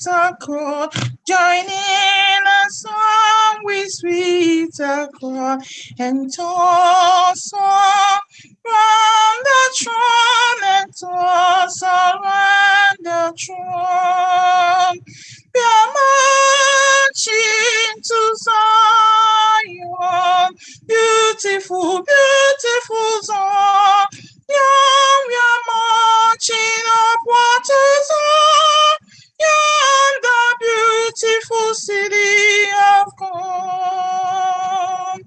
sweet accord, join in a song with sweet accord, and toss on round the throne, and toss around the throne. We are marching to Zion, beautiful, beautiful Zion. We are marching upward to Zion, the beautiful city of God.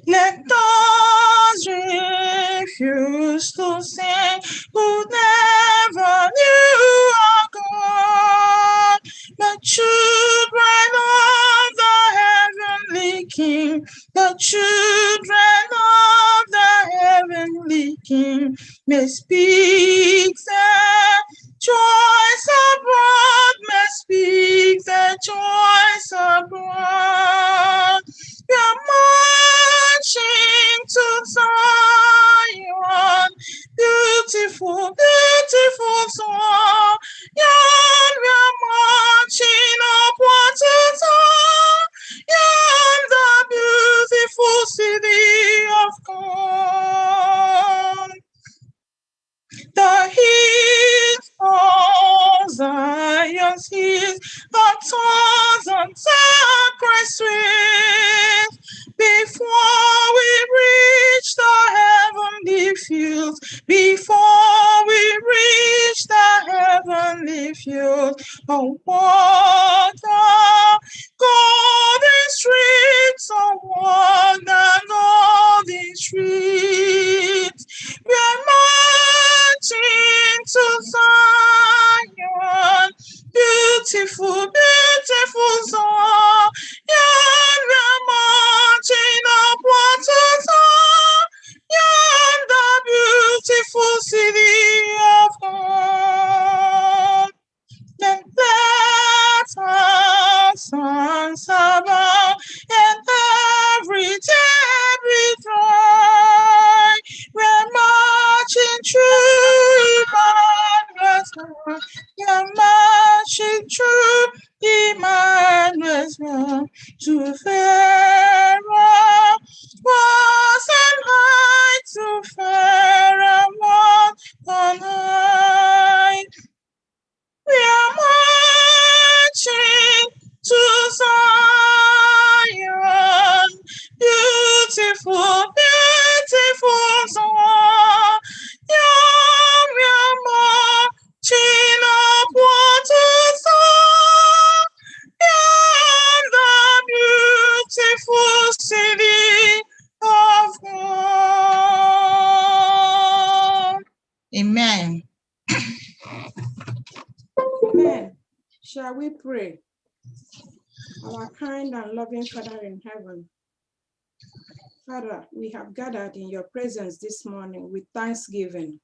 Let us refuse to sing who never knew our God, the children of the heavenly King, the children of the heavenly King may speak their joys abroad, may speak their joys abroad. We are marching to Zion, beautiful, beautiful Zion. We are marching upward to Zion, the beautiful city of God. The hills of Zion's hills, the tones of sacred sweet. Before we reach the heavenly fields, before we reach the heavenly fields, oh, what the golden streets, oh, what the golden streets. We are marching to Zion, beautiful, beautiful Zion. We are marching upward to Zion, the beautiful city of God. Then let our songs abound, and every day be dry. We're marching through Emmanuel's land. We're marching through Emmanuel's land to fairer was and high, to fairer one on high. We are marching to Zion, beautiful, beautiful Zion. We are marching upward to Zion, the beautiful city of God. Amen. Amen. Shall we pray? Our kind and loving Father in heaven, Father, we have gathered in your presence this morning with thanksgiving,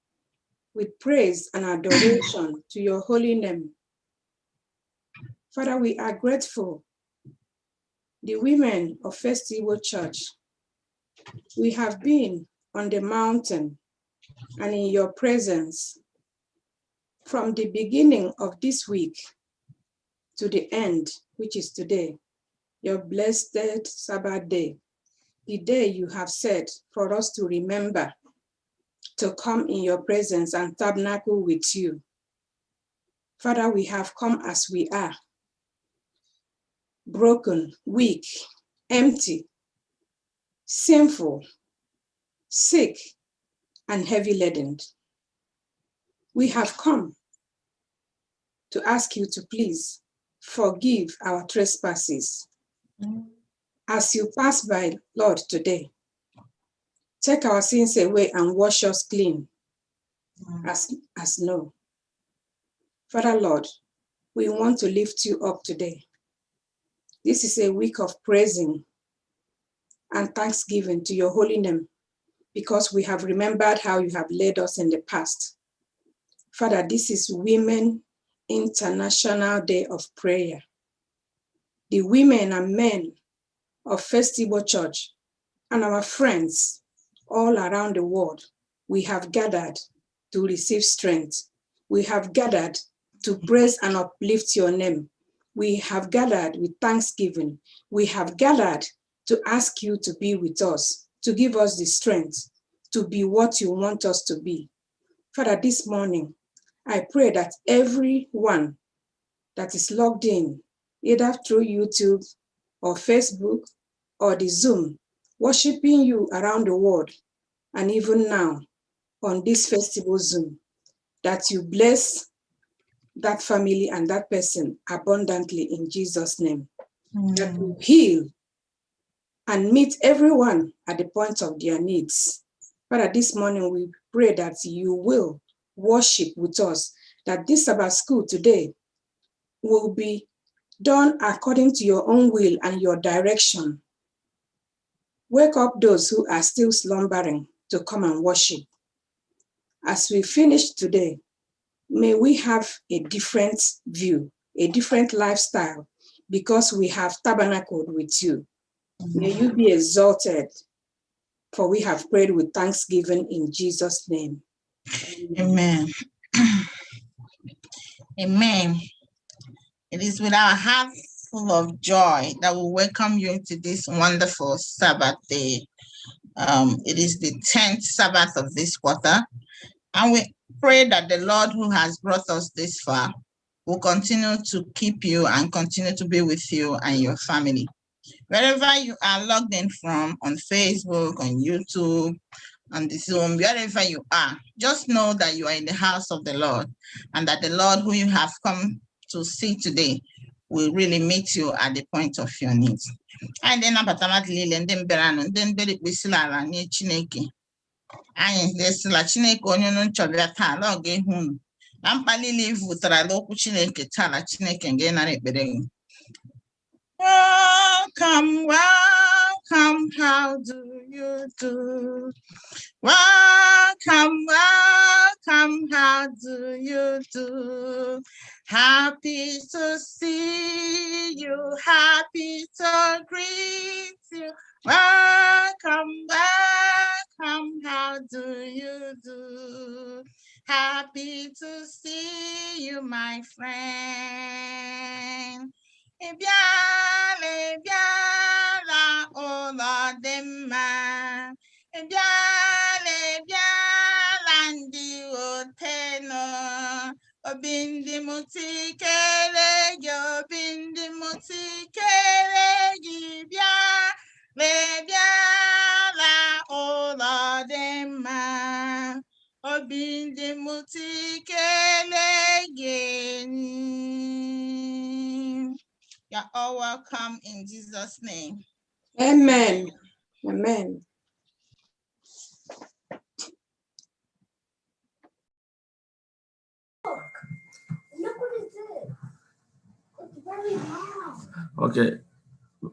with praise and adoration to your holy name. Father, we are grateful. The women of FirstIgbo Church, we have been on the mountain and in your presence from the beginning of this week to the end, which is today, your blessed Sabbath day, the day you have set for us to remember, to come in your presence and tabernacle with you. Father, we have come as we are, broken, weak, empty, sinful, sick, and heavy laden. We have come to ask you to please forgive our trespasses. As you pass by, Lord, today, take our sins away and wash us clean as snow. Father, Lord, we want to lift you up today. This is a week of praising and thanksgiving to your holy name, because we have remembered how you have led us in the past. Father, this is Women International Day of Prayer. The women and men of FirstIgbo Church and our friends all around the world, we have gathered to receive strength. We have gathered to praise and uplift your name. We have gathered with thanksgiving. We have gathered to ask you to be with us, to give us the strength to be what you want us to be. Father, this morning, I pray that everyone that is logged in, either through YouTube or Facebook or the Zoom, worshiping you around the world, and even now on this festival Zoom, that you bless that family and that person abundantly in Jesus' name. That you heal and meet everyone at the point of their needs. Father, this morning we pray that you will worship with us, that this Sabbath school today will be done according to your own will and your direction. Wake up those who are still slumbering to come and worship. As we finish today, may we have a different view, a different lifestyle, because we have tabernacled with you. May you be exalted, for we have prayed with thanksgiving in Jesus' name. Amen. Amen. It is with our hearts full of joy that we welcome you into this wonderful Sabbath day. It is the 10th Sabbath of this quarter, and we pray that the Lord who has brought us this far will continue to keep you and continue to be with you and your family. Wherever you are logged in from, on Facebook, on YouTube, on the Zoom, wherever you are, just know that you are in the house of the Lord, and that the Lord who you have come to see today will really meet you at the point of your needs. And then anyị lesila Chineke onye unu nchọbịa taa na ọ ga-ehu unu na mkpali ile vụtara n'okwu Chineke taa na Chineke nga ịnara ekpere gị. Welcome, welcome, how do you do? Welcome, welcome, how do you do? Happy to see you, happy to greet you. Welcome, welcome, how do you do? Happy to see you, my friend. Ebiala, ebiala, ụlọ dị mma. Ebiala, ebiala, ndị oteno. Obi ndị m tikere gị, obi ndị m tikere gị, bịala, ebiala, ụlọ dị mma. Obi ndị m tikere gị. You're all welcome in Jesus' name. Amen. Amen. Look what it did. It's very long. Okay,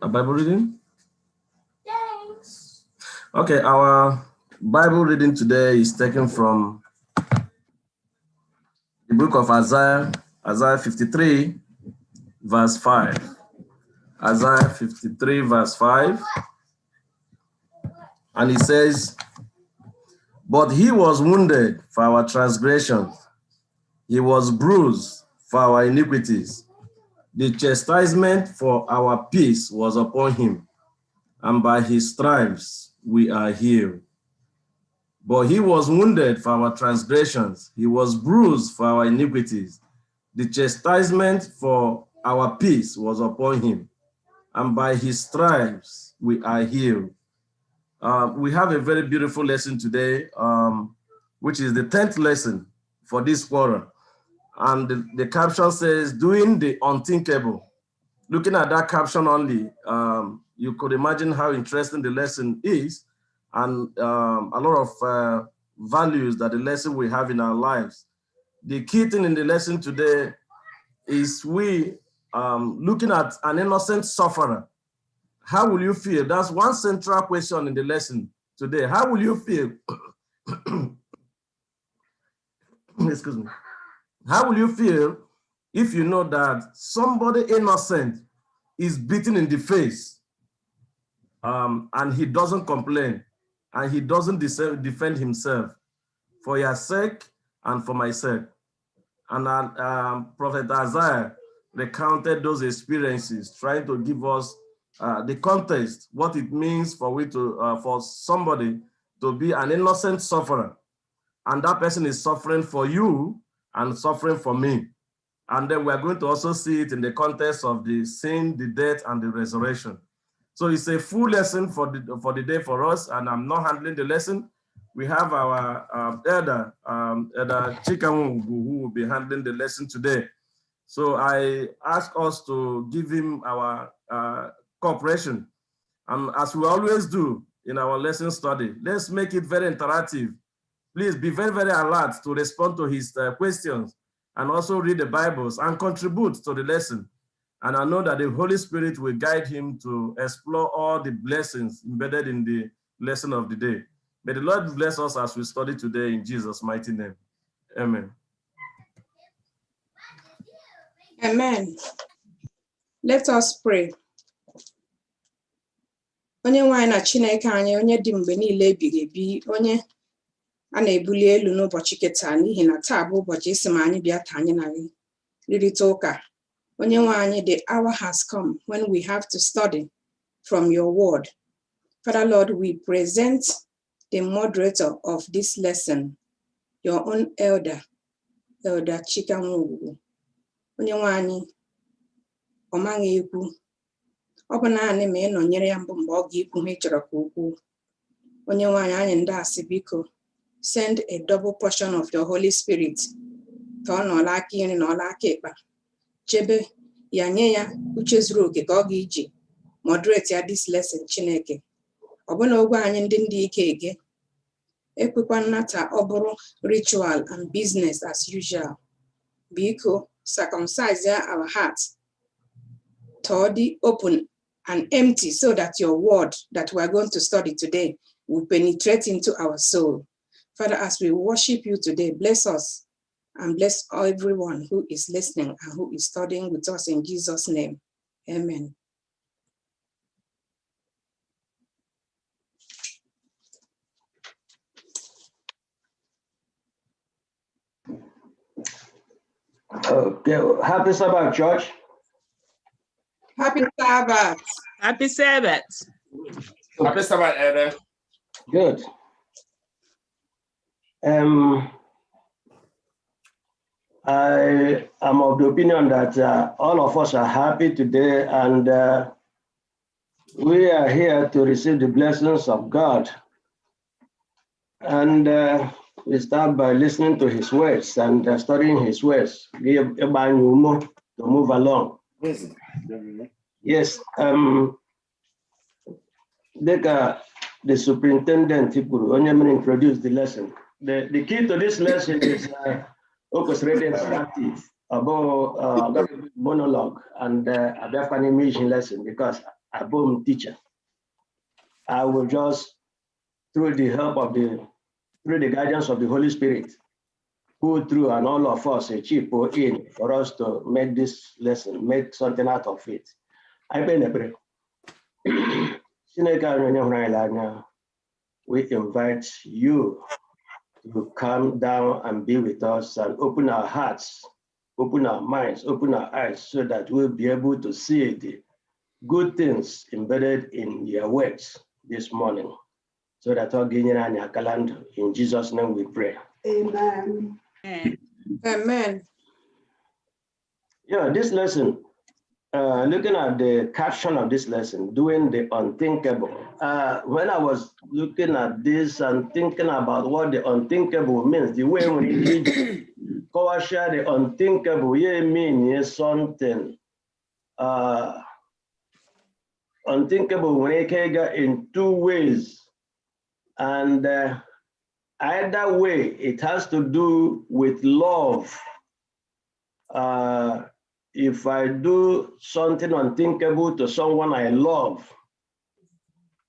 a Bible reading? Thanks. Okay, our Bible reading today is taken from the book of Isaiah, Isaiah 53, verse 5. Isaiah 53, verse 5. And it says, "But he was wounded for our transgressions, he was bruised for our iniquities. The chastisement for our peace was upon him, and by his stripes we are healed. But he was wounded for our transgressions, he was bruised for our iniquities. The chastisement for our peace was upon him, and by his stripes we are healed." We have a very beautiful lesson today, which is the 10th lesson for this quarter. And the caption says, "Doing the unthinkable." Looking at that caption only, you could imagine how interesting the lesson is, and a lot of values that the lesson we have in our lives. The key thing in the lesson today is we looking at an innocent sufferer. How will you feel? That's one central question in the lesson today. How will you feel? Excuse me. How will you feel if you know that somebody innocent is beaten in the face and he doesn't complain and he doesn't defend himself for your sake and for my sake? And Prophet Isaiah recounted those experiences, trying to give us the context, what it means for for somebody to be an innocent sufferer, and that person is suffering for you and suffering for me. And then we're going to also see it in the context of the sin, the death, and the resurrection. So it's a full lesson for the day for us, and I'm not handling the lesson. We have our elder Chikanwu, who will be handling the lesson today. So I ask us to give him our cooperation. And as we always do in our lesson study, let's make it very interactive. Please be very, very alert to respond to his questions, and also read the Bibles and contribute to the lesson. And I know that the Holy Spirit will guide him to explore all the blessings embedded in the lesson of the day. May the Lord bless us as we study today in Jesus' mighty name. Amen. Amen. Let us pray. Onye nwanyị na Chineke anyị, onye dị mgbe niile ebighị ebi, onye a na-ebuli elu n'ụbọchị keta, n'ihi na taa bụ ụbọchị isi ma anyị bịa taa anyị na rịrịta ụka. Onye nwe anyị, the hour has come when we have to study from your word. Father Lord, we present the moderator of this lesson, your own elder Chikanwu. Onye nwe anyị, ọ maghị ekwu, ọ bụ naanị ma ị nọnyere ya mbụ mgbe ọ ga-ekwu ihe ị chọrọ ka o kwuo. Onye nwe anyị ndị asị biko, send a double portion of your Holy Spirit ka ọ nọla aka iri na ọla aka ekpa, chebe ya, nye ya uche zuru oke ka ọ ga-eji moderate ya this lesson. Chineke, ọ bụna ogwe anyị ndị ike ege, ekwekwa nnata ọ bụrụ ritual and business as usual. Biko, circumcise our hearts to be open and empty, so that your word that we are going to study today will penetrate into our soul. Father, as we worship you today, bless us and bless everyone who is listening and who is studying with us in Jesus' name. Amen. Okay, happy Sabbath, church. Happy Sabbath. Happy Sabbath. Happy Sabbath, Elder. Good. I am of the opinion that all of us are happy today, and we are here to receive the blessings of God. And we start by listening to his words and studying his words to move along. Yes, the superintendent introduced the lesson. The key to this lesson is orchestrated interactive about monologue and a definition lesson, because I'm teacher. I will just, through the help of through the guidance of the Holy Spirit, go through and all of us a chip or in for us to make this lesson, make something out of it. I've been a prayer. We invite you to come down and be with us and open our hearts, open our minds, open our eyes, so that we'll be able to see the good things embedded in your words this morning. So that all in Jesus' name we pray. Amen. Amen. Yeah, this lesson, looking at the caption of this lesson, doing the unthinkable. When I was looking at this and thinking about what the unthinkable means, the way when you share the unthinkable, it means something unthinkable when it can go in two ways. And either way, it has to do with love. If I do something unthinkable to someone I love,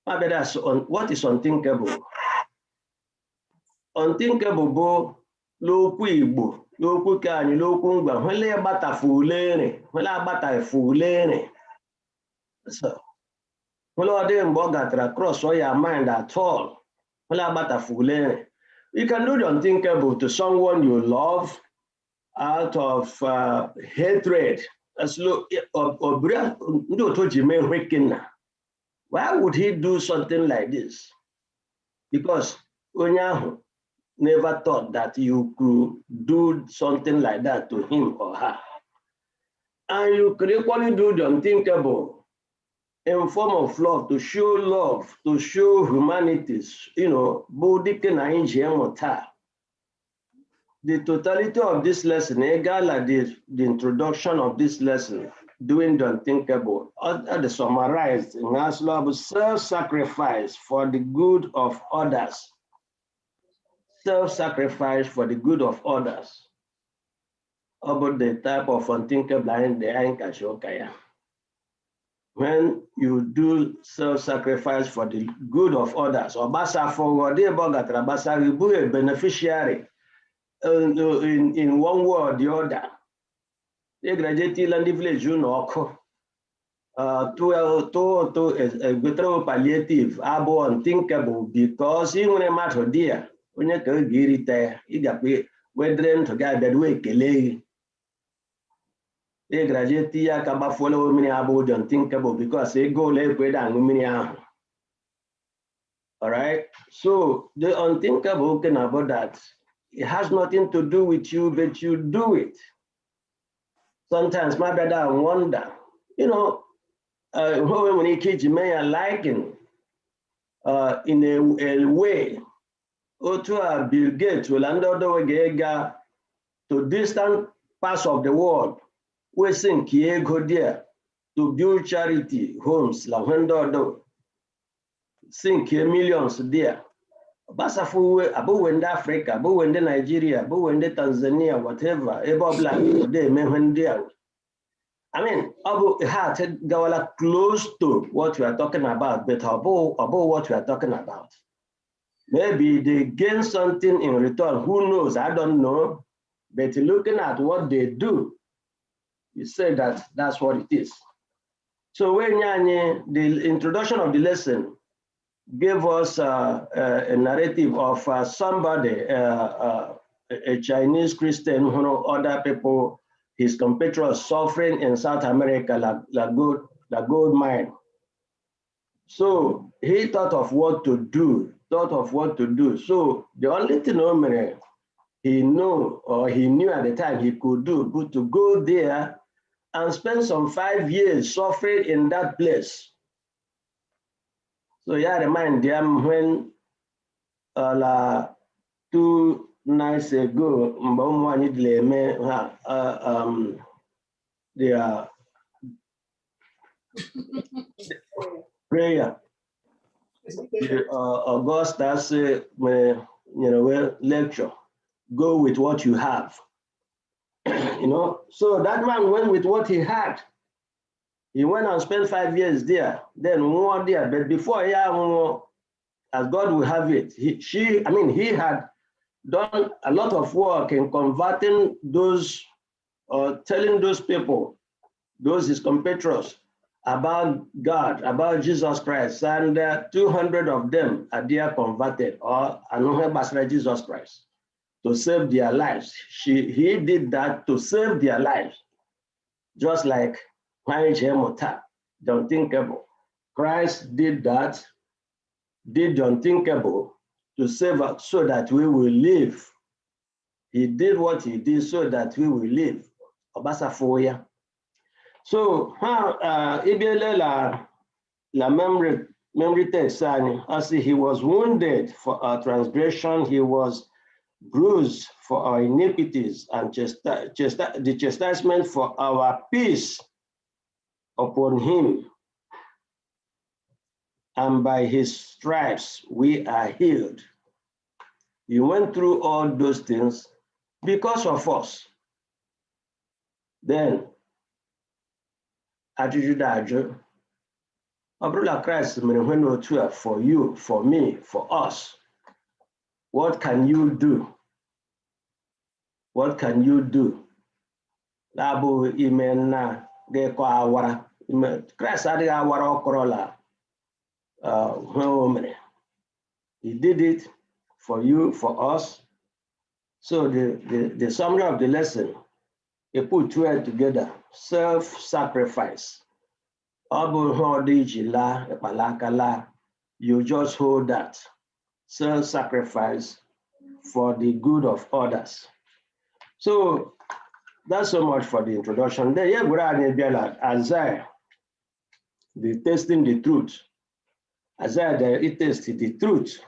maybe that's what is unthinkable. Unthinkable bo l'okwu Igbo, l'okwu ka anyị l'okwu ngwa, nwele agbata fulere, nwele agbata fulere. So, nwele ode mgbe ọ gatara cross your mind at all. Nwele agbata fulere. You can do the unthinkable to someone you love, out of hatred. Why would he do something like this? Because Onyahu never thought that you could do something like that to him or her. And you could equally do the unthinkable in form of love, to show humanity, you know, the totality of this lesson, like the introduction of this lesson, doing the unthinkable, the summarized in as love, self-sacrifice for the good of others. Self-sacrifice for the good of others. About the type of unthinkable when you do self-sacrifice for the good of others, or basa forward, you be a beneficiary in one way or the other. They graduate land village, you know, to palliative, abo unthinkable, because in a matter dear, when you can get it there, you got we're to get that way, Kelly. They graduate ya kaba follow me about the unthinkable because they go like with an. All right. So the unthinkable can about that. It has nothing to do with you, but you do it. Sometimes my brother wonder, you know, when he kids may liking in a way, or to Bill Gates will under the to distant parts of the world. We think he go there to build charity homes, la do think millions there. Basafu abo wende Africa, abo wende Nigeria, abo wende Tanzania, whatever, ebo black today there. I mean, abo heart gawala close to what we are talking about, but abo what we are talking about. Maybe they gain something in return. Who knows? I don't know. But looking at what they do, you say that that's what it is. So when the introduction of the lesson gave us a narrative of somebody, a Chinese Christian, who know other people, his compatriots suffering in South America, like gold mine. So he thought of what to do, So the only thing he knew at the time he could do, but to go there and spend some 5 years suffering in that place. So yeah, remind them when 2 nights ago, their prayer. Augustus lecture. Go with what you have. You know, so that man went with what he had. He went and spent 5 years there, then 1 there. But before, as God will have it, he had done a lot of work in converting those, telling those people, those his compatriots, about God, about Jesus Christ, and 200 of them are there converted, or another Jesus Christ, to save their lives. He did that to save their lives, just like the unthinkable. Christ did that, did the unthinkable to save us so that we will live. He did what he did so that we will live. So, la memory text, as he was wounded for our transgression, he was bruised for our iniquities, and the chastisement for our peace upon him. And by his stripes we are healed. He went through all those things because of us. Then, attitude Abrula Christ for you, for me, for us. What can you do? What can you do? Labu imena de kwa awara. Christ adi awara okorola. He did it for you, for us. So the summary of the lesson You put two together, self-sacrifice. You just hold that. Self-sacrifice for the good of others. So that's so much for the introduction. Then yeah, we're at Isaiah, the testing the truth. Isaiah, it tested the truth.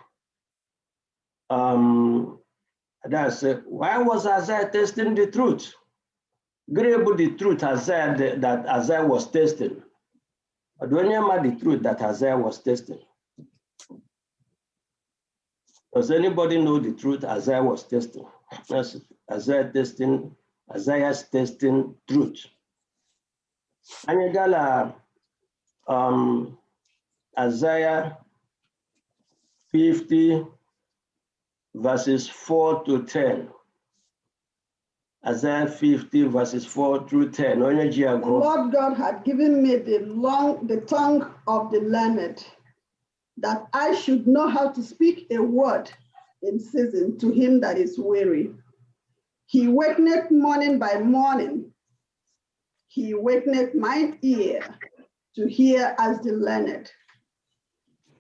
That's why was Isaiah testing the truth? Grable the truth Isaiah that Isaiah was testing. But when you the truth that Isaiah was testing. Does anybody know the truth Isaiah was testing? That's Isaiah's testing truth. And you got Isaiah 50 verses 4 to 10. Isaiah 50 verses 4 through 10. The Lord God had given me the tongue of the learned, that I should know how to speak a word in season to him that is weary. He wakeneth morning by morning. He wakeneth mine ear to hear as the learned.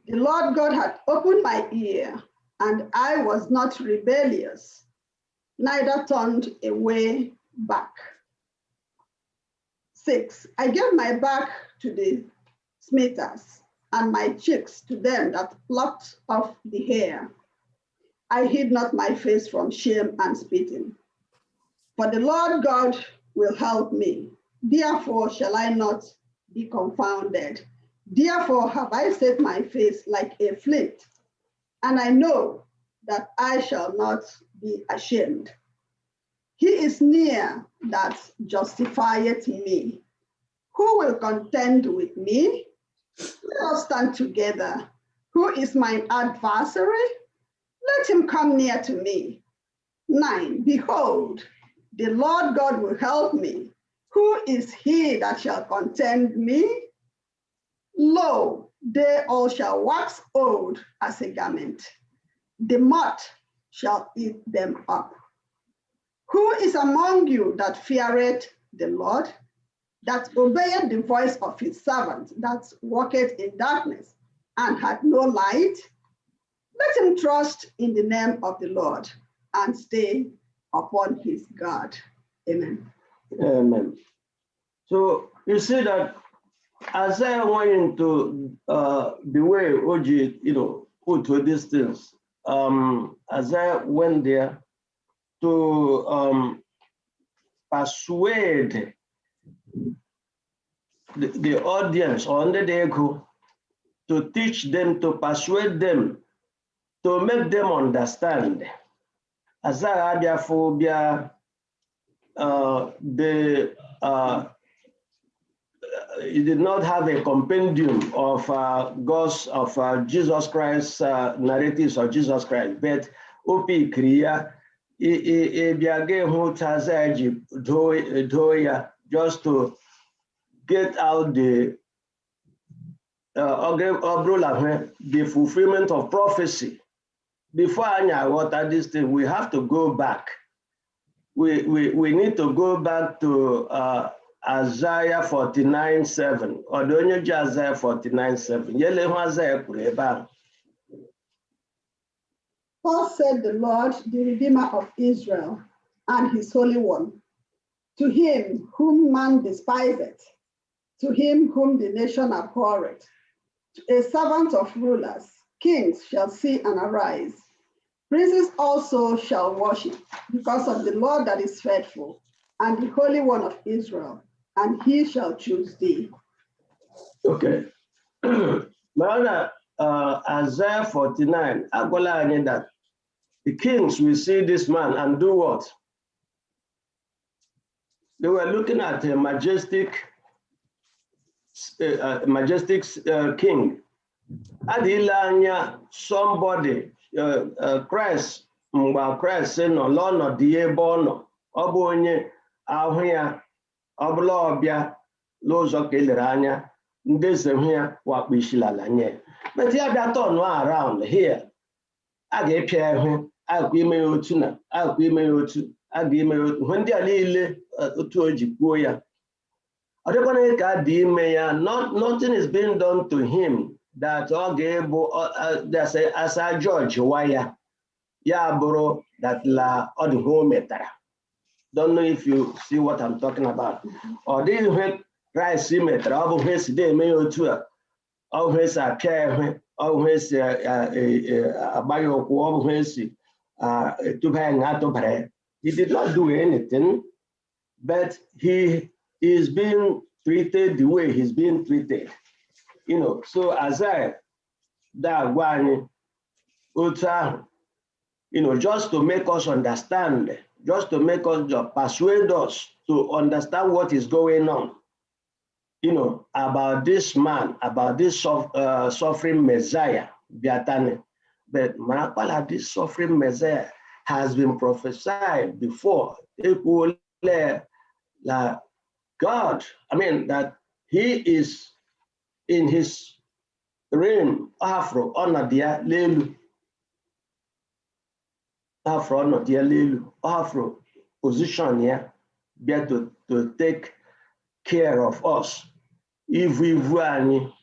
The Lord God had opened my ear, and I was not rebellious, neither turned away back. 6, I gave my back to the smiters, and my cheeks to them that plucked off the hair. I hid not my face from shame and spitting. For the Lord God will help me. Therefore shall I not be confounded. Therefore have I set my face like a flint, and I know that I shall not be ashamed. He is near that justifieth me. Who will contend with me? Let us stand together. Who is mine adversary? Let him come near to me. 9, behold, the Lord God will help me. Who is he that shall contend me? Lo, they all shall wax old as a garment. The moth shall eat them up. Who is among you that feareth the Lord, that obeyeth the voice of his servant, that walketh in darkness and hath no light? Let him trust in the name of the Lord and stay upon his God. Amen. Amen. So you see that Isaiah went into the way Oji, put to these things. Isaiah went there to persuade the audience on the day to teach them, to persuade them, to make them understand. Isaiah Adiaphobia, he did not have a compendium of Jesus Christ narratives of Jesus Christ, but Opi Kriya, just to get out the fulfillment of prophecy. Before I water this thing, we have to go back. We need to go back to Isaiah 49:7, or don't you Isaiah 49:7? Paul said, the Lord, the Redeemer of Israel, and his Holy One, to him whom man despiseth, to him whom the nation abhorreth, to a servant of rulers, kings shall see and arise. Princes also shall worship, because of the Lord that is faithful, and the Holy One of Israel, and he shall choose thee. Okay. Now, Isaiah 49, Agola that the kings will see this man and do what? They were looking at a majestic king. Adilanya, somebody, Christ, Christ, no Lord, the Bono, Obonye, Ahia, Oblobia, Lozo Keleranya, Ndesem what we shall. But here that turn around here. I get Pierre, I'll give me Otuna, I'll give me Otu, I'll give me when they are nothing is being done to him that there's as a judge why that la don't know if you see what I'm talking about. Or this when rice meter, or when they may to always a care, always a bio, always to hang out of bread. He did not do anything, but he is being treated the way he's being treated. You know, so as that one, you know, just to make us understand, just to make us persuade us to understand what is going on, you know, about this man, about this suffering Messiah, Biatane. But Marapala, this suffering Messiah has been prophesied before. God, I mean, that he is in his reign, Afro, Onadia, Lelu. Afro position here, be to take care of us. If we any,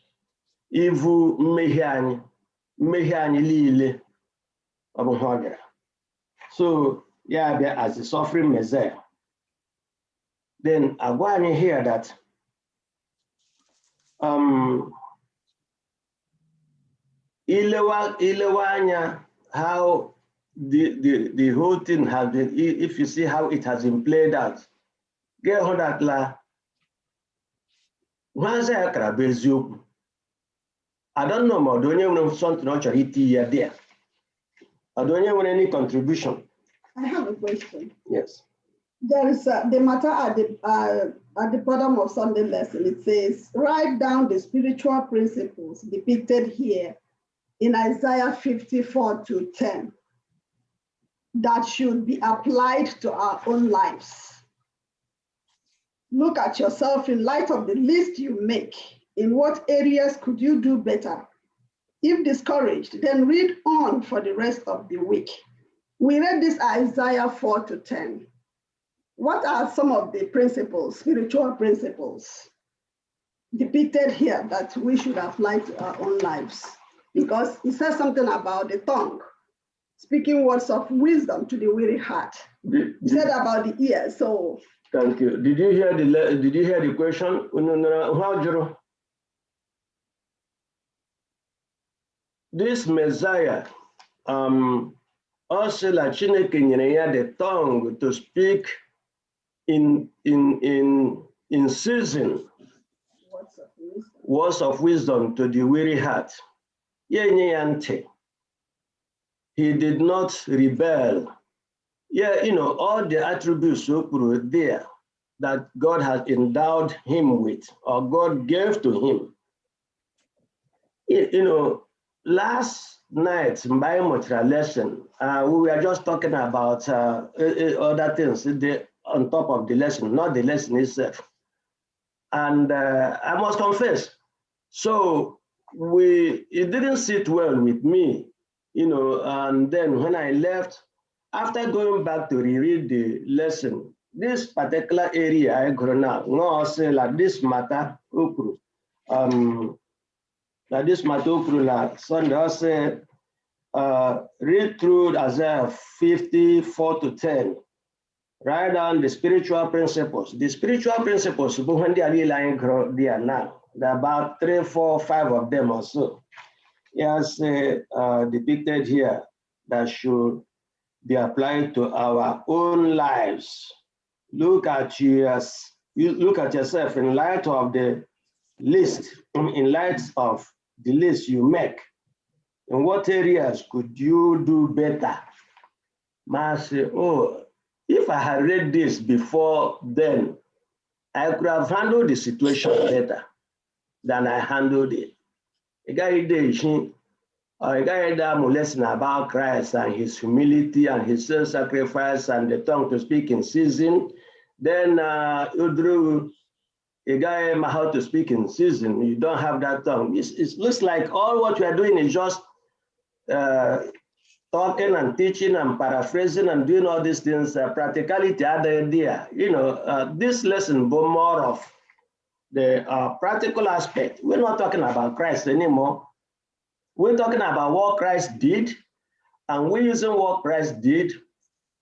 if we lile, so yeah, as a suffering Messiah. Then I want to hear that Ilewanya, how the whole thing has been, if you see how it has been played out, get on that la. I don't know more. Don't you know something there? I don't you want any contribution? I have a question. Yes. There is the matter at the bottom of Sunday lesson. It says, write down the spiritual principles depicted here in Isaiah 54:10 that should be applied to our own lives. Look at yourself in light of the list you make. In what areas could you do better? If discouraged, then read on for the rest of the week. We read this Isaiah 4:10. What are some of the principles, spiritual principles, depicted here that we should apply to our own lives? Because it says something about the tongue, speaking words of wisdom to the weary heart. It said about the ear, so. Thank you. Did you hear the question? This Messiah, also la Chineke nyere ya the tongue to speak in season, words of wisdom to the weary heart. He did not rebel. Yeah, you know, all the attributes there that God has endowed him with, or God gave to him. You know, last night, in biometric lesson, we were just talking about other things on top of the lesson, not the lesson itself. And I must confess, so it didn't sit well with me, you know, and then when I left, after going back to reread the lesson, this particular area I go now, no say like this matter, like this matter, like Sunday say, read through Isaiah 54:10. Write down the spiritual principles. The spiritual principles, when they are lying there now, there are about 3, 4, 5 of them or so. Yes, depicted here that should be applied to our own lives. Look at yourself in light of the list, in light of the list you make. In what areas could you do better? Man say, oh, if I had read this before then, I could have handled the situation better than I handled it. A guy that lesson about Christ and his humility and his self-sacrifice and the tongue to speak in season. Then Udru, a guy how to speak in season. You don't have that tongue. It looks like all what you are doing is just talking and teaching and paraphrasing and doing all these things, practicality are there. This lesson was more of the practical aspect. We're not talking about Christ anymore. We're talking about what Christ did, and we're using what Christ did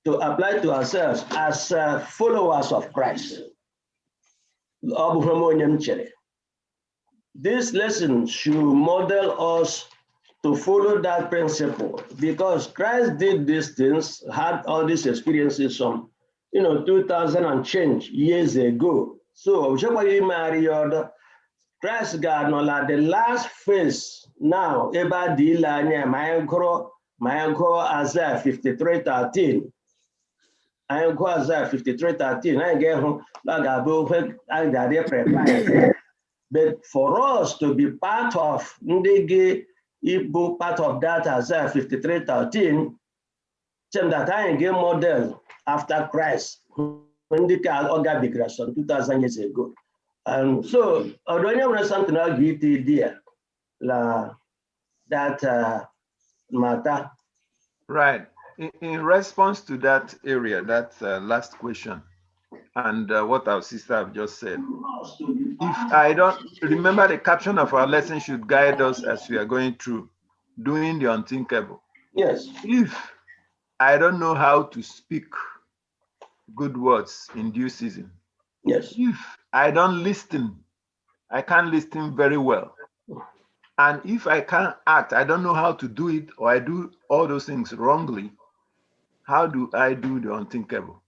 to apply to ourselves as followers of Christ. This lesson should model us to follow that principle, because Christ did these things, had all these experiences from 2000 and change years ago. So Christ God no la the last phase now eba di la nya my Isaiah 53:13. I go Isaiah 53:13. I get home like I go I got prepare. But for us to be part of Ndege Igbo, part of that Isaiah 53:13, that I get model after Christ, when the Oga Bigration 2000 years ago. And so, I don't know something I'll give there, that matter. Right. In response to that area, that last question, and what our sister have just said, if I don't remember, the caption of our lesson should guide us as we are going through doing the unthinkable. Yes. If I don't know how to speak good words in due season, yes. If I don't listen, I can't listen very well. And if I can't act, I don't know how to do it, or I do all those things wrongly, how do I do the unthinkable?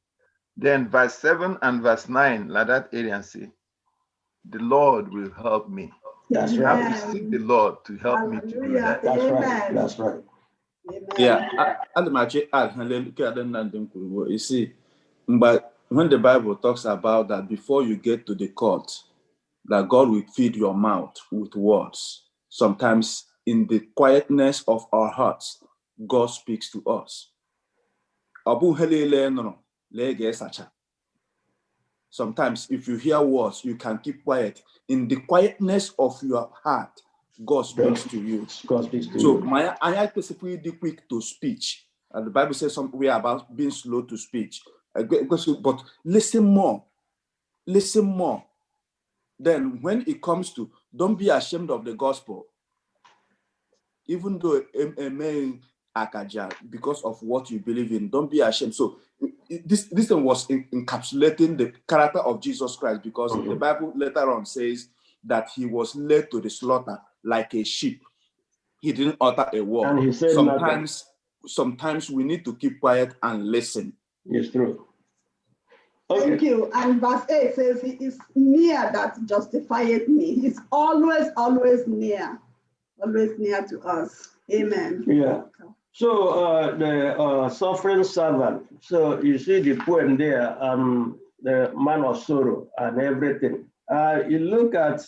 Then verse 7 and verse 9, like that area, say, the Lord will help me. That's I right. have to seek the Lord to help me to do that. That's right. That's right. Yeah, you see, but when the Bible talks about that before you get to the court, that God will feed your mouth with words. Sometimes in the quietness of our hearts, God speaks to us. Sometimes if you hear words, you can keep quiet. In the quietness of your heart, God speaks to you. God speaks to so you. I specifically quick to speech. And the Bible says something about being slow to speech. But listen more. Listen more. Then when it comes to, don't be ashamed of the gospel. Even though akaja, because of what you believe in, don't be ashamed. So this thing was encapsulating the character of Jesus Christ, because the Bible later on says that he was led to the slaughter like a sheep. He didn't utter a word. And he said sometimes we need to keep quiet and listen. It's true. Okay. Thank you. And verse 8 says, he is near that justifieth me. He's always near. Always near to us. Amen. Yeah. So the suffering servant. So you see the poem there, the man of sorrow and everything. You look at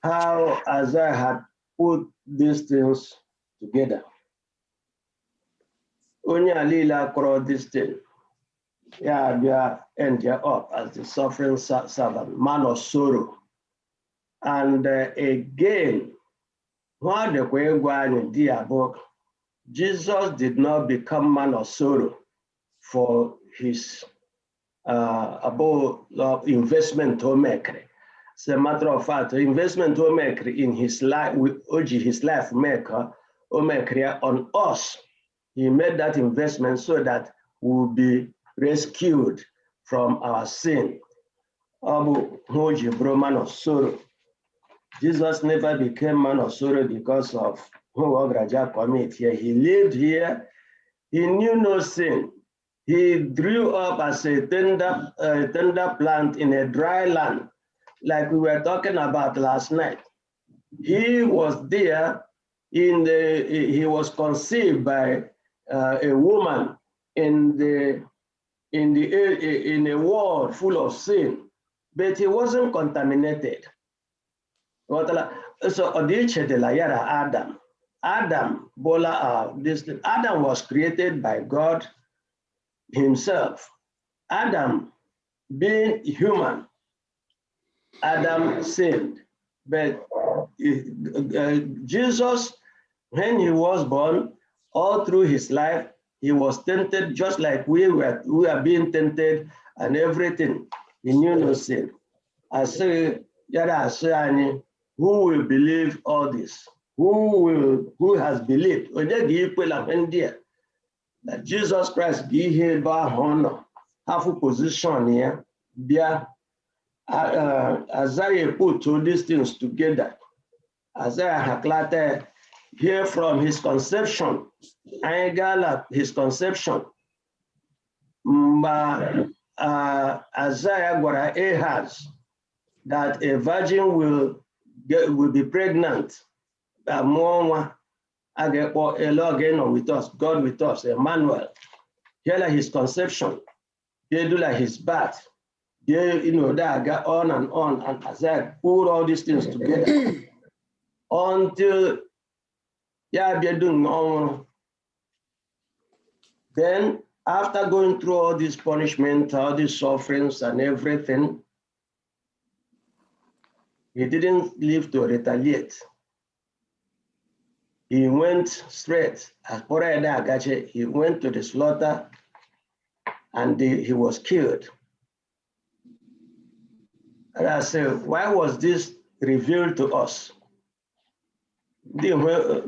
how Isaiah had put these things together. Only Alila called this thing. Yeah, they are ended up as the suffering servant, man of sorrow. And again, while the way in dear book, Jesus did not become man of sorrow for his about investment to make. As a matter of fact, investment to make in his life, his life maker, on us. He made that investment so that we'll be rescued from our sin. Man of sorrow. Jesus never became man of sorrow because of who commit here. He lived here. He knew no sin. He grew up as a tender plant in a dry land, like we were talking about last night. He was there he was conceived by a woman in a world full of sin, but he wasn't contaminated. So Adam. Adam was created by God himself. Adam, being human, Adam sinned. But Jesus, when he was born, all through his life, he was tempted just like we are being tempted and everything. He knew no sin. I say, who will believe all this? Who has believed? That Jesus Christ be here by honor, have a position here, Isaiah put all these things together. Isaiah Haklate, here from his conception, his conception. Isaiah Gwara Ahaz, that a virgin will be pregnant. More again with us, God with us, Emmanuel. Here like his conception, they do like his birth. They, that got on, and Isaiah put all these things together until then, after going through all this punishment, all these sufferings and everything, he didn't live to retaliate. He went straight, as he went to the slaughter and he was killed. And I said, why was this revealed to us? This whole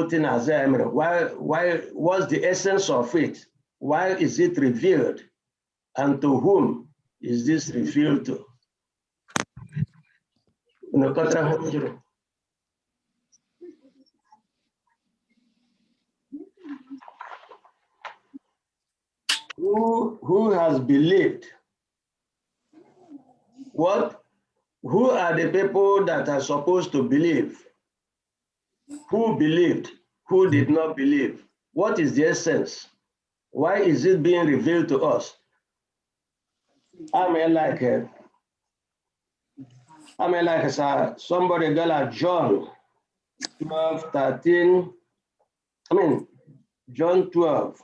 thing, Isaiah, why was the essence of it? Why is it revealed? And to whom is this revealed to? Who has believed? Who are the people that are supposed to believe? Who believed? Who did not believe? What is the essence? Why is it being revealed to us? Somebody got like John 12, 13. John 12,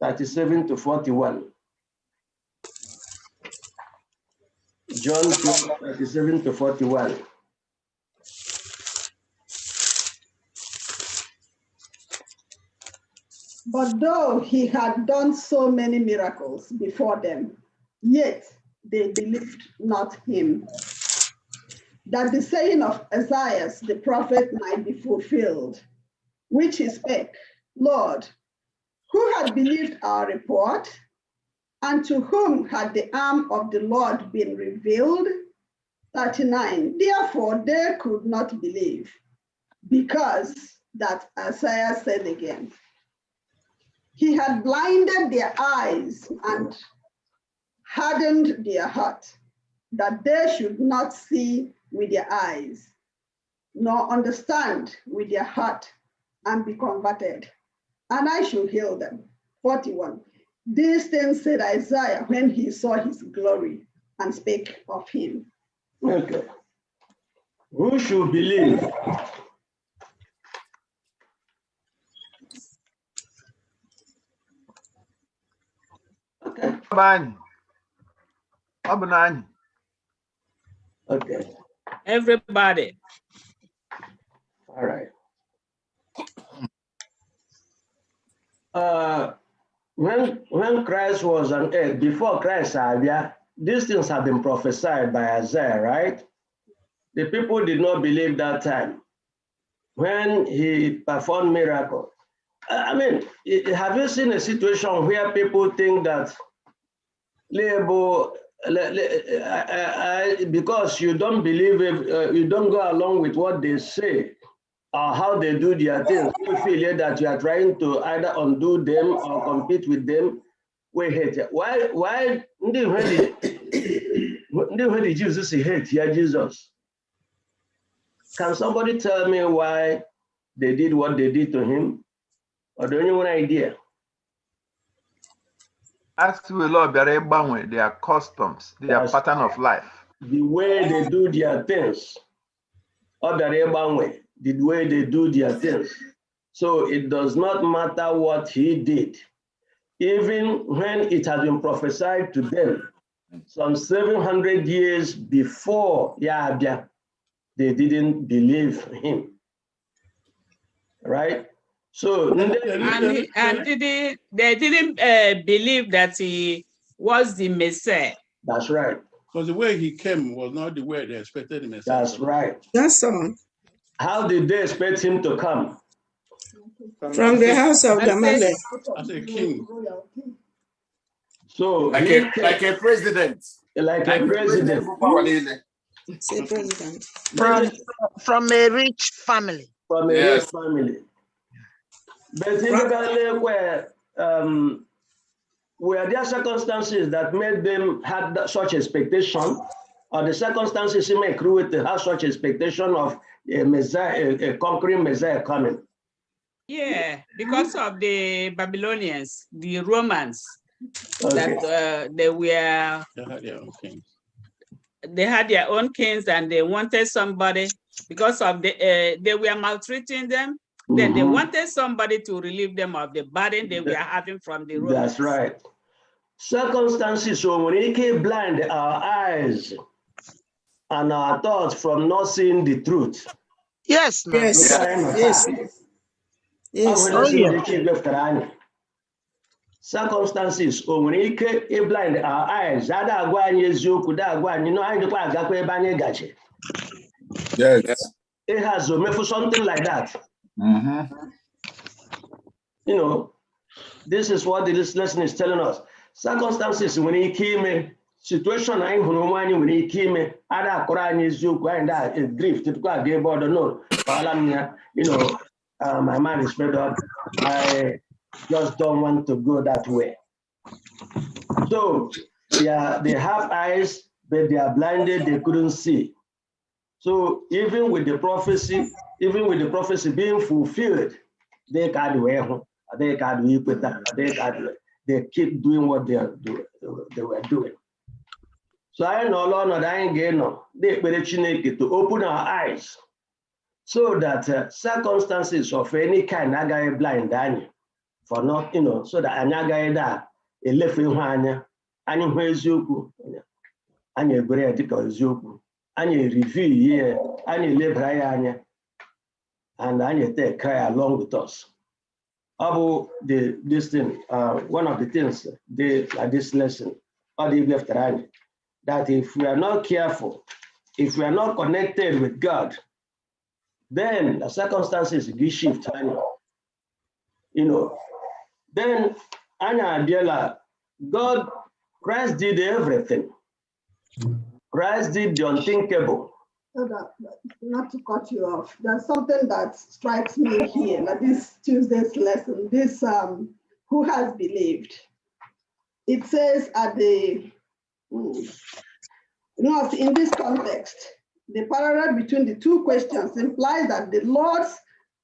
37 to 41. John 12, 37 to 41. But though he had done so many miracles before them, yet they believed not him, that the saying of Isaiah the prophet might be fulfilled, which he spake, Lord, who had believed our report, and to whom had the arm of the Lord been revealed? 39. Therefore they could not believe, because that Isaiah said again, he had blinded their eyes and hardened their heart, that they should not see with their eyes, nor understand with their heart, and be converted, and I should heal them. 41. These things said Isaiah when he saw his glory and spake of him. Okay. Who should believe? Okay. Okay. Everybody. All right. When Christ was on earth, before Christ, these things have been prophesied by Isaiah, right? The people did not believe that time when he performed miracles. Have you seen a situation where people think that because you don't believe it, you don't go along with what they say or how they do their things, you feel that you are trying to either undo them or compete with them? We hate it. Why did Jesus hate here, Jesus? Can somebody tell me why they did what they did to him? Or do you have an idea? As we Lord, their customs, their pattern of life. The way they do their things. Or the way they do their things. So it does not matter what he did. Even when it has been prophesied to them, some 700 years before Yahweh, they didn't believe him. Right? So they didn't believe that he was the Messiah. That's right. Because the way he came was not the way they expected the Messiah. That's right. That's all. How did they expect him to come? From the house of Gamaliel. As a king. So like a president. Like a president. Say president. From a rich family. From a rich family. But typically were there circumstances that made them have such expectation, or the circumstances may create to have such expectation of a Messiah, a conquering Messiah coming? Yeah, because of the Babylonians, the Romans, that they had their own kings. They had their own kings, and they wanted somebody because of they were maltreating them. Then they wanted somebody to relieve them of the burden they were having from the Romans. That's right. Circumstances so when it can blind our eyes and our thoughts from not seeing the truth. Yes, ma'am. Yes. Yes. Circumstances so when it can blind our eyes. Yes. It has for something like that. You know, this is what this lesson is telling us. Circumstances when he came, situation I when he came, other Quran is you and that drift to go again, but no, you know, my mind is fed up. I just don't want to go that way. So yeah, they have eyes, but they are blinded, they couldn't see. So even with the prophecy being fulfilled, they can't wear, they keep doing what they were doing. So I know Lord, I ain't getting no. They to open our eyes so that circumstances of any kind I got blind Daniel for not, you know, so that I got that a left in Hanya, and where's you, and you're great because you. And you review here, and you live right, and you take cry along with us. About this thing, one of the things this lesson, or the left right, that if we are not careful, if we are not connected with God, then the circumstances will shift. You know, then God, Christ did everything. Christ did the unthinkable. Not to cut you off, there's something that strikes me here, like this Tuesday's lesson, this who has believed. It says at the, in this context, the parallel between the two questions implies that the Lord's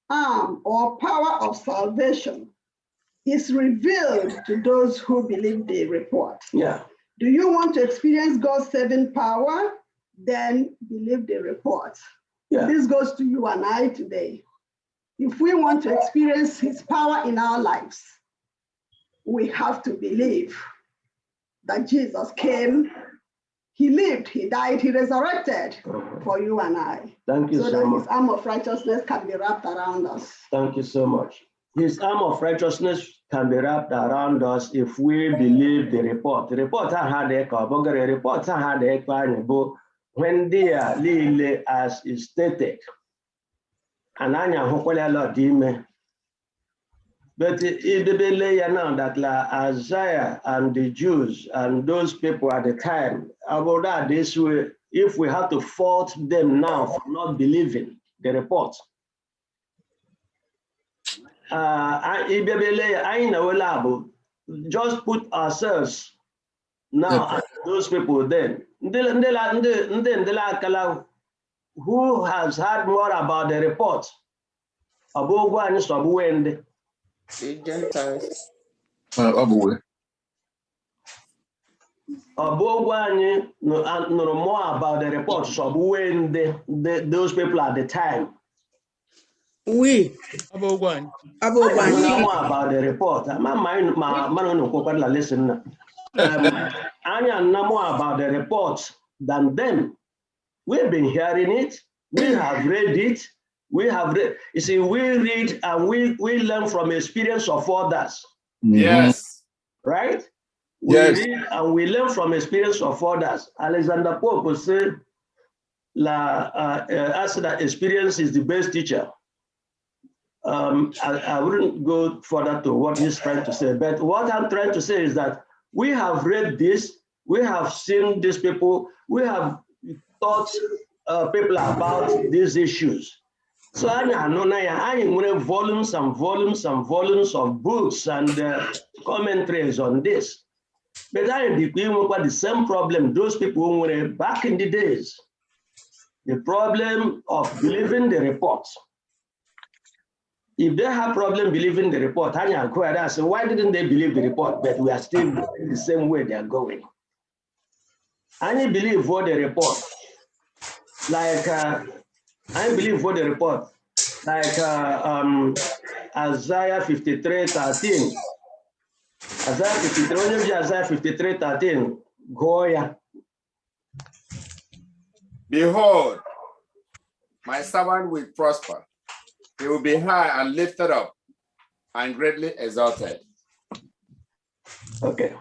arm or power of salvation is revealed to those who believe the report. Yeah. Do you want to experience God's saving power? Then believe the report. Yeah. This goes to you and I today. If we want to experience his power in our lives, we have to believe that Jesus came, he lived, he died, he resurrected for you and I. Thank you so that much. His arm of righteousness can be wrapped around us. Thank you so much. His arm of righteousness can be wrapped around us if we believe the report. The report I had a report I had a when they are legally as is stated. And I know a lot of but it be later now that Isaiah and the Jews and those people at the time about that this way, if we have to fault them now for not believing the report. Just put ourselves now as those people then. Who has heard more about the report? The Gentiles. Know more about the report those people at the time. We. Know more about the report. Listen. I know more about the report than them. We've been hearing it. We have read it. We have read. You see, we read and we learn from experience of others. Yes. Right? Yes. We read and we learn from experience of others. Alexander Pope will say, as that experience is the best teacher. I wouldn't go further to what he's trying to say, but what I'm trying to say is that we have read this, we have seen these people, we have taught people about these issues. So I know volumes and volumes and volumes of books and commentaries on this. But I think we the same problem those people were back in the days. The problem of believing the report. If they have problem believing the report, I say, why didn't they believe the report? But we are still going the same way they are going. I believe what the report, like I believe what the report, like Isaiah 53:13. Isaiah 53:13. Goya. Behold, my servant will prosper. He will be high and lifted up and greatly exalted. Okay.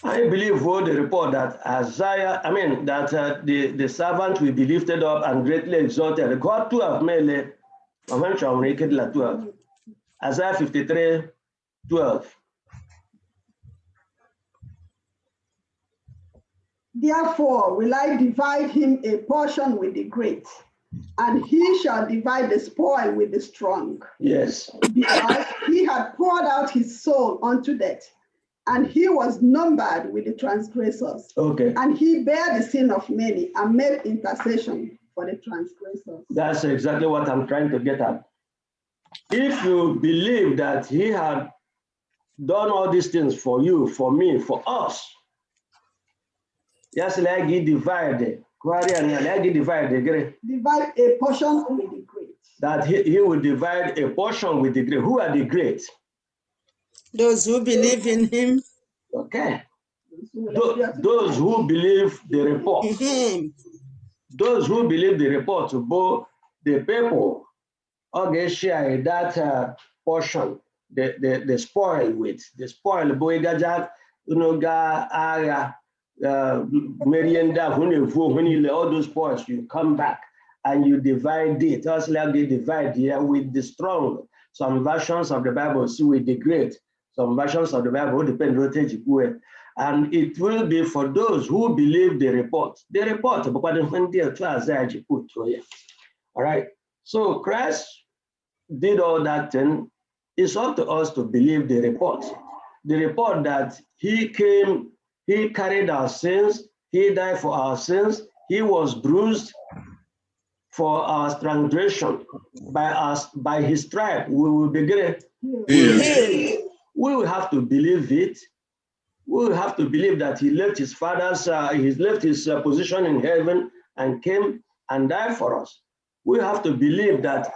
I believe what the report that Isaiah, that the servant will be lifted up and greatly exalted. God 12, mele, Isaiah 53:12. Therefore will I divide him a portion with the great, and he shall divide the spoil with the strong. Yes. Because he had poured out his soul unto death, and he was numbered with the transgressors. Okay. And he bare the sin of many and made intercession for the transgressors. That's exactly what I'm trying to get at. If you believe that he had done all these things for you, for me, for us, yes, like he divided. Divide a portion with the great. That he will divide a portion with the great. Who are the great? Those who believe in him. Okay. Those who believe the report. Those who believe the report, both the people, okay, share that portion, the spoil with the spoil. Boy, when all those spoils, you come back and you divide it. Just like they divide here with the strong. Some versions of the Bible see with the great. Some versions of the Bible depend on what. And it will be for those who believe the report. The report, all right. So Christ did all that thing. It's up to us to believe the report. The report that he came, he carried our sins, he died for our sins, he was bruised for our transgression. By his stripe, we will be great. We will have to believe it. We will have to believe that he left his father's, he left his position in heaven and came and died for us. We have to believe that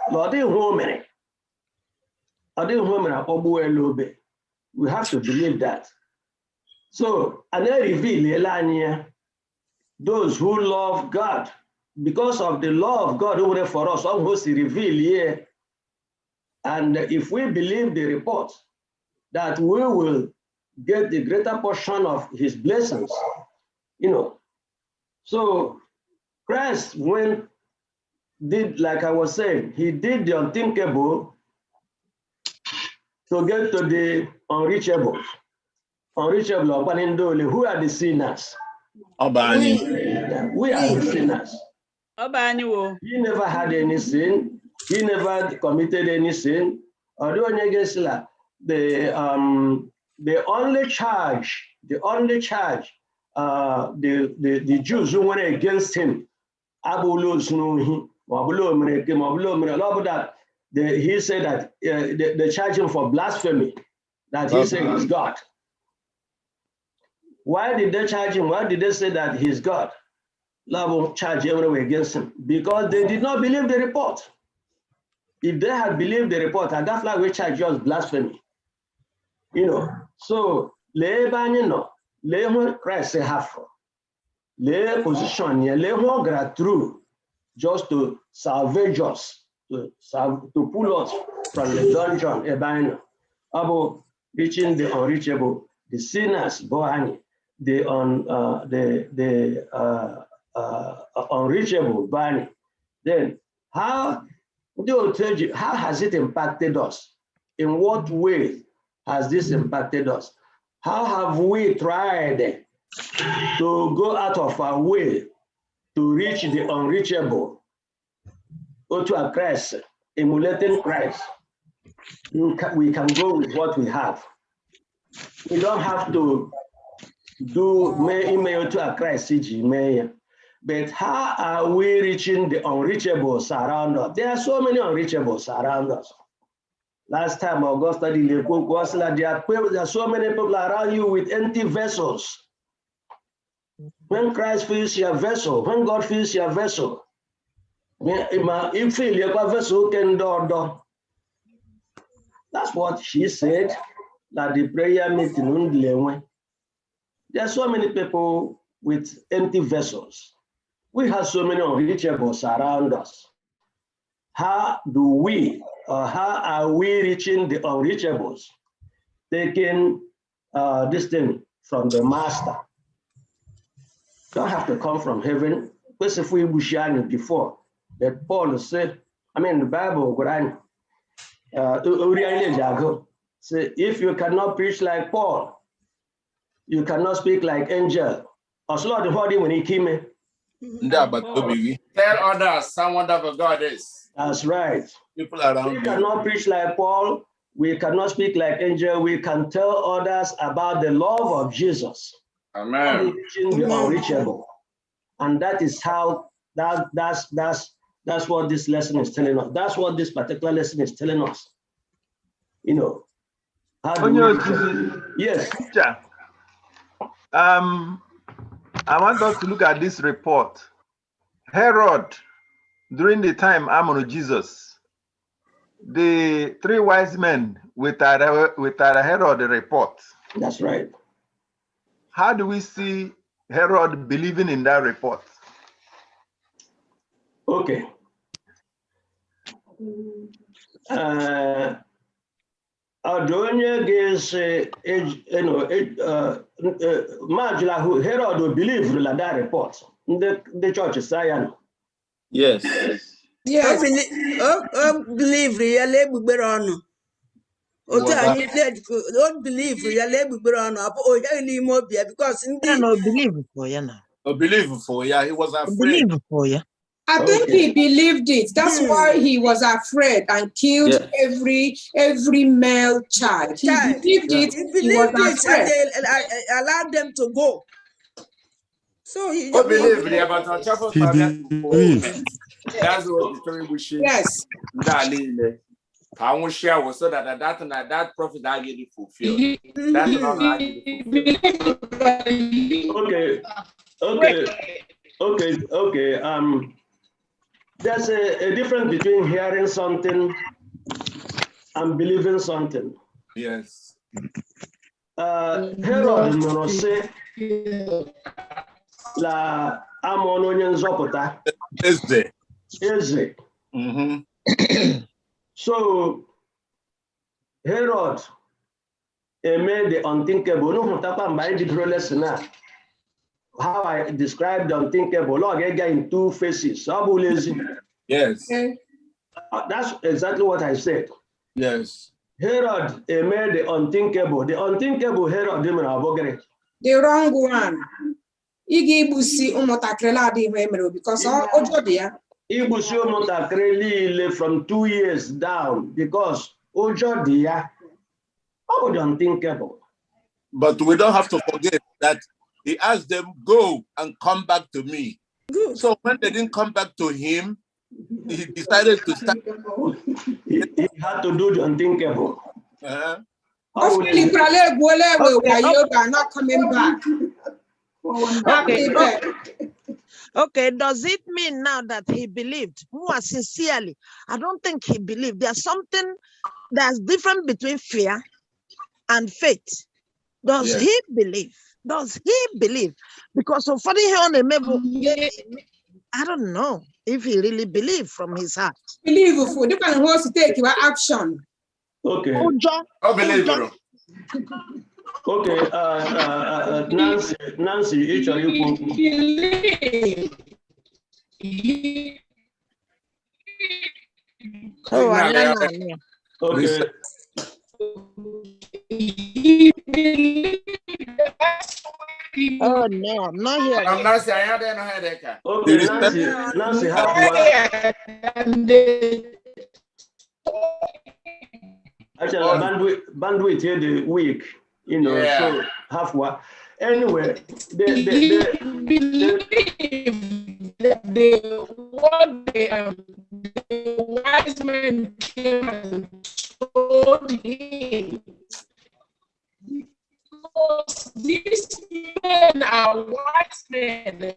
we have to believe that. So, and then reveal those who love God, because of the love of God over for us, almost reveal here. And if we believe the report, that we will get the greater portion of his blessings, So Christ did, like I was saying, he did the unthinkable to get to the unreachable. Unreachable, who are the sinners? We are the sinners. He never had any sin. He never committed any sin. The only charge, the Jews who went against him, he said that they charge him for blasphemy, that he said he's God. Why did they charge him? Why did they say that he's God? Love will charge everywhere against him, because they did not believe the report. If they had believed the report, and that's why we charge just blasphemy. So Christ have position here, through just to salvage us, to pull us from the dungeon, about reaching the unreachable, the sinners, the unreachable, then how has it impacted us? In what way has this impacted us? How have we tried to go out of our way to reach the unreachable, go to a Christ, emulating Christ? We can go with what we have. We don't have to do email to a Christ CG, but how are we reaching the unreachables around us? There are so many unreachables around us. Last time Augusta was like there are so many people around you with empty vessels. When Christ fills your vessel, when God fills your vessel, you fill your vessel can do. That's what she said. That the prayer meeting. There are so many people with empty vessels. We have so many unreachables around us. How are we reaching the unreachables? Taking this thing from the master. Don't have to come from heaven. Because if we Bushiani before, that Paul said, the Bible, say, if you cannot preach like Paul, you cannot speak like angel. When he came in. Tell others how wonderful God is. That's right. People around we you. Cannot preach like Paul. We cannot speak like angel. We can tell others about the love of Jesus. Amen. Reaching the unreachable. And that is how that's what this lesson is telling us. That's what this particular lesson is telling us. How do we, yes. I want us to look at this report. Herod, during the time Amon Jesus, the three wise men with Herod report. That's right. How do we see Herod believing in that report? Okay. Adonia gives Majla who Herod will believe that report. The church is saying. Yes. Yes. Believe really don't believe really because believe for he was afraid. I think he believed it. That's why he was afraid and killed every male child. He believed it. He was afraid. And they allowed them to go. So he believed it, but on top of that, that's what the story we share. Yes. I won't share was so that prophet that get fulfilled. That's not how Okay. There's a difference between hearing something and believing something. Yes. Herod no say la amono nzopota. Eze. So Herod made the unthinkable. No tapa mbai di lesson now. How I described the unthinkable. Lord, I get in two faces. Yes. That's exactly what I said. Yes. Herod made the unthinkable. The unthinkable Herod did the wrong one. Because from 2 years down because Ojodia, unthinkable. But we don't have to forget that he asked them, go and come back to me. Good. So when they didn't come back to him, he decided to start. He had to do the unthinkable. Hopefully, not coming back. Okay, does it mean now that he believed more sincerely? I don't think he believed. There's something that's different between fear and faith. Does he believe? Does he believe? Because so funny here on the I don't know if he really believed from his heart. Believe if you can hold to take your action. Okay. Ujo. Believer. Okay, Nancy, each of you. Oh, okay. Oh no, I'm not here. I'm not saying I don't know how they can. Okay, Nancy, have one. Actually, bandwidth here the week, you know, so half one. Anyway, the wise men came and told him, because these men are wise men,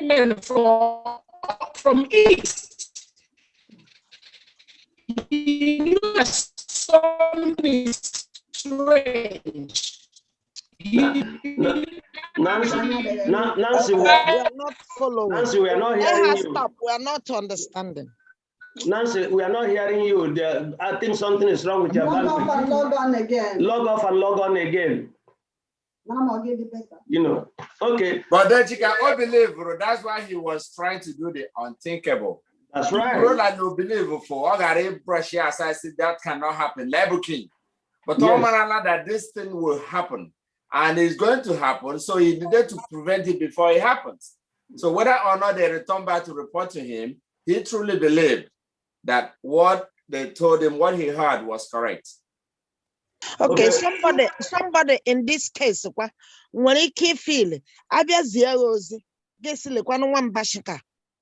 men from east. He knew that something is strange. Nancy, we are not following. Nancy, we are not hearing you. Stop. We are not understanding. Nancy, we are not hearing you. I think something is wrong with your bandwidth. Log off and log on again. Log off and log on again. Now I'll get it better. You know, okay. But then you can all believe, bro. That's why he was trying to do the unthinkable. That's right. Bro, like no believe for all that brush here, as I said, that cannot happen. Level king. But Yes. all man that this thing will happen. And it's going to happen. So he needed to prevent it before it happens. So whether or not they return back to report to him, he truly believed that what they told him, what he heard was correct. Okay, somebody in this case, when he keep feeling,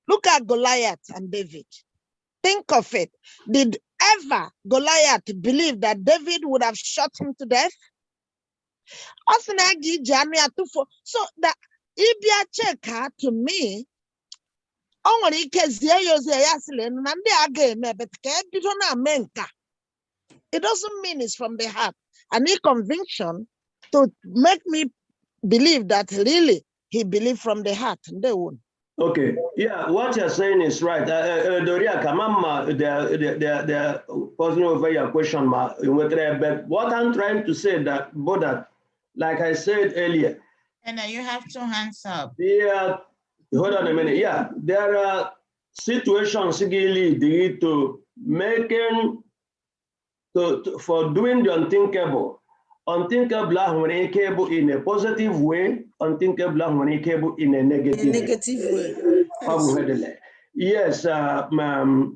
look at Goliath and David. Think of it. Did ever Goliath believe that David would have shot him to death? So that if you check to me, it doesn't mean it's from the heart. I need conviction to make me believe that really he believed from the heart. They won't. Okay, yeah, what you're saying is right. Doria, Kamama, they're posing over your question, but what I'm trying to say that, like I said earlier. And you have two hands up. Yeah, hold on a minute. Yeah, there are situations lead to making, for doing the unthinkable. Unthinkable in a positive way, unthinkable in a negative way. Yes,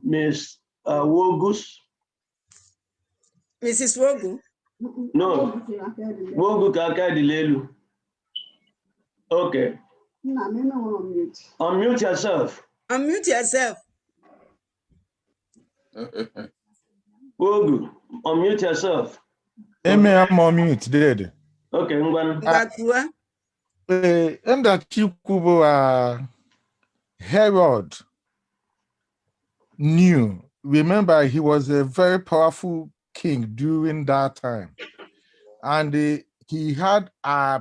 Miss Wogus. Mrs. Wogu? No, Wogu Kakadilelu. Okay. Unmute yourself. Unmute yourself. Wogu, unmute yourself. I'm on mute, dead. Okay, and that Chikubo Herod knew. Remember, he was a very powerful king during that time. And he had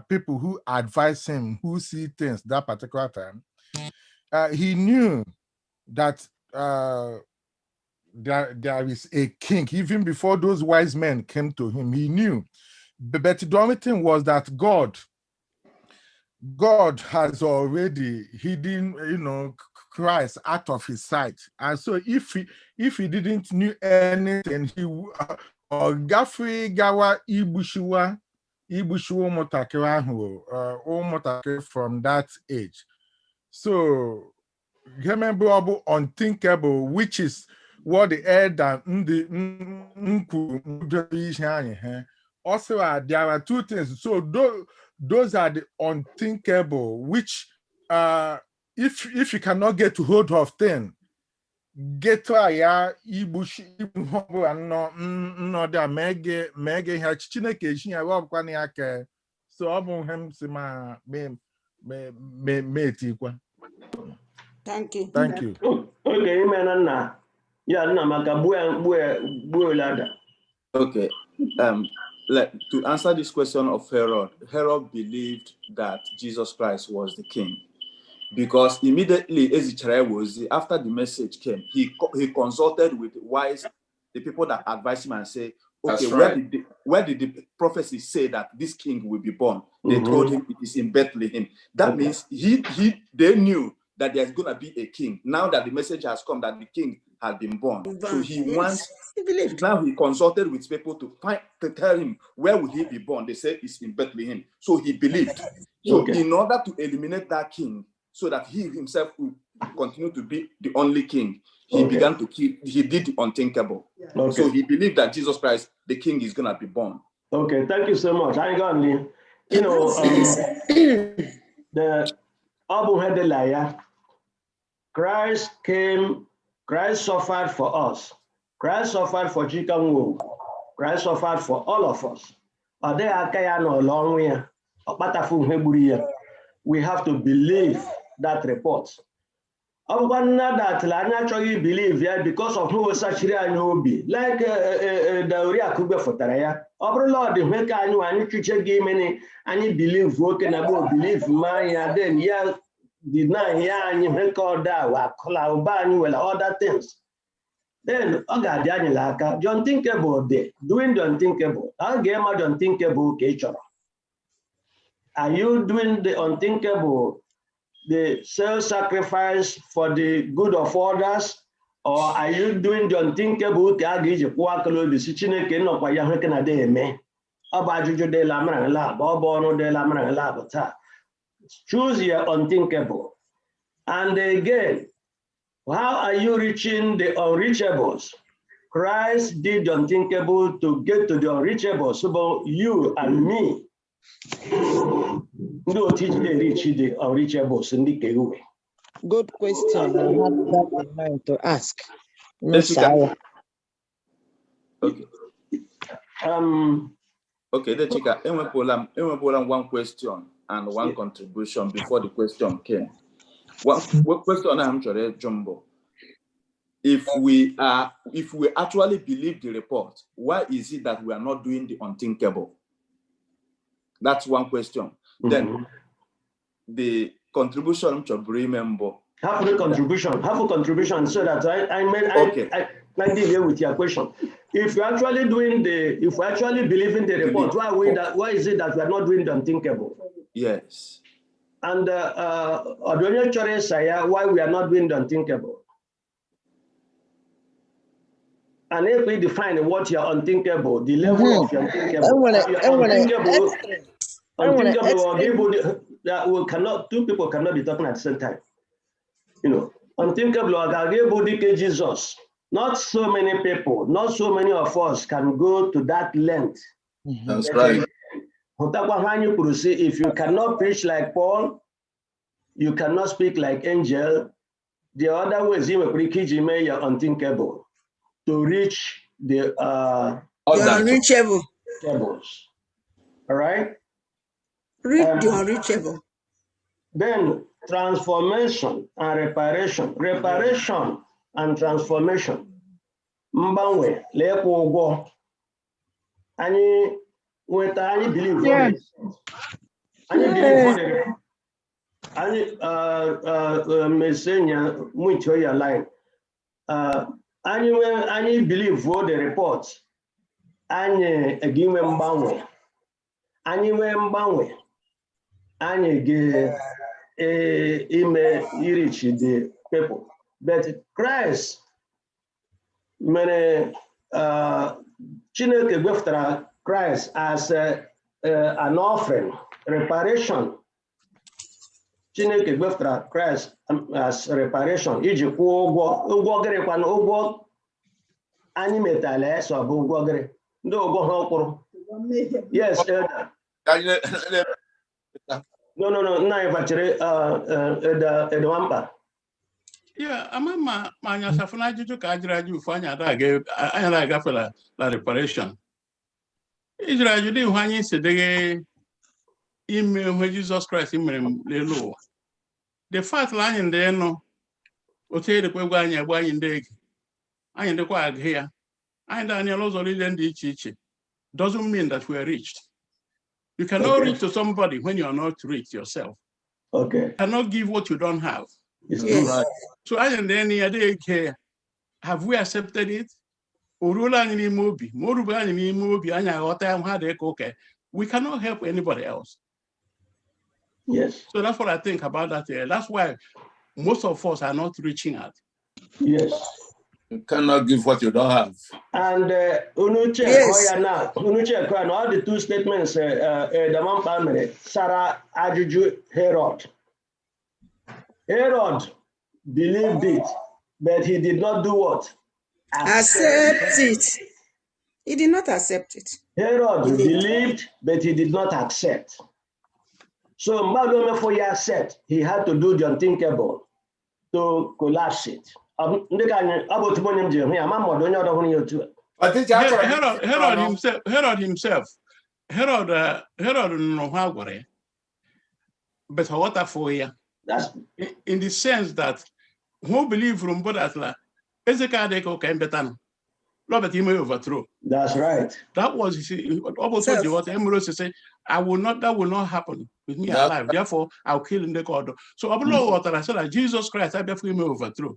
people who advised him, who see things that particular time. He knew that there is a king, even before those wise men came to him. He knew. But the only thing was that God has already hidden, Christ out of his sight. And so if he didn't knew anything, he Gafri Gawa Ibushuwa Motakira from that age. So remember unthinkable, which is what the elder also there are two things. So those are the unthinkable, which if you cannot get to hold of them, get to ibush no da mege ha chineke eji ya rob kwa ni aka so obun hem si ma me tikwa. Thank you. Thank you. Okay, Imenana. Yeah, Namaka Buelada. Okay. To answer this question of Herod, Herod believed that Jesus Christ was the king Because immediately Ezichariah was, after the message came, he consulted with the people that advised him and say, okay, where did the prophecy say that this king will be born? They told him it is in Bethlehem. That means they knew that there's going to be a king. Now that the message has come that the king has been born. So he believed. Now he consulted with people to tell him where will he be born. They said it's in Bethlehem. So he believed. So in order to eliminate that king, so that he himself would continue to be the only king, he began to kill. He did the unthinkable. So he believed that Jesus Christ, the king, is going to be born. Okay, thank you so much. I got you know, the Abu Hadelaya, Christ came, Christ suffered for us. Christ suffered for Chikamwu. Christ suffered for all of us. We have to believe that report. That naturally believe because of who was actually I know be like the Ria Kube for Taraya. Over Lord, the make I know I need to game any believe working about believe Maya, then deny and you make all that well other things. Then Oga don't think about that. Doing the unthinkable. I'll get my unthinkable nature. Are you doing the unthinkable? The self-sacrifice for the good of others, or are you doing the unthinkable? Choose your unthinkable. And again, how are you reaching the unreachables? Christ did the unthinkable to get to the unreachables. So about you and me. No teach they reach the unreachables in the Kewe. Good question. I had that in mind to ask. No, okay. Okay, the Chika, one question and one contribution before the question came. What question I'm sure Jumbo. If we actually believe the report, why is it that we are not doing the unthinkable? That's one question. Then the contribution to remember. Have a contribution so that I deal with your question. If you're actually if we actually believe in the report, why is it that we are not doing the unthinkable? Yes. And why we are not doing the unthinkable? And if we define what your unthinkable, the level of your unthinkable, that two people cannot be talking at the same time. You know, unthinkable, Jesus. Not so many people, not so many of us can go to that length. That's right. If you cannot preach like Paul, you cannot speak like Angel. The other way is you're unthinkable to reach the unreachable. All right? Reach the unreachable. Then transformation and reparation. Reparation and transformation. Mbanwe, lekwo ụgwọ. Anyị nweta anyị believe for it. Anyị believe for it. Anyị mesenya mwito ya line. Anyị believe for the report. Anyị eginwe mbanwe. Anyị nwe mbanwe. Anyị ge reach the people. But Christ mere Chineke gweftara Christ as an offering, reparation. Chineke gweftara Christ as reparation. Iji kwụọ ụgwọ gịrị kwana ụgwọ anyị metala eso bụ ụgwọ gịrị. Ndị ụgwọ ha kwụrụ. Yes, elder. No. Nna ịbachiri edewamba. Yeah, ama manya safuna ajụjụ ka ajụrụ ajụ ufu anya agafela la reparation. Ijụrụ ajụ dị ihu anyị si dịghị ime ihe Jesus Christ mere n'elu ụwa. The fact na anyị ndị nọ otu edekwa egwu anyị egbu anyị ndị ege anyị ndịkwa agụ ya anyị ndị anya n'ụzọ niile dị iche iche doesn't mean that we are reached. You cannot reach to somebody when you are not rich yourself. Okay. Cannot give what you don't have. Yes. Right. So I and then have we accepted it? We cannot help anybody else. Yes. So that's what I think about that. That's why most of us are not reaching out. Yes. You cannot give what you don't have. And Unuche, Yes. Unuche, all the two statements, the man family, Sarah Ajuju Herod. Herod believed it, but he did not do what? Accept it. He did not accept it. Herod believed, but he did not accept. So Mbadome for you accept, he had to do the unthinkable to collapse it. Herod himself, but what for you? That's in the sense that who believe from Bodatla, Ezekiel can betan. Robert, you may overthrow. That's right. That was almost what Emerald said. That will not happen with me alive. Therefore, I'll kill in the corridor. So I said that Jesus Christ, I therefore may overthrow.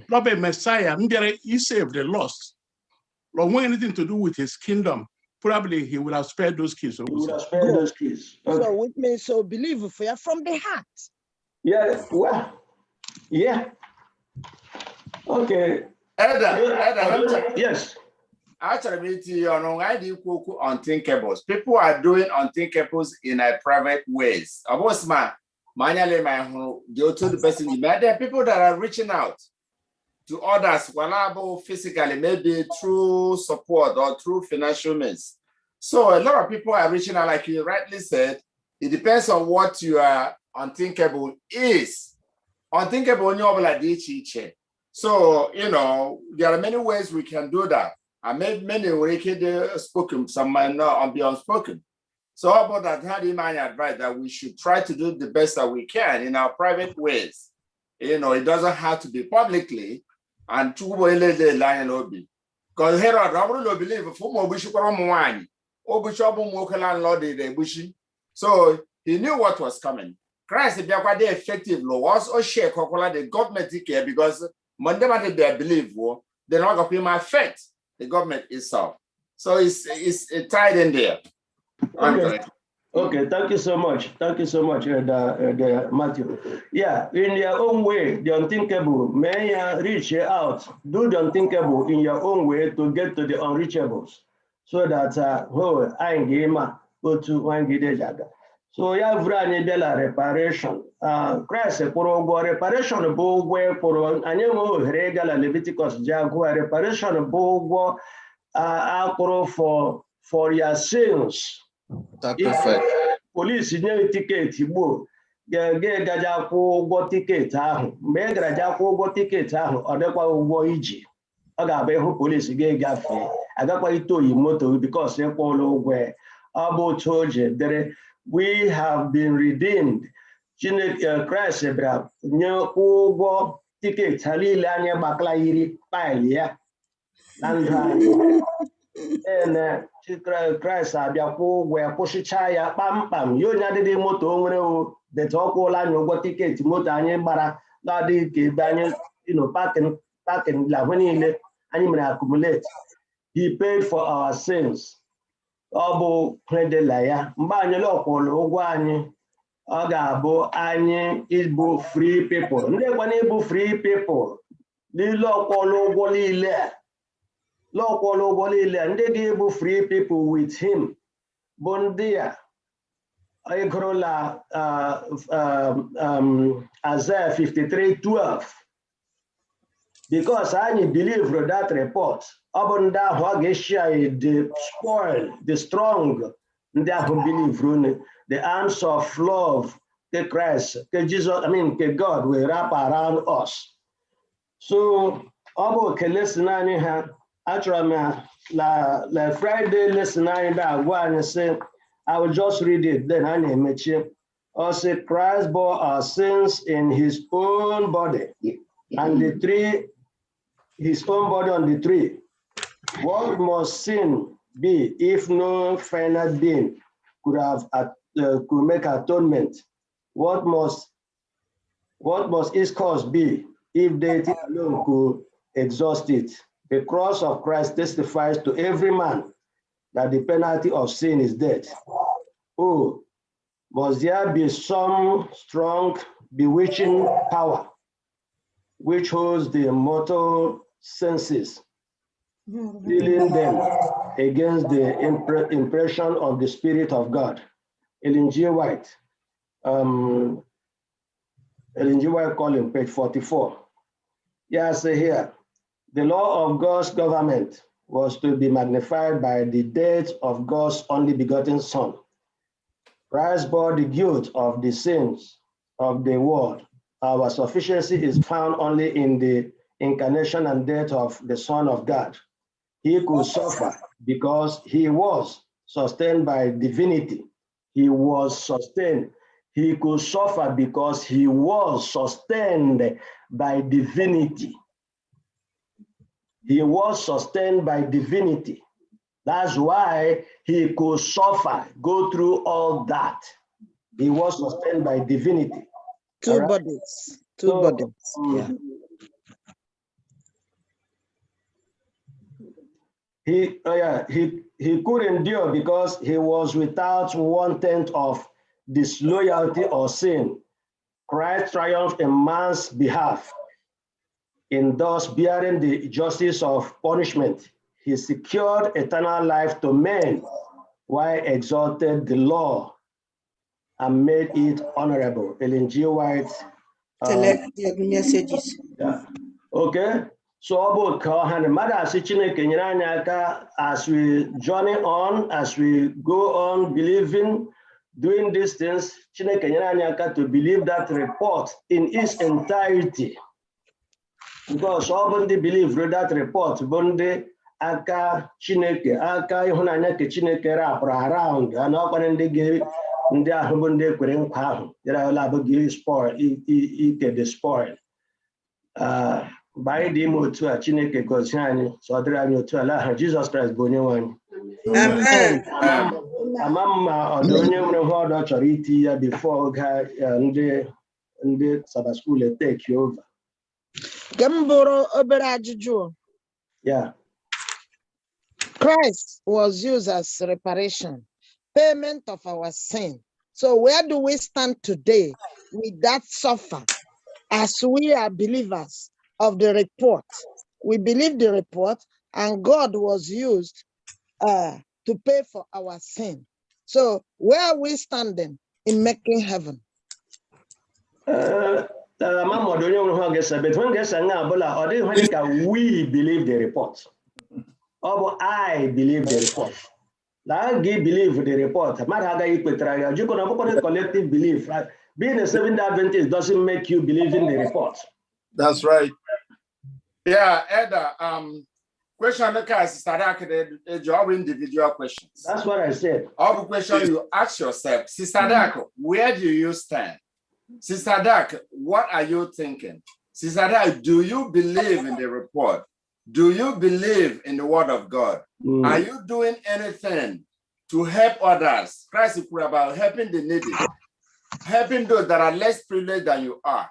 Robert Messiah, he saved the lost. Lord, when anything to do with his kingdom, probably he would have spared those kids. He would have spared those kids. Okay. So with me, so believe from the heart. Yeah, well, yeah. Okay. Yes. Actually, why do you cook unthinkables? People are doing unthinkables in a private ways. About manually, go to the person. There are people that are reaching out to others, physically, maybe through support or through financial means. So a lot of people are reaching out, like you rightly said. It depends on what your unthinkable is. Unthinkable, so, there are many ways we can do that. I made many wicked spoken, some might not be unspoken. So how about that? How do you mind advise that we should try to do the best that we can in our private ways? It doesn't have to be publicly and to the line lobby. Because here I don't believe so he knew what was coming. Christ is the effective law was or share the government care because Monday they believe they're not going to affect the government itself. So it's tied in there. Okay, thank you so much. Thank you so much, Matthew. Yeah, in your own way, the unthinkable, may reach out, do the unthinkable in your own way to get to the unreachables. So that, I game go to one gidejaga. So you have run the reparation. Christ reparation bogo for anyone regular Leviticus Jaguar reparation bogo for your sins. Police ticket Igbo gaja kwụ ụgwọ tiketi ahụ mgbe ị gara ja kwụ ụgwọ tiketi ahụ ọ dịkwa ụgwọ iji ọ ga-abụ ịhụ polisi ga-egafe agakwa ite oyi moto because ịkwụọla ụgwọ ọ bụ otu o ji dere we have been redeemed. Chineke Christ bịara nye kwụ ụgwọ tiketi ha niile anyị gbakala yiri paịlị ya na ndụ anyị Christ abịakwa ụgwọ ya kwụsịcha ya kpamkpam ya onye adịghị moto o nwere o deta ọ kwụọla anyị ụgwọ tiketi moto anyị gbara na-adịghị ka ebe anyị pakin lahụ niile anyị mere accumulate. He paid for our sins. Ọ bụ kredela ya mgbe anyị lọkwụrụ ụgwọ anyị ọ ga-abụ anyị ịbụ free people ndị kwana ịbụ free people niile ọkwụrụ ụgwọ niile ndị ga-ebu free people with him bụ ndị a ịgụrụla Isaiah 53:12 because anyị believe that report ọ bụ ndị ahụ ọ ga-eshare the spoil the strong ndị ahụ believe the arms of love the Christ the Jesus the God will wrap around us. So ọ bụ okele si n'anyị ha achọrọ m la Friday lesson anyị da-agwa anyị sị I will just read it then I na-emechi ọ sị Christ bore our sins in his own body and the tree his own body on the tree. What must sin be if no final being could make atonement? What must What must its cause be if deity alone could exhaust it? The cross of Christ testifies to every man that the penalty of sin is death. Oh, must there be some strong, bewitching power which holds the mortal senses, healing them against the impression of the Spirit of God? Ellen G. White. Ellen G. White calling, page 44. Yeah, say here, the law of God's government was to be magnified by the death of God's only begotten Son. Christ bore the guilt of the sins of the world. Our sufficiency is found only in the incarnation and death of the Son of God. He could suffer because he was sustained by divinity. He was sustained. He could suffer because he was sustained by divinity. He was sustained by divinity. That's why he could suffer, go through all that. He was sustained by divinity. Two bodies. Two bodies. Yeah. He could endure because he was without 1/10 of disloyalty or sin. Christ triumphed in man's behalf. In thus bearing the justice of punishment, he secured eternal life to men while exalted the law and made it honorable. Ellen G. White. Select the messages. Yeah. Okay. So as we journey on, as we go on believing, doing these things, to believe that report in its entirety. Because all the believe that report, Bunde aka Chineke, aka ihunanya ke Chineke around, and all the give ndị ahụ bụ ndị kwere nkwa ahụ, gị spoil, ike the spoil. By the motu a Chineke gozi anyị, so ọ dịrị anyị otu ala aha Jesus Christ bụ onye nwe anyị. Ama mma ọdụ onye nwere ihe ọdọ chọrọ iti ya before oge ndị Sabbath school take over. Yeah. Christ was used as reparation, payment of our sin. So where do we stand today with that suffer as we are believers of the report? We believe the report and God was used to pay for our sin. So where are we standing in making heaven? We believe the report. Or I believe the report. I believe the report. Collective belief. Right? Being a Seventh Adventist doesn't make you believe in the report. That's right. Yeah, Edda. Question the job individual questions. That's what I said. All the question you ask yourself, Sister Dak, where do you stand? Sister Dak, what are you thinking? Sister Dak, do you believe in the report? Do you believe in the word of God? Are you doing anything to help others? Christ is about helping the needy, helping those that are less privileged than you are.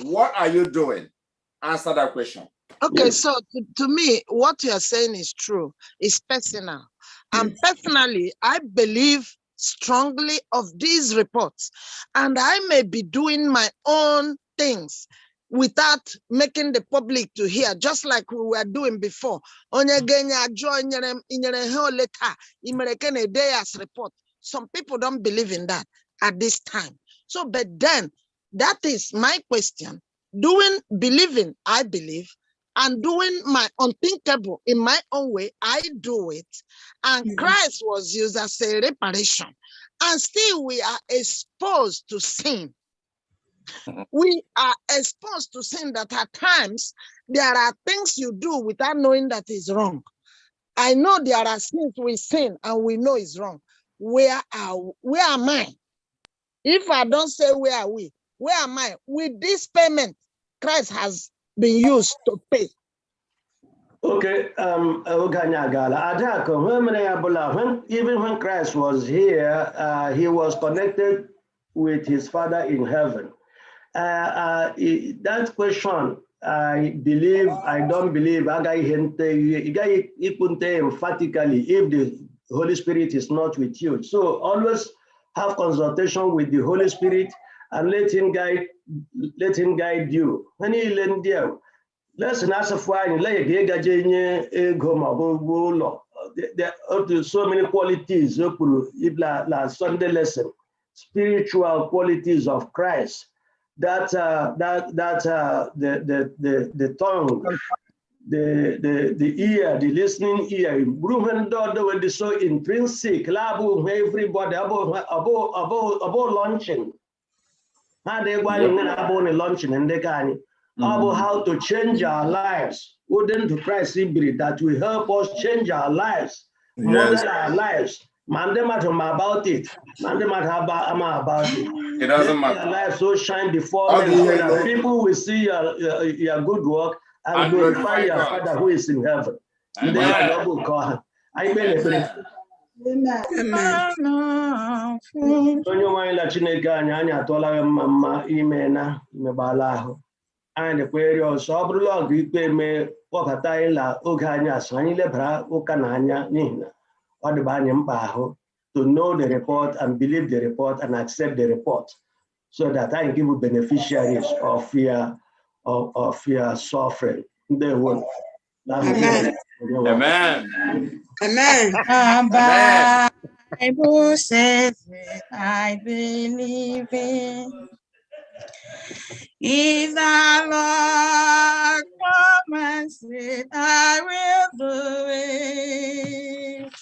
What are you doing? Answer that question. Okay, so to me, what you are saying is true. It's personal. And personally, I believe strongly of these reports. And I may be doing my own things without making the public to hear, just like we were doing before. Some people don't believe in that at this time. So, but then that is my question. Believing, I believe, and doing my unthinkable in my own way, I do it. And Christ was used as a reparation. And still we are exposed to sin. We are exposed to sin that at times there are things you do without knowing that is wrong. I know there are sins we sin and we know is wrong. Where am I? If I don't say where are we, where am I? With this payment, Christ has been used to pay. Okay, even when Christ was here, he was connected with his Father in heaven. that question, I believe, I don't believe, emphatically if the Holy Spirit is not with you. So always have consultation with the Holy Spirit and let him guide you. When he learn there, listen as a fine, there are so many qualities, Sunday lesson, spiritual qualities of Christ. The tongue, the ear, the listening ear, when they so intrinsic, everybody about launching. How they want about launching and they can about how to change our lives. Wouldn't to Christ that will help us change our lives, model our lives. Mandem about it. Mandem about it. It doesn't Let matter. your life so shine before men so that people will see your good work and glorify your Father who is in heaven. Amen. Onye nwanyị na Chineke anyị atụọla ya mma ime na imebala ahụ. Anyị na-ekwere ọsọ ọ bụrụla ọgụ ikpe eme kpọbata anyị na oge anyị asụ anyị lebara ụka na anya n'ihi na ọ dịba anyị mkpa ahụ to know the report and believe the report and accept the report so that I can give beneficiaries of your suffering. They will. Amen. Amen. Amen. Amen. Bible says it, I believe it. If the Lord promises, I will do it.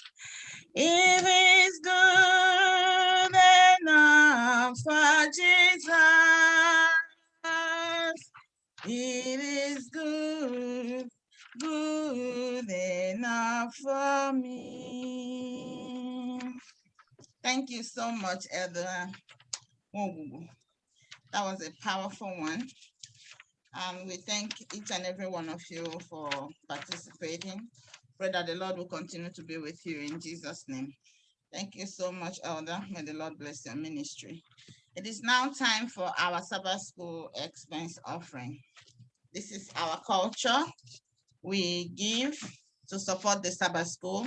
If it's good enough for Jesus, it is good enough for me. Thank you so much, Elder. That was a powerful one. And we thank each and every one of you for participating. Pray that the Lord will continue to be with you in Jesus' name. Thank you so much, Elder. May the Lord bless your ministry. It is now time for our Sabbath School expense offering. This is our culture. We give to support the Sabbath School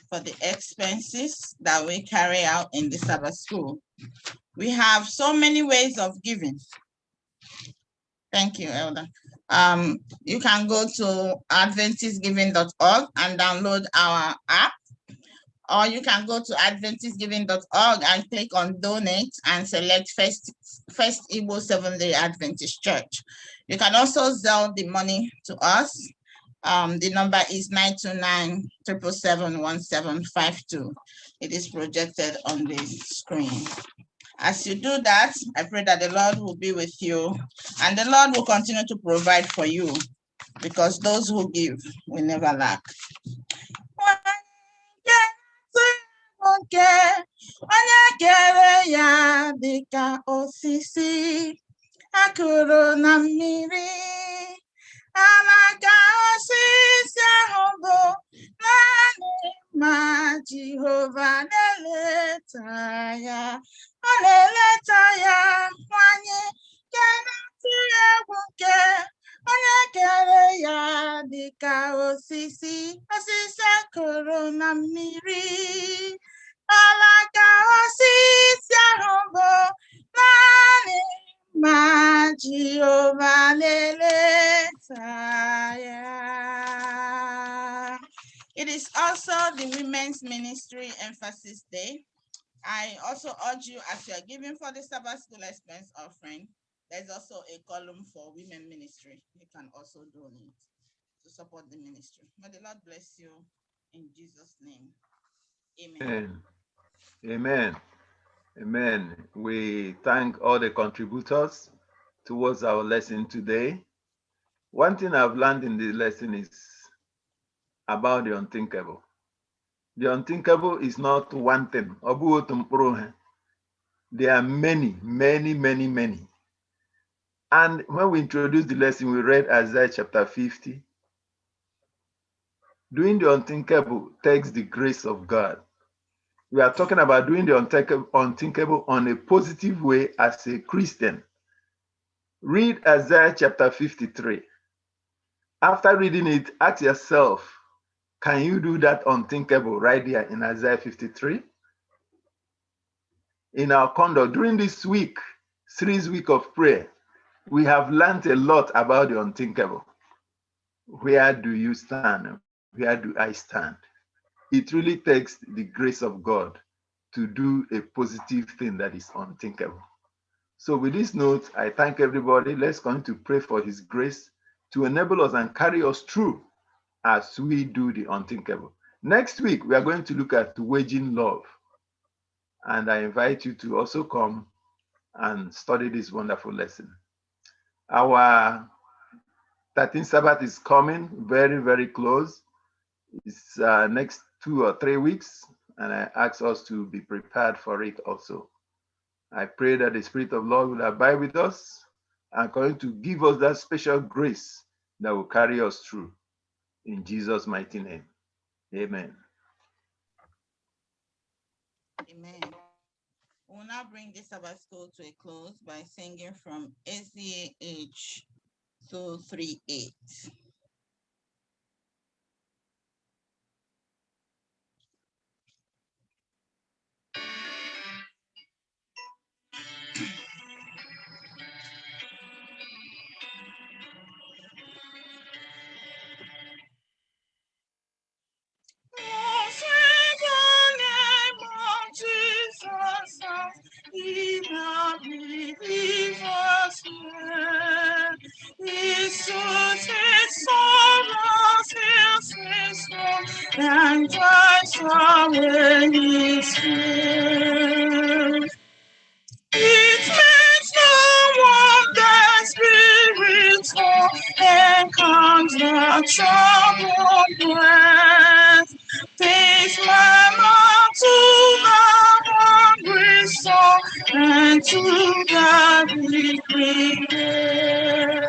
for the expenses that we carry out in the Sabbath School. We have so many ways of giving. Thank you, Elder. You can go to adventistgiving.org and download our app, or you can go to adventistgiving.org and click on donate and select FirstIgbo Seventh-day Adventist Church. You can also Zelle the money to us. The number is 929-777-1752. It is projected on the screen. As you do that, I pray that the Lord will be with you and the Lord will continue to provide for you, because those who give will never lack. Akụrụ na mmiri, alaka osisi ahụ bụ naanị ma Jehova na-eleta ya. Ọ na-eleta ya nwanyị nke na-atụ egwu nke onye kere ya dịka osisi akụrụ na mmiri. Alaka osisi ahụ bụ naanị ma Jehova na-eleta ya. It is also the Women's Ministry Emphasis Day. I also urge you, as you are giving for the Sabbath School expense offering, there's also a column for women ministry. You can also donate to support the ministry. May the Lord bless you in Jesus' name. Amen. Amen. Amen. We thank all the contributors towards our lesson today. One thing I've learned in the lesson is about the unthinkable. The unthinkable is not one thing. There are many, many, many, many. And when we introduced the lesson, we read Isaiah chapter 50. Doing the unthinkable takes the grace of God. We are talking about doing the unthinkable on a positive way as a Christian. Read Isaiah chapter 53. After reading it, ask yourself, can you do that unthinkable right there in Isaiah 53? In our conduct during this week, series week of prayer, we have learned a lot about the unthinkable. Where do you stand? Where do I stand? It really takes the grace of God to do a positive thing that is unthinkable. So with this note, I thank everybody. Let's continue to pray for his grace to enable us and carry us through as we do the unthinkable. Next week, we are going to look at waging love. And I invite you to also come and study this wonderful lesson. Our 13th Sabbath is coming very, very close. It's next 2 or 3 weeks, and I ask us to be prepared for it also. I pray that the Spirit of Lord will abide with us and going to give us that special grace that will carry us through. In Jesus' mighty name, amen. Amen. We'll now bring this Sabbath school to a close by singing from SDA 238. And joy when His fears. It makes no wonder spirits fall and comes the troubled breath. Takes my mouth to the hungry soul and to the weak prayer.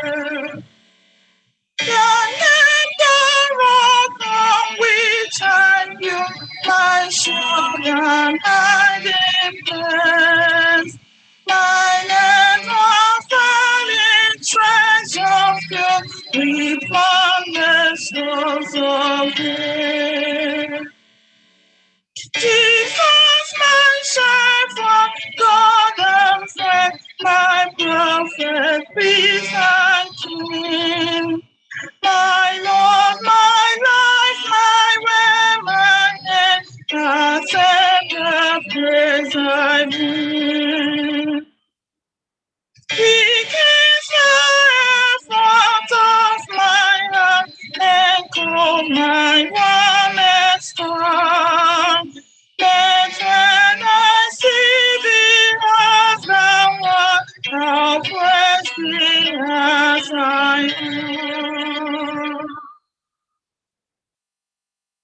The rock on which I build my shield and hiding place. My land of fallen treasure filled with boundless souls of good. Jesus, my shepherd, God and friend, my prophet, peace and king. My Lord, my life, my way, my end, the praise I bring. He keeps the effort of my heart and called my warmest storm. That when I see thee as thou art, how praise thee as I am.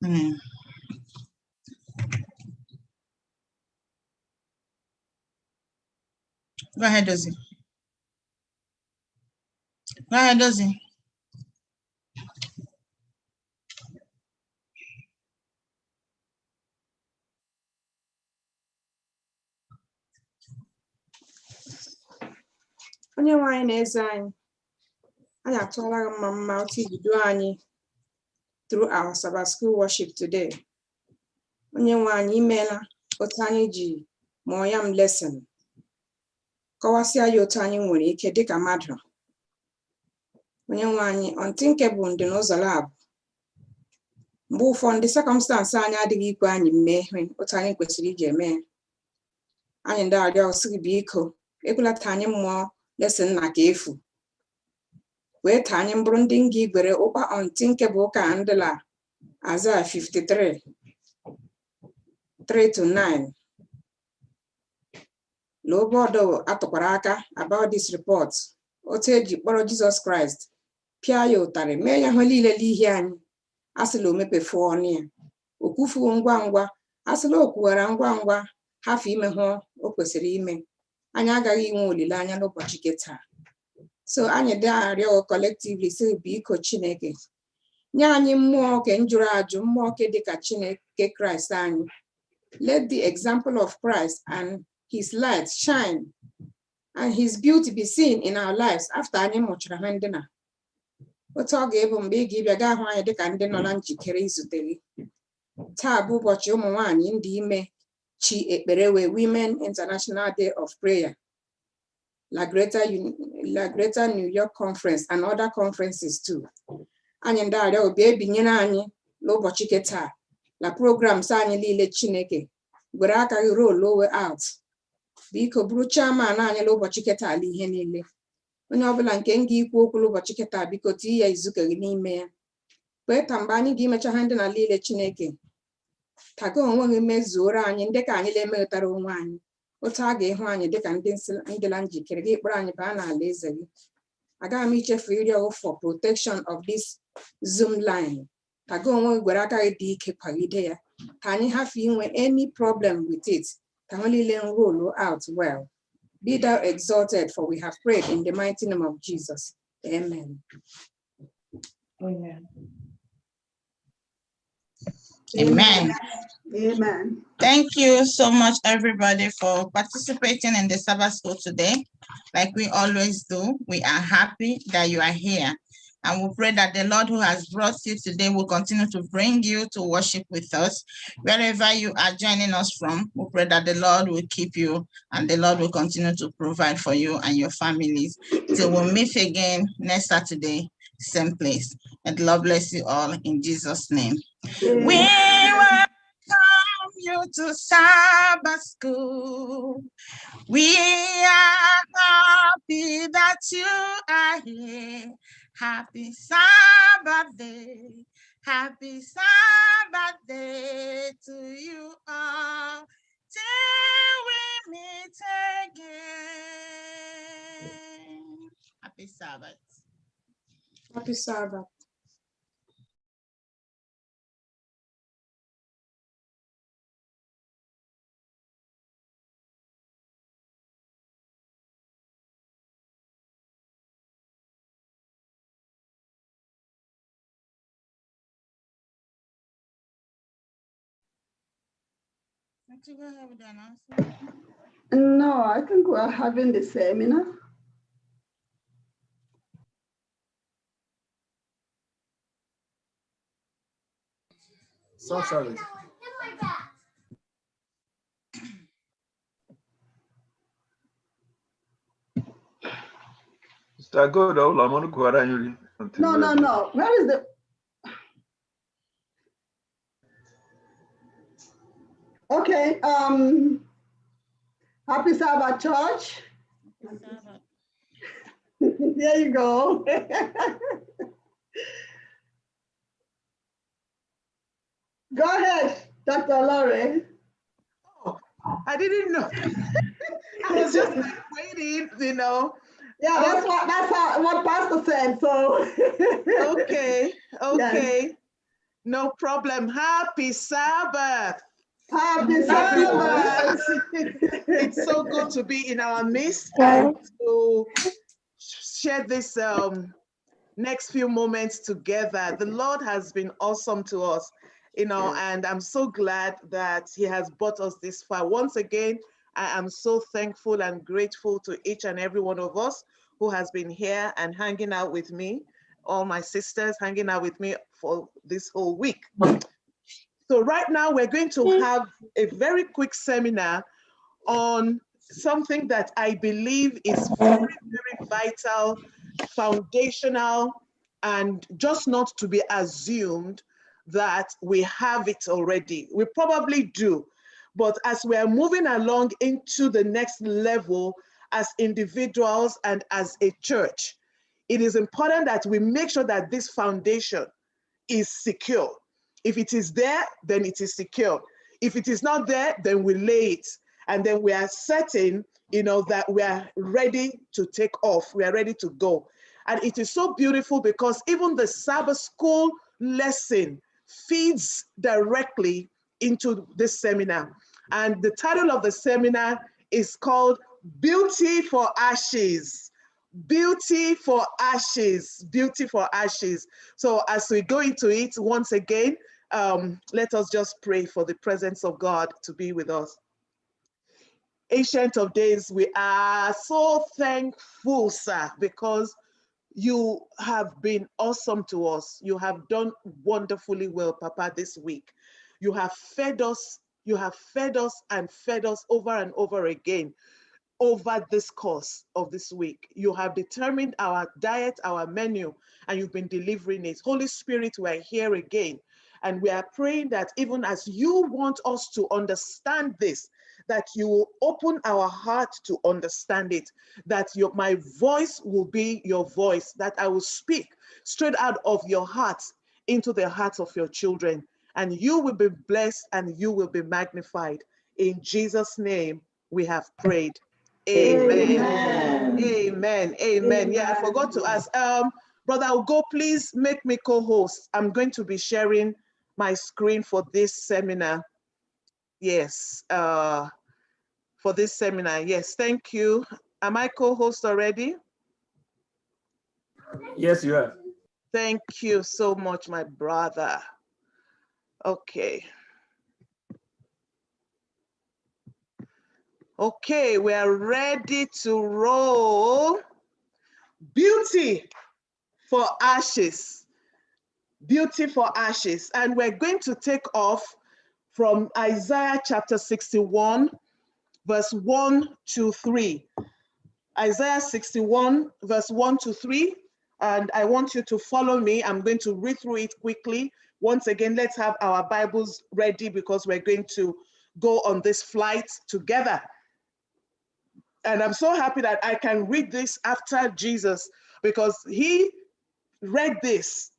Amen. Go ahead, Dozie. Go ahead, Dozie. Onye nwe anyị na-eze anyị atụọla gị mma otu ibido anyị through our Sabbath school worship today. Onye nwe anyị imeela otu anyị ji mụọ ya m lesson, kọwasịa ya otu anyị nwere ike dịka mmadụ. Onye nwe anyị unthinkable ndị n'ụzọ lab. Mgbe ụfọdụ circumstance anyị adịghị ikwe anyị mee otu anyị kwesịrị iji eme. Anyị ndị arịọ sị gị biko ekwelata anyị mmụọ lesson na ka efu. Wee taa anyị mbụrụ ndị nga igwere ụkpa unthinkable ka ndịla Isaiah 53 3-9. Lobodo atụkwara aka about this report. Otu eji kpọrọ Jesus Christ pịa ya ụtarị mee ya ihe niile n'ihi anyị. Asịla o mepefu ọnụ ya. O kwufuo ngwa ngwa. Asịla o kwuwara ngwa ngwa hafụ ime ihe o kwesịrị ime. Anyị agaghị inwe olileanya n'ụbọchị nke taa. So anyị dị arịọ collectively sị biko Chineke nye anyị mmụọ ke njụrụ ajụ, mmụọ ke dịka Chineke Christ anyị. Let the example of Christ and his light shine and his beauty be seen in our lives after anyị mụchara ha ndị na. Otu ọ ga-ebu mgbe ị ga-abịa gaa hụ anyị dịka ndị nọ na njikere izute gị. Taa bụ ụbọchị ụmụ nwanyị ndị ime chi ekpere wee Women International Day of Prayer, La Greater New York Conference and other conferences too. Anyị ndị arịa obi ebinyere anyị n'ụbọchị nke taa na programs anyị niile Chineke gwere aka gị roll out. Biko bụrụ chairman anyị n'ụbọchị nke taa ihe niile. Onye ọbụla nke nga ikwu okwu n'ụbọchị nke taa biko tie ya izuke gị n'ime ya. Kwee ka mgbe anyị ga-imecha ha ndị na niile Chineke taga onwe gị mezuoro anyị ndị ka anyị na-emetara onwe anyị. Otu a ga-ịhụ anyị dịka ndị la njikere gị kpọrọ anyị baa n'ala eze gị. Agaghị m ichefu ịrịọ for protection of this Zoom line. Taga onwe gị gwere aka gị dị ike kwagide ya ka anyị hafe inwe any problem with it. Ka ha niile roll out well. Be thou exalted, for we have prayed in the mighty name of Jesus. Amen. Amen. Amen. Amen. Thank you so much, everybody, for participating in the Sabbath school today. Like we always do, we are happy that you are here. And we pray that the Lord who has brought you today will continue to bring you to worship with us. Wherever you are joining us from, we pray that the Lord will keep you and the Lord will continue to provide for you and your families. Till we'll meet again next Saturday, same place. And the Lord bless you all in Jesus' name. Amen. We welcome you to Sabbath school. We are happy that you are here. Happy Sabbath day. Happy Sabbath day to you all. Till we meet again. Happy Sabbath. Happy Sabbath. You go ahead with the announcement? No, I think we're having the seminar. So sorry. Mr. Godo, I'm going to go around. No. Where is the? Okay. Happy Sabbath, church. There you go. Go ahead, Dr. Lore. Oh, I didn't know. I was just waiting, you know. Yeah, that's what Pastor said. So okay. Yeah. No problem. Happy Sabbath. Happy Sabbath. It's so good to be in our midst and to share this next few moments together. The Lord has been awesome to us, you know, and I'm so glad that He has brought us this far. Once again, I am so thankful and grateful to each and every one of us who has been here and hanging out with me, all my sisters hanging out with me for this whole week. So right now we're going to have a very quick seminar on something that I believe is very, very vital, foundational, and just not to be assumed that we have it already. We probably do, but as we are moving along into the next level as individuals and as a church, it is important that we make sure that this foundation is secure. If it is there, then it is secure. If it is not there, then we lay it. And then we are certain, you know, that we are ready to take off. We are ready to go. And it is so beautiful because even the Sabbath school lesson feeds directly into this seminar. And the title of the seminar is called Beauty for Ashes. Beauty for Ashes. Beauty for Ashes. So as we go into it, once again, let us just pray for the presence of God to be with us. Ancient of Days, we are so thankful, sir, because you have been awesome to us. You have done wonderfully well, Papa, this week. You have fed us and fed us over and over again over this course of this week. You have determined our diet, our menu, and you've been delivering it. Holy Spirit, we're here again. And we are praying that even as you want us to understand this, that you will open our heart to understand it, that my voice will be your voice, that I will speak straight out of your heart into the hearts of your children, and you will be blessed and you will be magnified. In Jesus' name, we have prayed. Amen. Amen. Amen. Amen. Yeah, I forgot to ask. Brother Ugo, please make me co-host. I'm going to be sharing my screen for this seminar. Yes, for this seminar. Yes, thank you. Am I co-host already? Yes, you are. Thank you so much, my brother. Okay. Okay, we are ready to roll. Beauty for ashes. Beauty for ashes. And we're going to take off from Isaiah chapter 61, verse 1 to 3. Isaiah 61, verse 1 to 3. And I want you to follow me. I'm going to read through it quickly. Once again, let's have our Bibles ready because we're going to go on this flight together. And I'm so happy that I can read this after Jesus, because he read this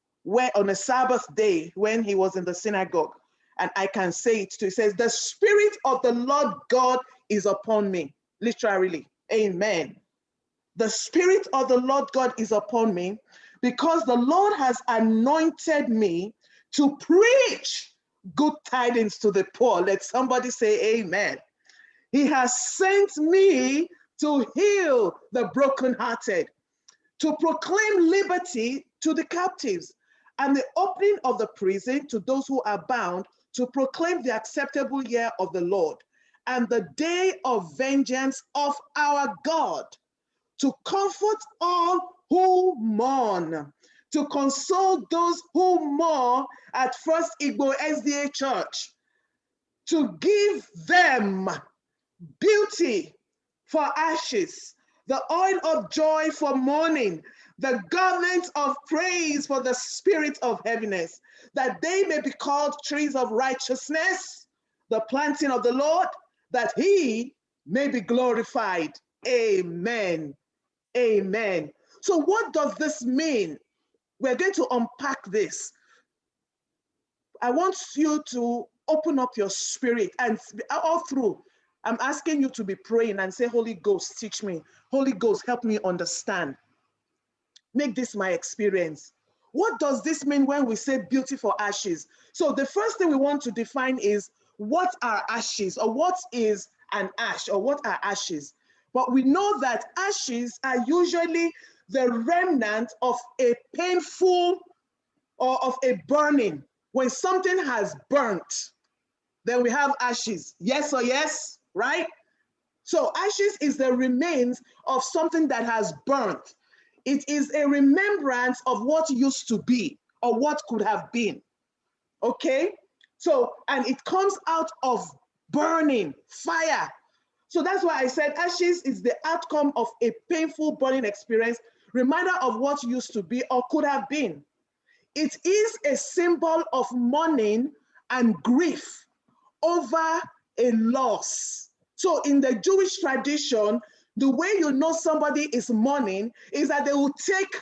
on a Sabbath day when he was in the synagogue. And I can say it too. It says, the Spirit of the Lord God is upon me. Literally. Amen. The Spirit of the Lord God is upon me because the Lord has anointed me to preach good tidings to the poor. Let somebody say amen. He has sent me to heal the brokenhearted, to proclaim liberty to the captives, and the opening of the prison to those who are bound, to proclaim the acceptable year of the Lord, and the day of vengeance of our God, to comfort all who mourn, to console those who mourn at FirstIgbo SDA Church, to give them beauty for ashes, the oil of joy for mourning, the garment of praise for the spirit of heaviness, that they may be called trees of righteousness, the planting of the Lord, that he may be glorified. Amen. Amen. So what does this mean? We're going to unpack this. I want you to open up your spirit, and all through, I'm asking you to be praying and say, Holy Ghost, teach me. Holy Ghost, help me understand. Make this my experience. What does this mean when we say beauty for ashes? So the first thing we want to define is, what are ashes, or what is an ash, or what are ashes? But we know that ashes are usually the remnant of a painful or of a burning. When something has burnt, then we have ashes. Yes or yes, right? So ashes is the remains of something that has burnt. It is a remembrance of what used to be or what could have been. Okay? So, and it comes out of burning, fire. So that's why I said ashes is the outcome of a painful burning experience, reminder of what used to be or could have been. It is a symbol of mourning and grief over a loss. So in the Jewish tradition, the way you know somebody is mourning is that they will take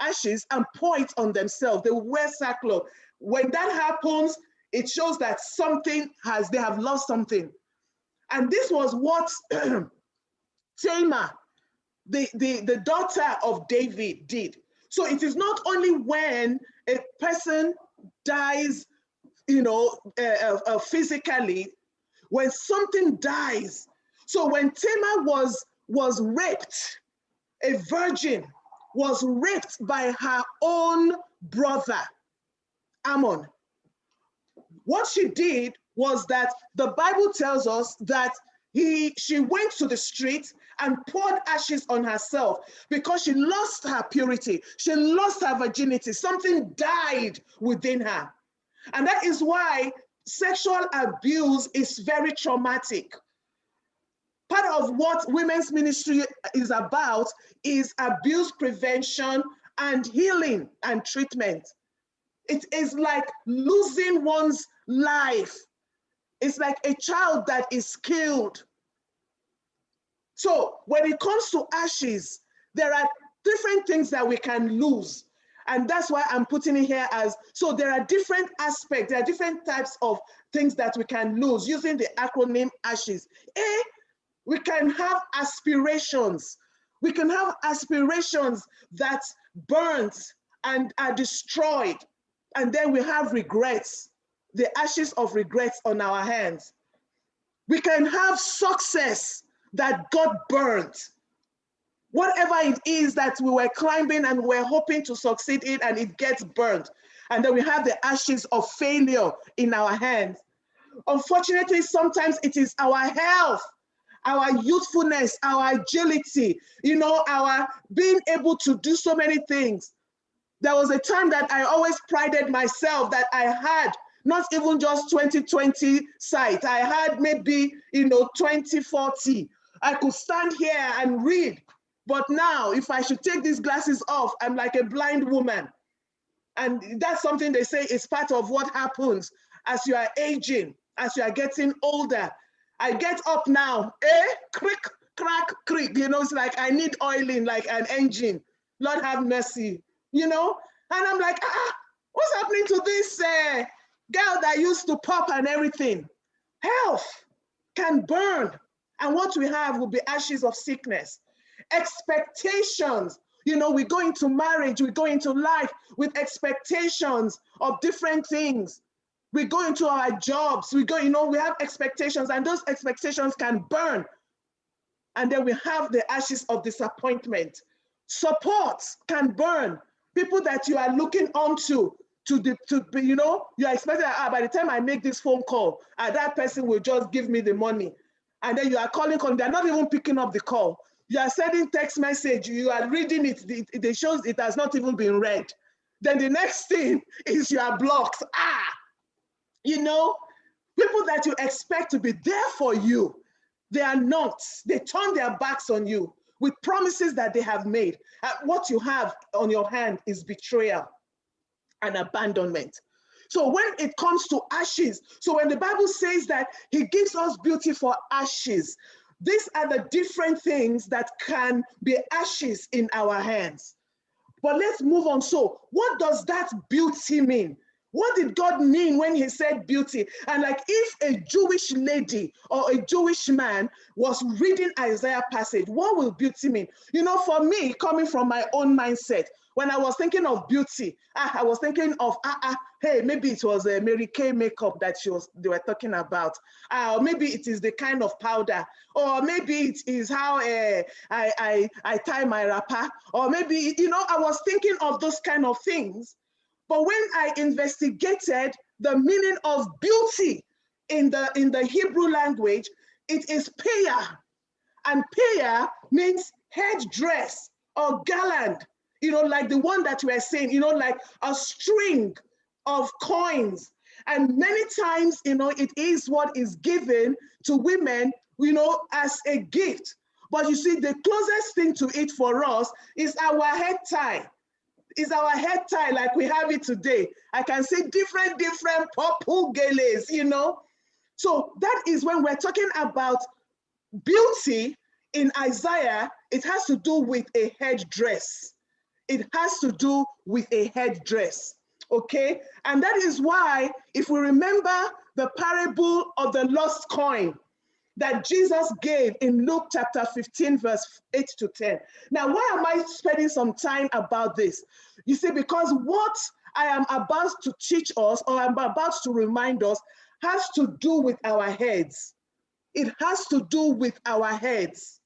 ashes and pour it on themselves. They will wear sackcloth. When that happens, it shows that they have lost something. And this was what Tamar, the daughter of David, did. So it is not only when a person dies, physically, when something dies. So when Tamar was raped, a virgin was raped by her own brother, Ammon. What she did was that the Bible tells us that She went to the street and poured ashes on herself because she lost her purity. She lost her virginity. Something died within her. And that is why sexual abuse is very traumatic. Part of what women's ministry is about is abuse prevention and healing and treatment. It is like losing one's life. It's like a child that is killed. So when it comes to ashes, there are different things that we can lose. And that's why I'm putting it here as, so there are different aspects, there are different types of things that we can lose using the acronym ASHES. A, we can have aspirations. We can have aspirations that burnt and are destroyed. And then we have regrets, the ashes of regrets on our hands. We can have success that got burnt. Whatever it is that we were climbing and we're hoping to succeed in, and it gets burnt. And then we have the ashes of failure in our hands. Unfortunately, sometimes it is our health, our youthfulness, our agility, you know, our being able to do so many things. There was a time that I always prided myself that I had not even just 20/20 sight. I had maybe, 20/40. I could stand here and read. But now, if I should take these glasses off, I'm like a blind woman. And that's something they say is part of what happens as you are aging, as you are getting older. I get up now, crick, crack, creak. It's like I need oiling like an engine. Lord have mercy, And I'm like, what's happening to this girl that used to pop and everything? Health can burn. And what we have will be ashes of sickness. Expectations. We go into marriage, we go into life with expectations of different things. We go into our jobs, we have expectations, and those expectations can burn. And then we have the ashes of disappointment. Support can burn. People that you are looking onto you're expecting that by the time I make this phone call, that person will just give me the money. And then you are calling, they're not even picking up the call. You are sending text message, you are reading it, it shows it has not even been read. Then the next thing is you are blocked. People that you expect to be there for you, they are not. They turn their backs on you with promises that they have made. What you have on your hand is betrayal and abandonment. So when it comes to ashes, so when the Bible says that he gives us beauty for ashes, these are the different things that can be ashes in our hands. But let's move on. So what does that beauty mean? What did God mean when he said beauty? And like if a Jewish lady or a Jewish man was reading Isaiah passage, what will beauty mean? For me, coming from my own mindset, when I was thinking of beauty, I was thinking of, hey, maybe it was a Mary Kay makeup that they were talking about. Or maybe it is the kind of powder. Or maybe it is how I tie my wrapper. Or maybe, I was thinking of those kind of things. But when I investigated the meaning of beauty in the Hebrew language, it is peah. And peah means headdress or garland, like the one that we're saying, like a string of coins. And many times, it is what is given to women, as a gift. But you see, the closest thing to it for us is our head tie. Is our head tie like we have it today. I can see different purple geles, So that is when we're talking about beauty in Isaiah, it has to do with a headdress. It has to do with a headdress, okay? And that is why, if we remember the parable of the lost coin that Jesus gave in Luke chapter 15, verse 8 to 10. Now, why am I spending some time about this? You see, because what I am about to teach us, or I'm about to remind us, has to do with our heads. It has to do with our heads.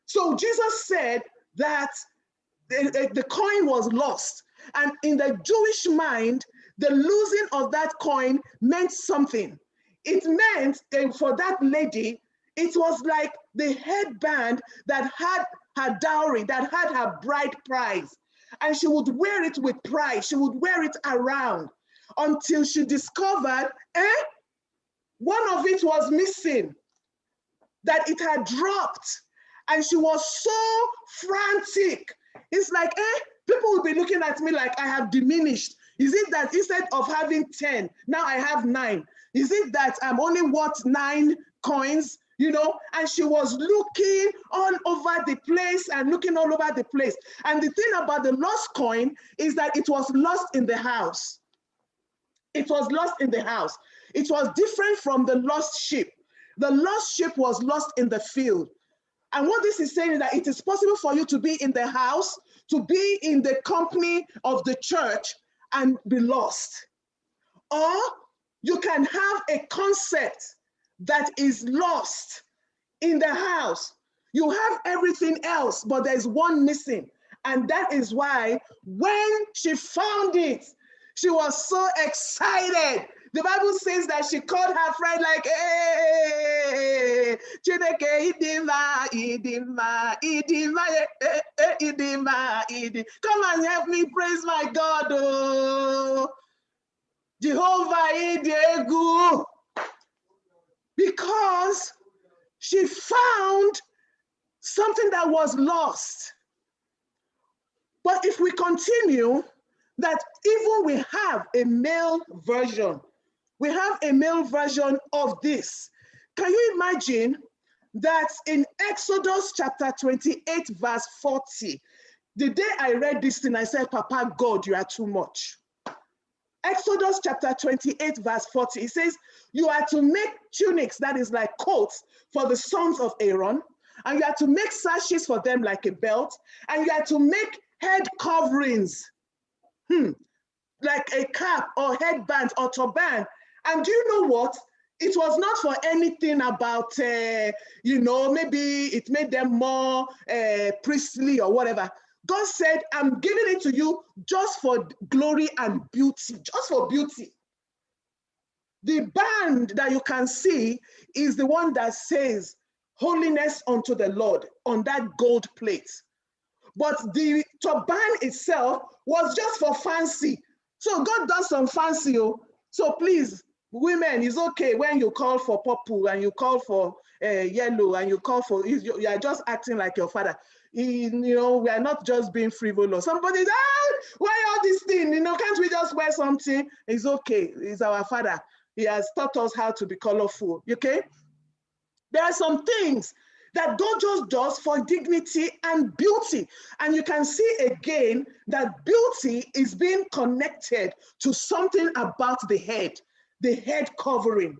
So Jesus said that the coin was lost. And in the Jewish mind, the losing of that coin meant something. It meant for that lady, It was like the headband that had her dowry, that had her bride price. And she would wear it with pride. She would wear it around until she discovered, one of it was missing, that it had dropped. And she was so frantic. It's like, people will be looking at me like I have diminished. Is it that instead of having 10, now I have 9? Is it that I'm only worth 9 coins? You know, and she was looking all over the place and looking all over the place. And the thing about the lost coin is that it was lost in the house. It was lost in the house. It was different from the lost sheep. The lost sheep was lost in the field. And what this is saying is that it is possible for you to be in the house, to be in the company of the church and be lost. Or you can have a concept that is lost in the house. You have everything else, but there's one missing. And that is why when she found it, she was so excited. The Bible says that she called her friend like, hey, Chineke, idima, idima, idima, idima, idima. Come and help me praise my God. Oh, Jehovah Idegu. Because she found something that was lost. But if we continue, that even we have a male version, we have a male version of this. Can you imagine that in Exodus chapter 28, verse 40, the day I read this thing, I said, Papa God, you are too much. Exodus chapter 28, verse 40, it says, you are to make tunics, that is like coats, for the sons of Aaron, and you are to make sashes for them like a belt, and you are to make head coverings, like a cap or headband or turban. And do you know what? It was not for anything about, you know, maybe it made them more priestly or whatever. God said, I'm giving it to you just for glory and beauty, just for beauty. The band that you can see is the one that says, holiness unto the Lord on that gold plate. But the turban itself was just for fancy. So God does some fancy. So please, women, it's okay when you call for purple and you call for yellow and you call for, you are just acting like your father. You know, we are not just being frivolous. Somebody, why all this thing? You know, can't we just wear something? It's okay. He's our father. He has taught us how to be colorful. Okay? There are some things that God just does for dignity and beauty. And you can see again that beauty is being connected to something about the head covering,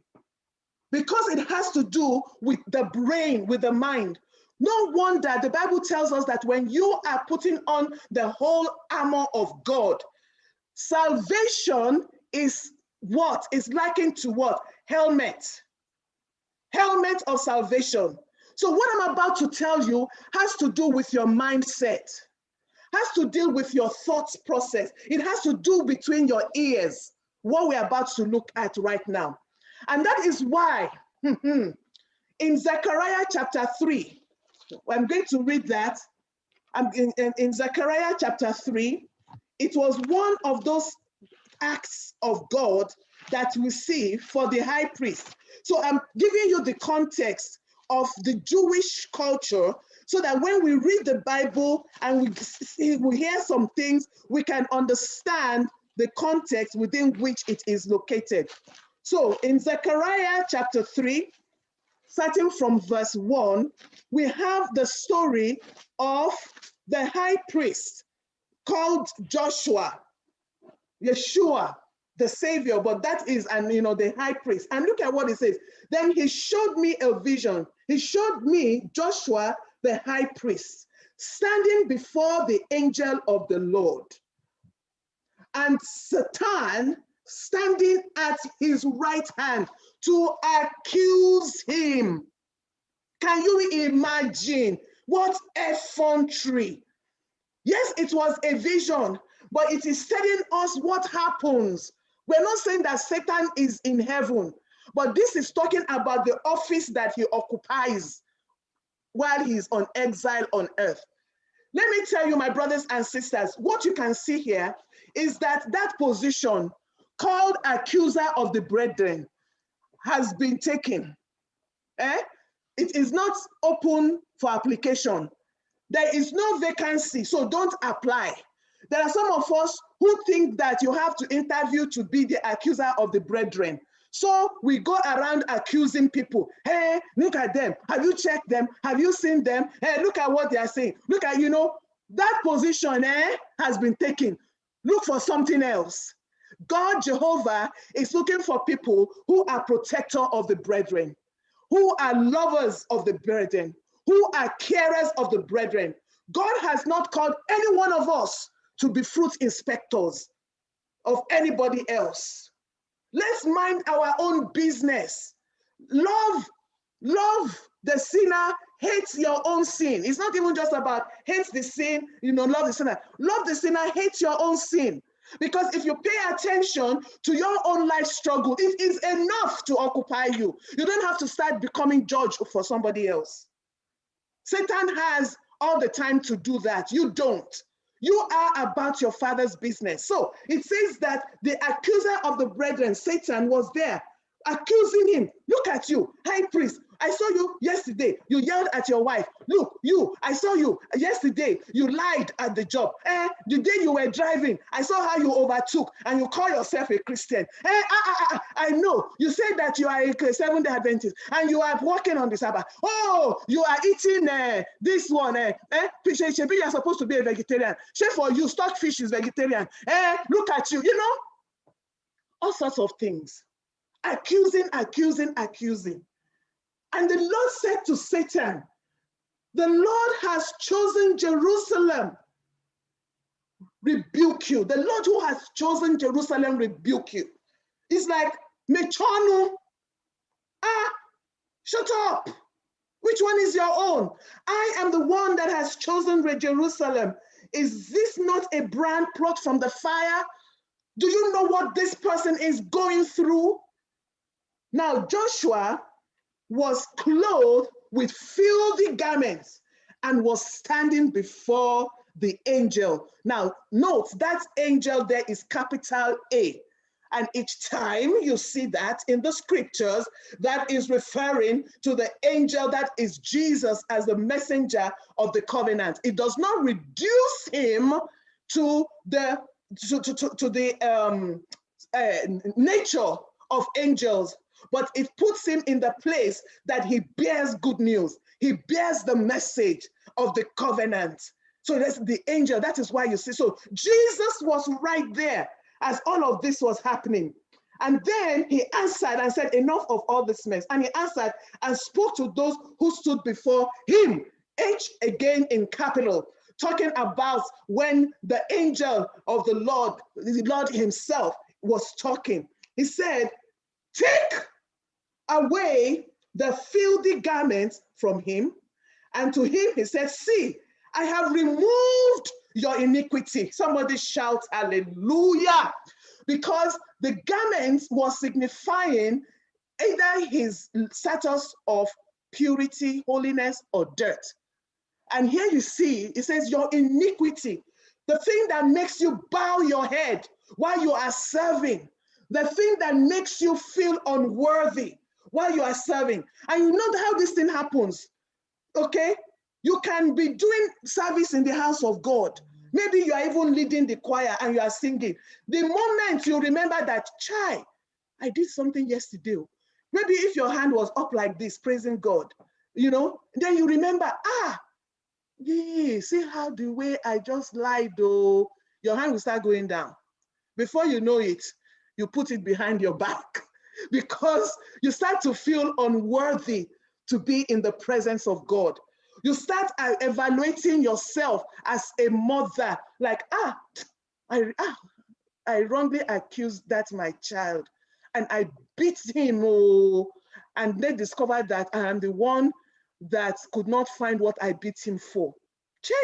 because it has to do with the brain, with the mind. No wonder the Bible tells us that when you are putting on the whole armor of God, salvation is what? Is likened to what? Helmet of salvation. So what I'm about to tell you has to do with your mindset, has to deal with your thoughts process. It has to do between your ears, what we're about to look at right now. And that is why in Zechariah chapter 3, I'm going to read that. In Zechariah chapter 3, it was one of those acts of God that we see for the high priest. So I'm giving you the context of the Jewish culture so that when we read the Bible and we hear some things, we can understand the context within which it is located. So in Zechariah chapter 3, starting from verse 1, we have the story of the high priest called Joshua, Yeshua, the Savior, but that is, the high priest. And look at what it says. Then he showed me a vision. He showed me Joshua, the high priest, standing before the angel of the Lord, and Satan standing at his right hand to accuse him. Can you imagine what effrontery? Yes, it was a vision, but it is telling us what happens. We're not saying that Satan is in heaven, But this is talking about the office that he occupies while he's on exile on earth. Let me tell you, my brothers and sisters, what you can see here is that that position called accuser of the brethren has been taken. It is not open for application. There is no vacancy, so don't apply. There are some of us who think that you have to interview to be the accuser of the brethren. So we go around accusing people. Hey, look at them. Have you checked them? Have you seen them? Hey, look at what they are saying. Look at, that position has been taken. Look for something else. God, Jehovah, is looking for people who are protector of the brethren, who are lovers of the brethren, who are carers of the brethren. God has not called any one of us to be fruit inspectors of anybody else. Let's mind our own business. Love the sinner, hate your own sin. It's not even just about hate the sin, love the sinner. Love the sinner, hate your own sin. Because if you pay attention to your own life struggle, it is enough to occupy you. You don't have to start becoming judge for somebody else. Satan has all the time to do that. You don't. You are about your father's business. So it says that the accuser of the brethren, Satan, was there accusing him. Look at you, high priest. I saw you yesterday. You yelled at your wife. Look, I saw you yesterday. You lied at the job. The day you were driving, I saw how you overtook and you call yourself a Christian. I know. You said that you are a Seventh-day Adventist and you are working on the Sabbath. Oh, you are eating this one. Fish. You are supposed to be a vegetarian. Chef, for you, stockfish is vegetarian. Look at you. All sorts of things. Accusing. And the Lord said to Satan, the Lord has chosen Jerusalem. Rebuke you. The Lord who has chosen Jerusalem rebuke you. It's like, Mechonu. Shut up. Which one is your own? I am the one that has chosen Jerusalem. Is this not a brand plucked from the fire? Do you know what this person is going through? Now, Joshua was clothed with filthy garments and was standing before the angel. Now, note that angel there is capital A. And each time you see that in the scriptures, that is referring to the angel that is Jesus as the messenger of the covenant. It does not reduce him to the nature of angels, but it puts him in the place that he bears good news. He bears the message of the covenant. So that's the angel. That is why you see. So Jesus was right there as all of this was happening. And then he answered and said, enough of all this mess. And he answered and spoke to those who stood before him. H again in capital, talking about when the angel of the Lord himself was talking. He said, take away the filthy garments from him. And to him he said, see, I have removed your iniquity. Somebody shout hallelujah. Because the garments was signifying either his status of purity, holiness, or dirt. And here you see, it says your iniquity, the thing that makes you bow your head while you are serving, the thing that makes you feel unworthy while you are serving. And you know how this thing happens, okay? You can be doing service in the house of God. Maybe you are even leading the choir and you are singing. The moment you remember that, chai, I did something yesterday. Maybe if your hand was up like this, praising God, then you remember, yeah, see how the way I just lied, though, your hand will start going down. Before you know it, you put it behind your back because you start to feel unworthy to be in the presence of God. You start evaluating yourself as a mother, like, I wrongly accused that my child and I beat him, and they discovered that I am the one that could not find what I beat him for. Chee.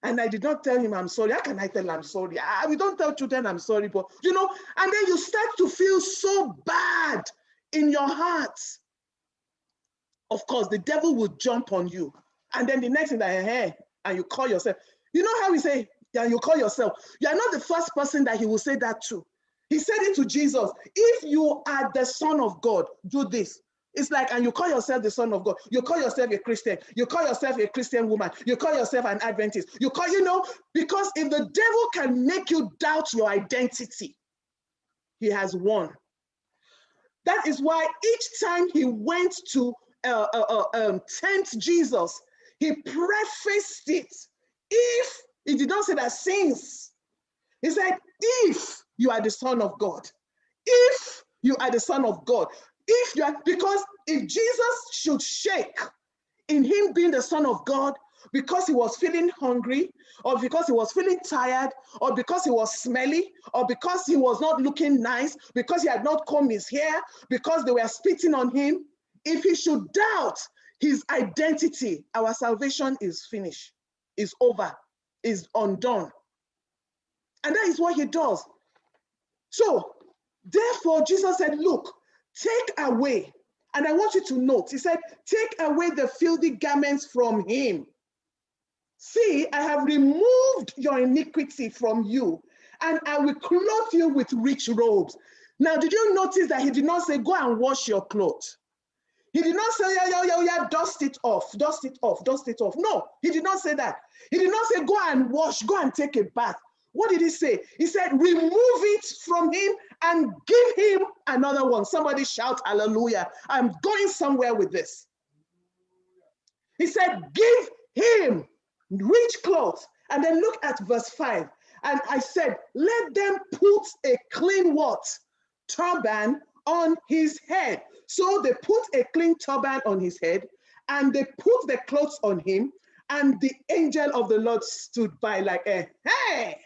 And I did not tell him I'm sorry. How can I tell him I'm sorry? We don't tell children I'm sorry, but and then you start to feel so bad in your heart, of course, the devil will jump on you. And then the next thing that, hey, and you call yourself. You know how we say, yeah, you call yourself. You are not the first person that he will say that to. He said it to Jesus. If you are the Son of God, do this. It's like, and you call yourself the Son of God. You call yourself a Christian. You call yourself a Christian woman. You call yourself an Adventist. You call, because if the devil can make you doubt your identity, he has won. That is why each time he went to tempt Jesus, he prefaced it. If, he did not say that since. He said, if you are the Son of God, if you are the Son of God, if you are, because if Jesus should shake in him being the Son of God, because he was feeling hungry, or because he was feeling tired, or because he was smelly, or because he was not looking nice, because he had not combed his hair, because they were spitting on him, if he should doubt his identity, our salvation is finished, is over, is undone. And that is what he does. So, therefore, Jesus said, look, take away, and I want you to note, he said, take away the filthy garments from him. See, I have removed your iniquity from you, and I will clothe you with rich robes. Now, did you notice that he did not say, go and wash your clothes? He did not say, yeah, dust it off, dust it off, dust it off. No, he did not say that. He did not say, go and wash, go and take a bath. What did he say? He said, remove it from him and give him another one. Somebody shout hallelujah. I'm going somewhere with this. He said, give him rich clothes. And then look at verse 5. And I said, let them put a clean what? Turban on his head. So they put a clean turban on his head, and they put the clothes on him, and the angel of the Lord stood by like, hey,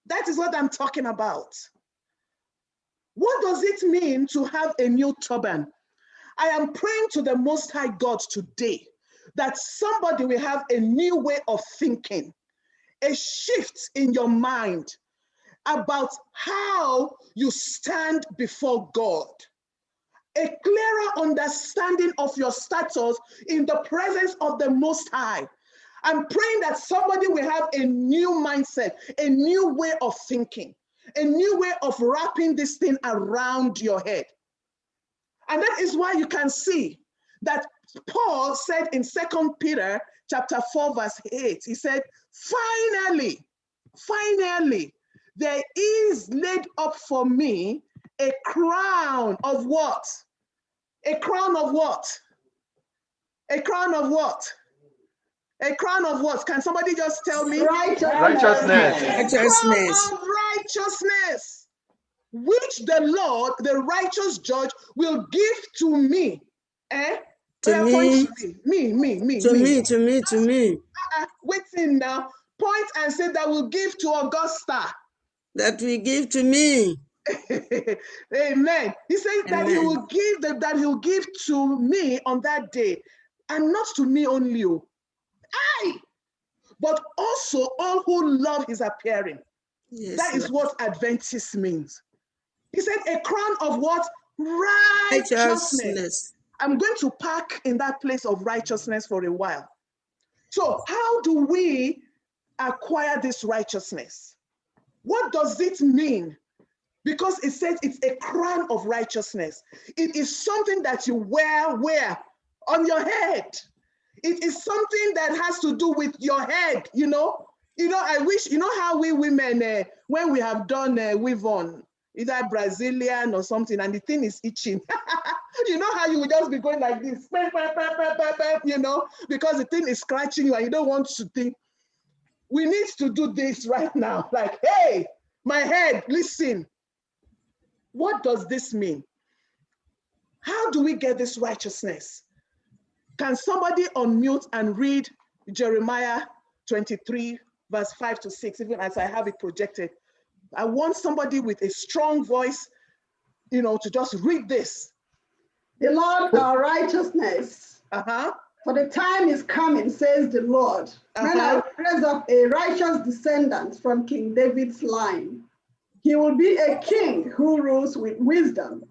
that is what I'm talking about. What does it mean to have a new turban? I am praying to the Most High God today that somebody will have a new way of thinking, a shift in your mind about how you stand before God, a clearer understanding of your status in the presence of the Most High. I'm praying that somebody will have a new mindset, a new way of thinking, a new way of wrapping this thing around your head. And that is why you can see that Paul said in 2 Peter chapter 4, verse 8, he said, finally, there is laid up for me a crown of what? A crown of what? A crown of what? A crown of what? Can somebody just tell me? Righteousness. Righteousness. Crown of righteousness, which the Lord, the righteous judge, will give to me. To me. To me. Waiting now. Point and say that will give to Augusta. That will give to me. Amen. He says that he will give that he will give to me on that day, and not to me only, but also all who love his appearing. Yes, that is what Adventist means. He said a crown of what? Righteousness. I'm going to park in that place of righteousness for a while. So how do we acquire this righteousness? What does it mean? Because it says it's a crown of righteousness. It is something that you wear where? On your head. It is something that has to do with your head, I wish, how we women, when we have done weave on, either Brazilian or something, and the thing is itching. You know how you would just be going like this, because the thing is scratching you and you don't want to think. We need to do this right now. Like, hey, my head, listen. What does this mean? How do we get this righteousness? Can somebody unmute and read Jeremiah 23, verse 5 to 6, even as I have it projected? I want somebody with a strong voice, to just read this. The Lord our righteousness. For the time is coming, says the Lord, when I raise up a righteous descendant from King David's line. He will be a king who rules with wisdom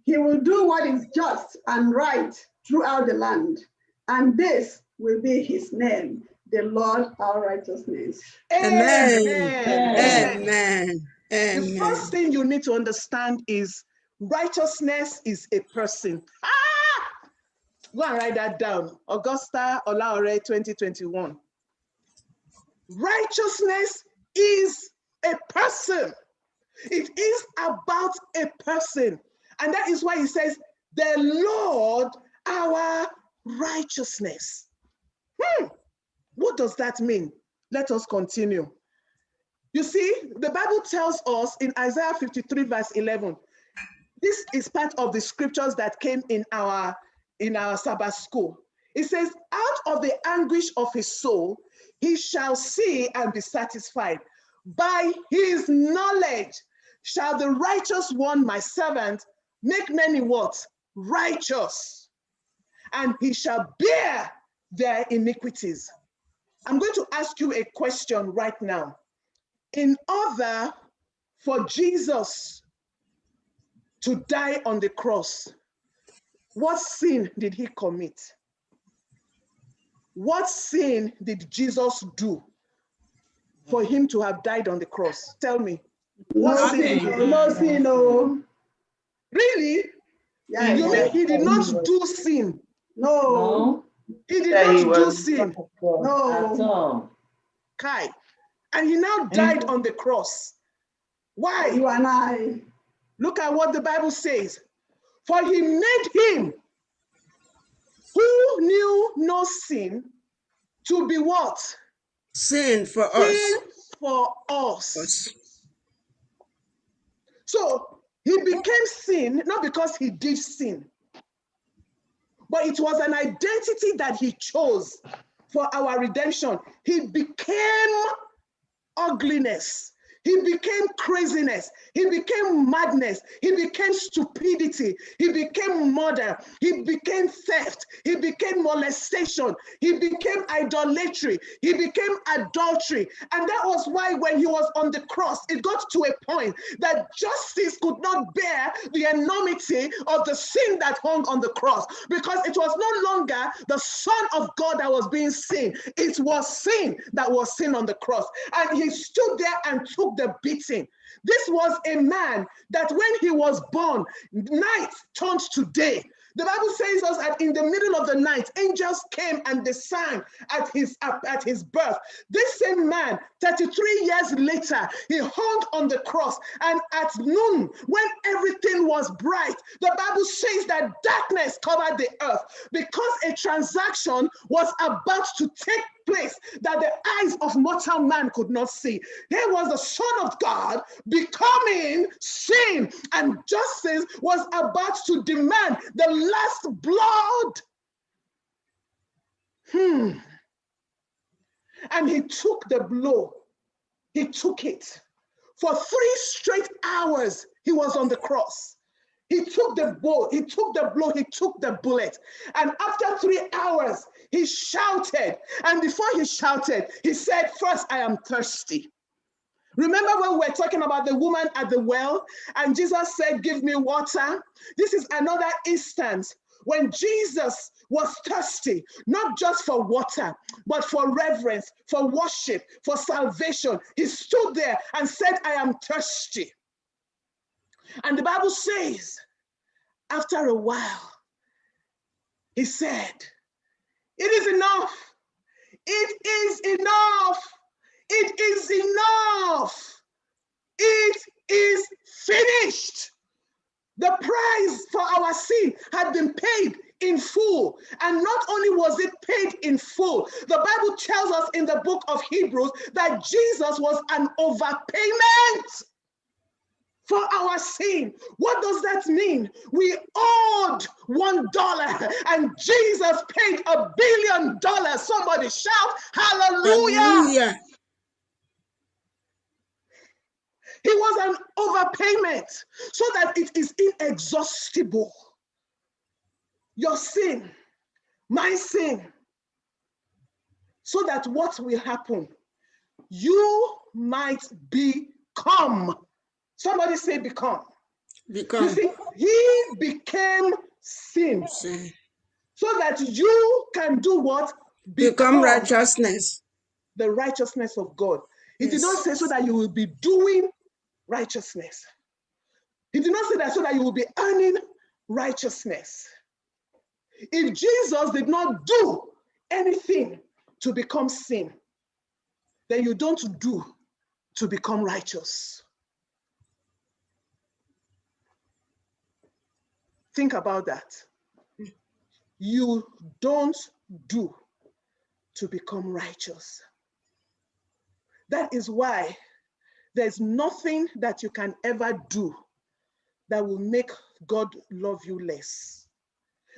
He will do what is just and right throughout the land, and this will be his name, the Lord our righteousness. Amen. Amen. Amen. The Amen. first thing you need to understand is righteousness is a person. Ah! Go and write that down. Augusta Olaore 2021. Righteousness is a person. It is about a person. And that is why he says, the Lord our righteousness. What does that mean? Let us continue. You see, the Bible tells us in Isaiah 53 verse 11, this is part of the scriptures that came in our Sabbath school. It says, out of the anguish of his soul, he shall see and be satisfied. By his knowledge shall the righteous one, my servant, make many what? Righteous. And he shall bear their iniquities. I'm going to ask you a question right now. In order for Jesus to die on the cross, what sin did he commit? What sin did Jesus do for him to have died on the cross? Tell me. What sin? No sin, no. Really? Yeah, you mean he did not do sin? No. He did Yeah, not do sin. No. Kai. And he now died on the cross. Why? You and I. Look at what the Bible says. For he made him who knew no sin to be what? Sin for us. Sin for us. So he became sin, not because he did sin, but it was an identity that he chose for our redemption. He became ugliness. He became craziness. He became madness. He became stupidity. He became murder. He became theft. He became molestation. He became idolatry. He became adultery. And that was why when he was on the cross, it got to a point that justice could not bear the enormity of the sin that hung on the cross, because it was no longer the Son of God that was being seen. It was sin that was seen on the cross. And he stood there and took the beating. This was a man that when he was born, night turned to day. The Bible says us that in the middle of the night, angels came and they sang at his birth. This same man, 33 years later, he hung on the cross. And at noon, when everything was bright, the Bible says that darkness covered the earth because a transaction was about to take place that the eyes of mortal man could not see. Here was the Son of God becoming sin, and justice was about to demand the last blood. And he took the blow. He took it. For 3 straight hours, he was on the cross. He took the blow, he took the bullet. And after 3 hours, he shouted. And before he shouted, he said, first, I am thirsty. Remember when we were talking about the woman at the well, and Jesus said, give me water? This is another instance when Jesus was thirsty, not just for water, but for reverence, for worship, for salvation. He stood there and said, I am thirsty. And the Bible says, after a while, he said, it is enough. It is enough. It is enough. It is finished. The price for our sin had been paid in full. And not only was it paid in full, the Bible tells us in the book of Hebrews that Jesus was an overpayment for our sin. What does that mean? We owed $1 and Jesus paid $1 billion. Somebody shout, hallelujah. Hallelujah. He was an overpayment so that it is inexhaustible. Your sin, my sin, so that what will happen? You might become. Somebody say become. Become. You see, he became sin so that you can do what? Become righteousness. The righteousness of God. He did not Yes. say so that you will be doing righteousness. He did not say that so that you will be earning righteousness. If Jesus did not do anything to become sin, then you don't do to become righteous. Think about that. You don't do to become righteous. That is why there's nothing that you can ever do that will make God love you less.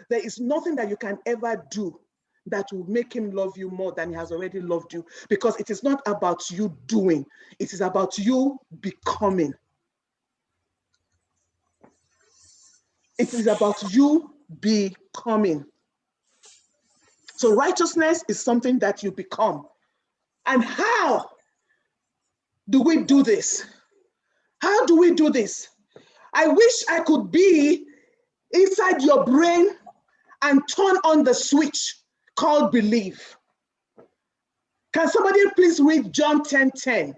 There is nothing that you can ever do that will make him love you more than he has already loved you, because it is not about you doing, it is about you becoming. It is about you becoming. So righteousness is something that you become. And how do we do this? How do we do this? I wish I could be inside your brain and turn on the switch called believe. Can somebody please read John 10:10?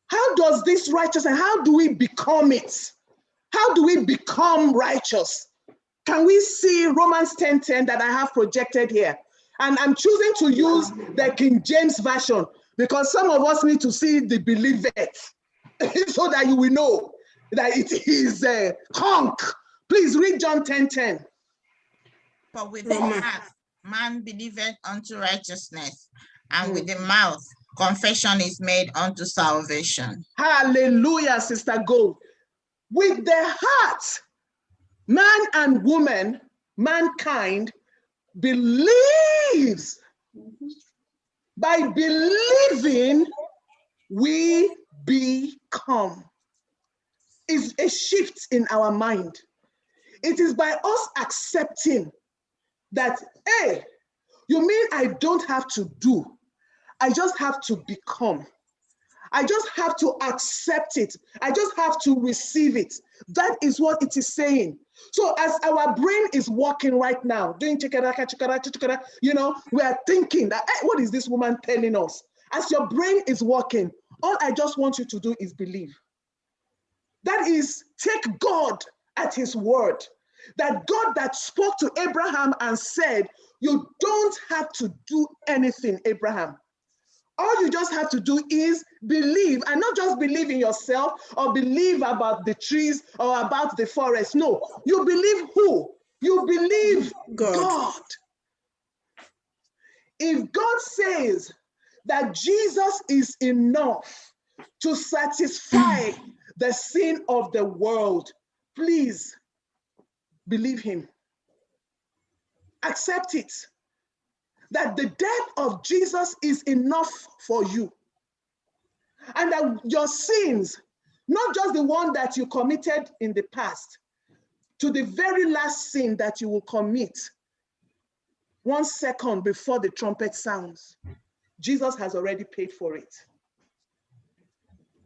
How does this righteousness, how do we become it? How do we become righteous? Can we see Romans 10:10 that I have projected here? And I'm choosing to use the King James Version because some of us need to see the believe it so that you will know that it is conk. Please read John 10:10. For with the heart man believeth unto righteousness, and with the mouth confession is made unto salvation. Hallelujah, Sister Gold. With the heart, man and woman, mankind believes. By believing, we become. It's a shift in our mind. It is by us accepting that, hey, you mean I don't have to do, I just have to become. I just have to accept it. I just have to receive it. That is what it is saying. So as our brain is working right now, doing you know, we are thinking that, hey, what is this woman telling us? As your brain is working, all I just want you to do is believe. That is, take God at his word. That God that spoke to Abraham and said, you don't have to do anything, Abraham. All you just have to do is believe, and not just believe in yourself or believe about the trees or about the forest. No, you believe who? You believe God. If God says that Jesus is enough to satisfy the sin of the world, please believe him. Accept it. That the death of Jesus is enough for you. And that your sins, not just the one that you committed in the past, to the very last sin that you will commit 1 second before the trumpet sounds, Jesus has already paid for it.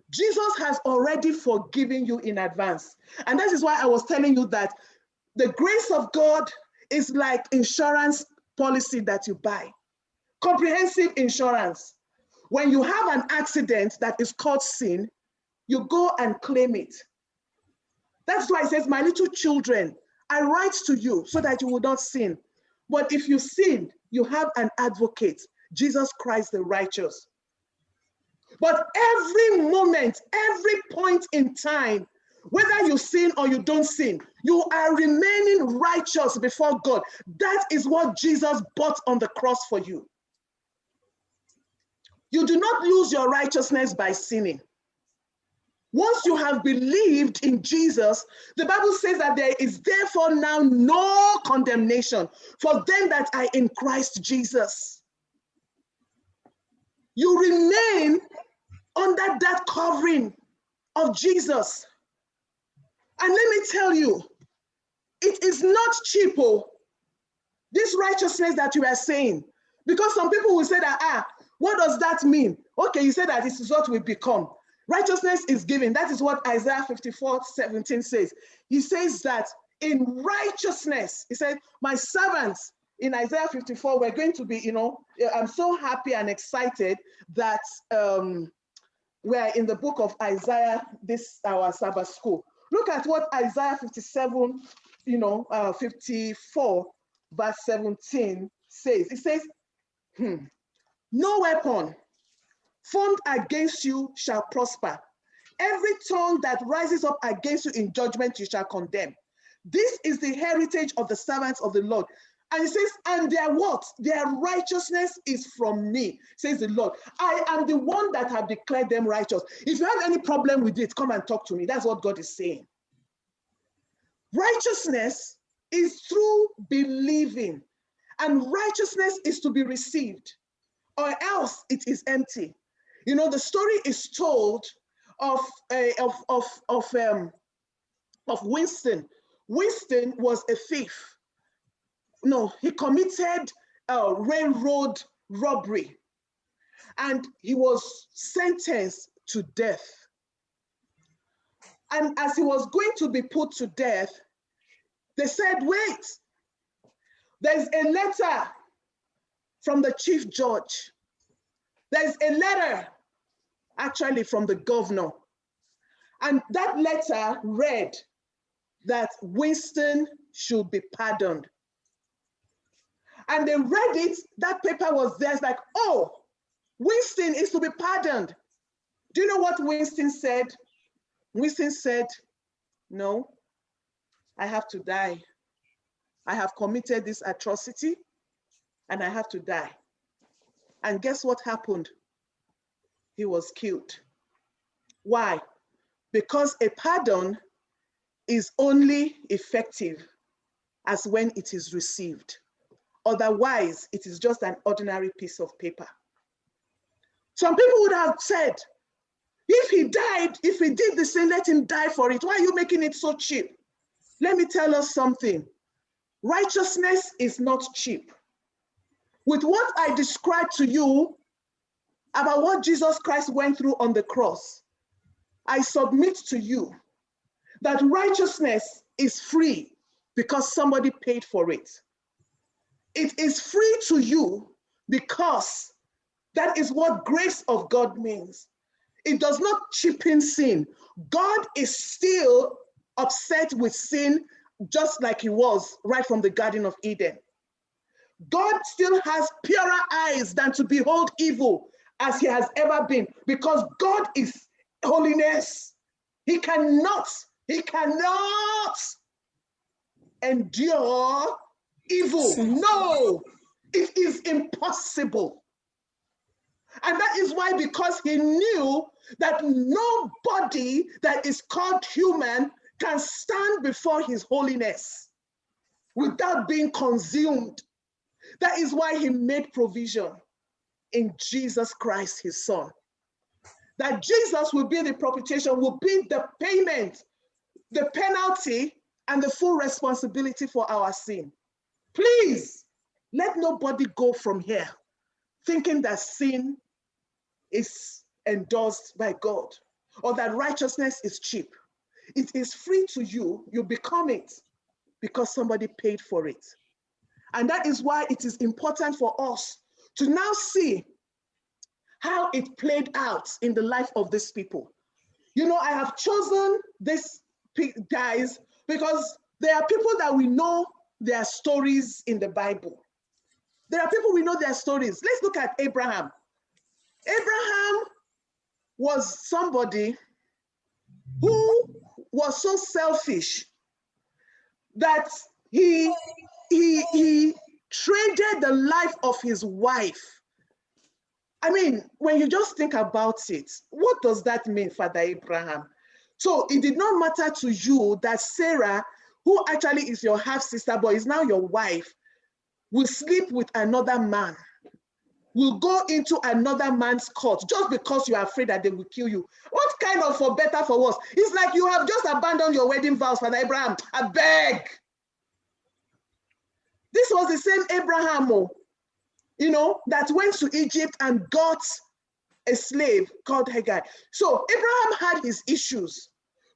Jesus has already forgiven you in advance. And that is why I was telling you that the grace of God is like insurance policy that you buy. Comprehensive insurance. When you have an accident that is called sin, you go and claim it. That's why it says, my little children, I write to you so that you will not sin. But if you sin, you have an advocate, Jesus Christ the righteous. But every moment, every point in time, whether you sin or you don't sin, you are remaining righteous before God. That is what Jesus bought on the cross for you. You do not lose your righteousness by sinning. Once you have believed in Jesus, the Bible says that there is therefore now no condemnation for them that are in Christ Jesus. You remain under that covering of Jesus. And let me tell you, it is not cheap, this righteousness that you are saying. Because some people will say that, what does that mean? Okay, you said that this is what we become. Righteousness is given. That is what Isaiah 54:17 says. He says that in righteousness, he said, my servants in Isaiah 54, we're going to be, you know, I'm so happy and excited that we're in the book of Isaiah, this our Sabbath school. Look at what Isaiah 57, 54 verse 17 says. It says, no weapon formed against you shall prosper. Every tongue that rises up against you in judgment you shall condemn. This is the heritage of the servants of the Lord. And it says, and their what? Their righteousness is from me, says the Lord. I am the one that have declared them righteous. If you have any problem with it, come and talk to me. That's what God is saying. Righteousness is through believing, and righteousness is to be received, or else it is empty. You know, the story is told of Winston. Winston was a thief. No, he committed a railroad robbery, and he was sentenced to death. And as he was going to be put to death, they said, wait, there's a letter from the chief judge. There's a letter actually from the governor. And that letter read that Winston should be pardoned. And they read it, that paper was there. It's like, oh, Winston is to be pardoned. Do you know what Winston said? Winston said, no, I have to die. I have committed this atrocity and I have to die. And guess what happened? He was killed. Why? Because a pardon is only effective as when it is received. Otherwise, it is just an ordinary piece of paper. Some people would have said, if he died, if he did the sin, let him die for it. Why are you making it so cheap? Let me tell us something. Righteousness is not cheap. With what I described to you about what Jesus Christ went through on the cross, I submit to you that righteousness is free because somebody paid for it. It is free to you because that is what grace of God means. It does not cheapen sin. God is still upset with sin just like he was right from the Garden of Eden. God still has purer eyes than to behold evil as he has ever been, because God is holiness. He cannot endure evil. No, it is impossible. And that is why, because he knew that nobody that is called human can stand before his holiness without being consumed. That is why he made provision in Jesus Christ, his son. That Jesus will be the propitiation, will be the payment, the penalty, and the full responsibility for our sin. Please, let nobody go from here thinking that sin is endorsed by God or that righteousness is cheap. It is free to you. You become it because somebody paid for it. And that is why it is important for us to now see how it played out in the life of these people. You know, I have chosen these guys because there are people that we know their stories in the Bible. There are people we know their stories. Let's look at Abraham. Abraham was somebody who was so selfish that he traded the life of his wife. I mean, when you just think about it, what does that mean, Father Abraham? So it did not matter to you that Sarah, who actually is your half-sister but is now your wife, will sleep with another man, will go into another man's court just because you are afraid that they will kill you. What kind of for better, for worse? It's like you have just abandoned your wedding vows, Father Abraham. I beg. This was the same Abraham, you know, that went to Egypt and got a slave called Hagar. So Abraham had his issues,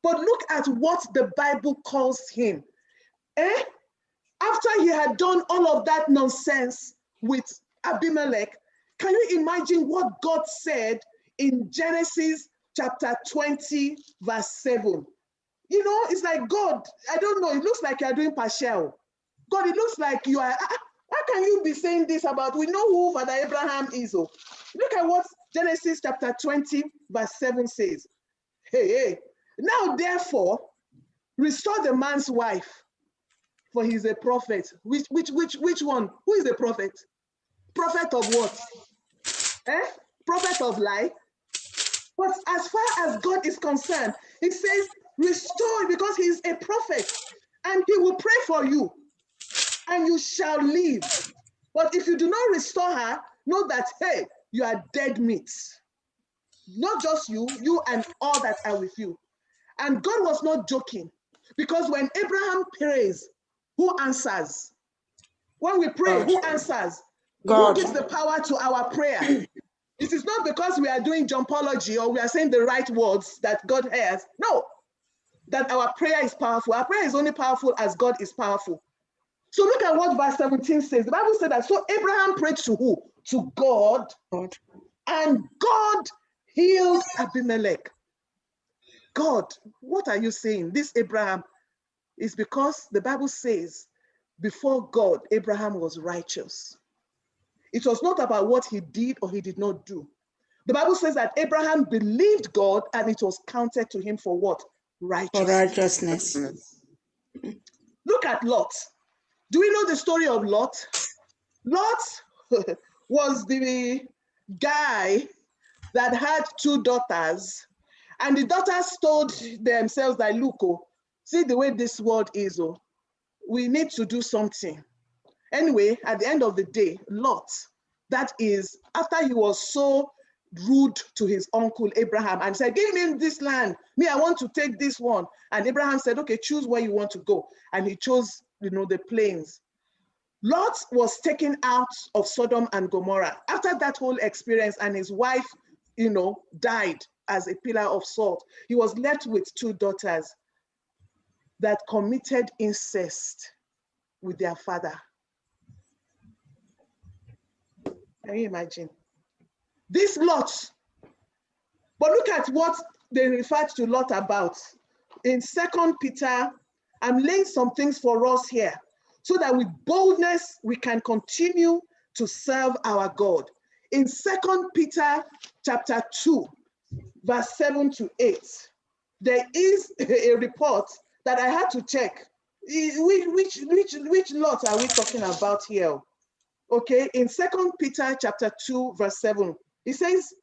but look at what the Bible calls him. After he had done all of that nonsense with Abimelech, can you imagine what God said in Genesis chapter 20, verse 7? You know, it's like, God, I don't know, it looks like you're doing partial. God, it looks like you are, how can you be saying this about, we know who Father Abraham is. Oh. Look at what Genesis chapter 20, verse 7 says. Hey, now therefore, restore the man's wife, for he's a prophet. Which one? Who is a prophet? Prophet of what? Prophet of lie. But as far as God is concerned, he says, restore, because he's a prophet and he will pray for you and you shall live. But if you do not restore her, know that, hey, you are dead meat. Not just you, you and all that are with you. And God was not joking, because when Abraham prays, who answers? When we pray, God. who answers? God. Who gives the power to our prayer? It is not because we are doing jumpology or we are saying the right words that God hears. No, that our prayer is powerful. Our prayer is only powerful as God is powerful. So look at what verse 17 says. The Bible said that, so Abraham prayed to who? To God. And God healed Abimelech. God, what are you saying? This Abraham is because the Bible says before God, Abraham was righteous. It was not about what he did or he did not do. The Bible says that Abraham believed God and it was counted to him for what? Righteousness. For righteousness. Look at Lot. Do we know the story of Lot? Lot was the guy that had 2 daughters, and the daughters told themselves that, look, oh, see the way this world is, oh, we need to do something. Anyway, at the end of the day, Lot, that is, after he was so rude to his uncle Abraham and said, give me this land, me, I want to take this one. And Abraham said, okay, choose where you want to go. And he chose, the plains. Lot was taken out of Sodom and Gomorrah after that whole experience, and his wife, died as a pillar of salt. He was left with 2 daughters that committed incest with their father. Can you imagine? This Lot. But look at what they referred to Lot about. In 2 Peter, I'm laying some things for us here so that with boldness we can continue to serve our God. In 2 Peter chapter 2, verse 7 to 8, there is a report that I had to check. Which Lot are we talking about here? Okay, in 2 Peter chapter 2, verse 7, it says,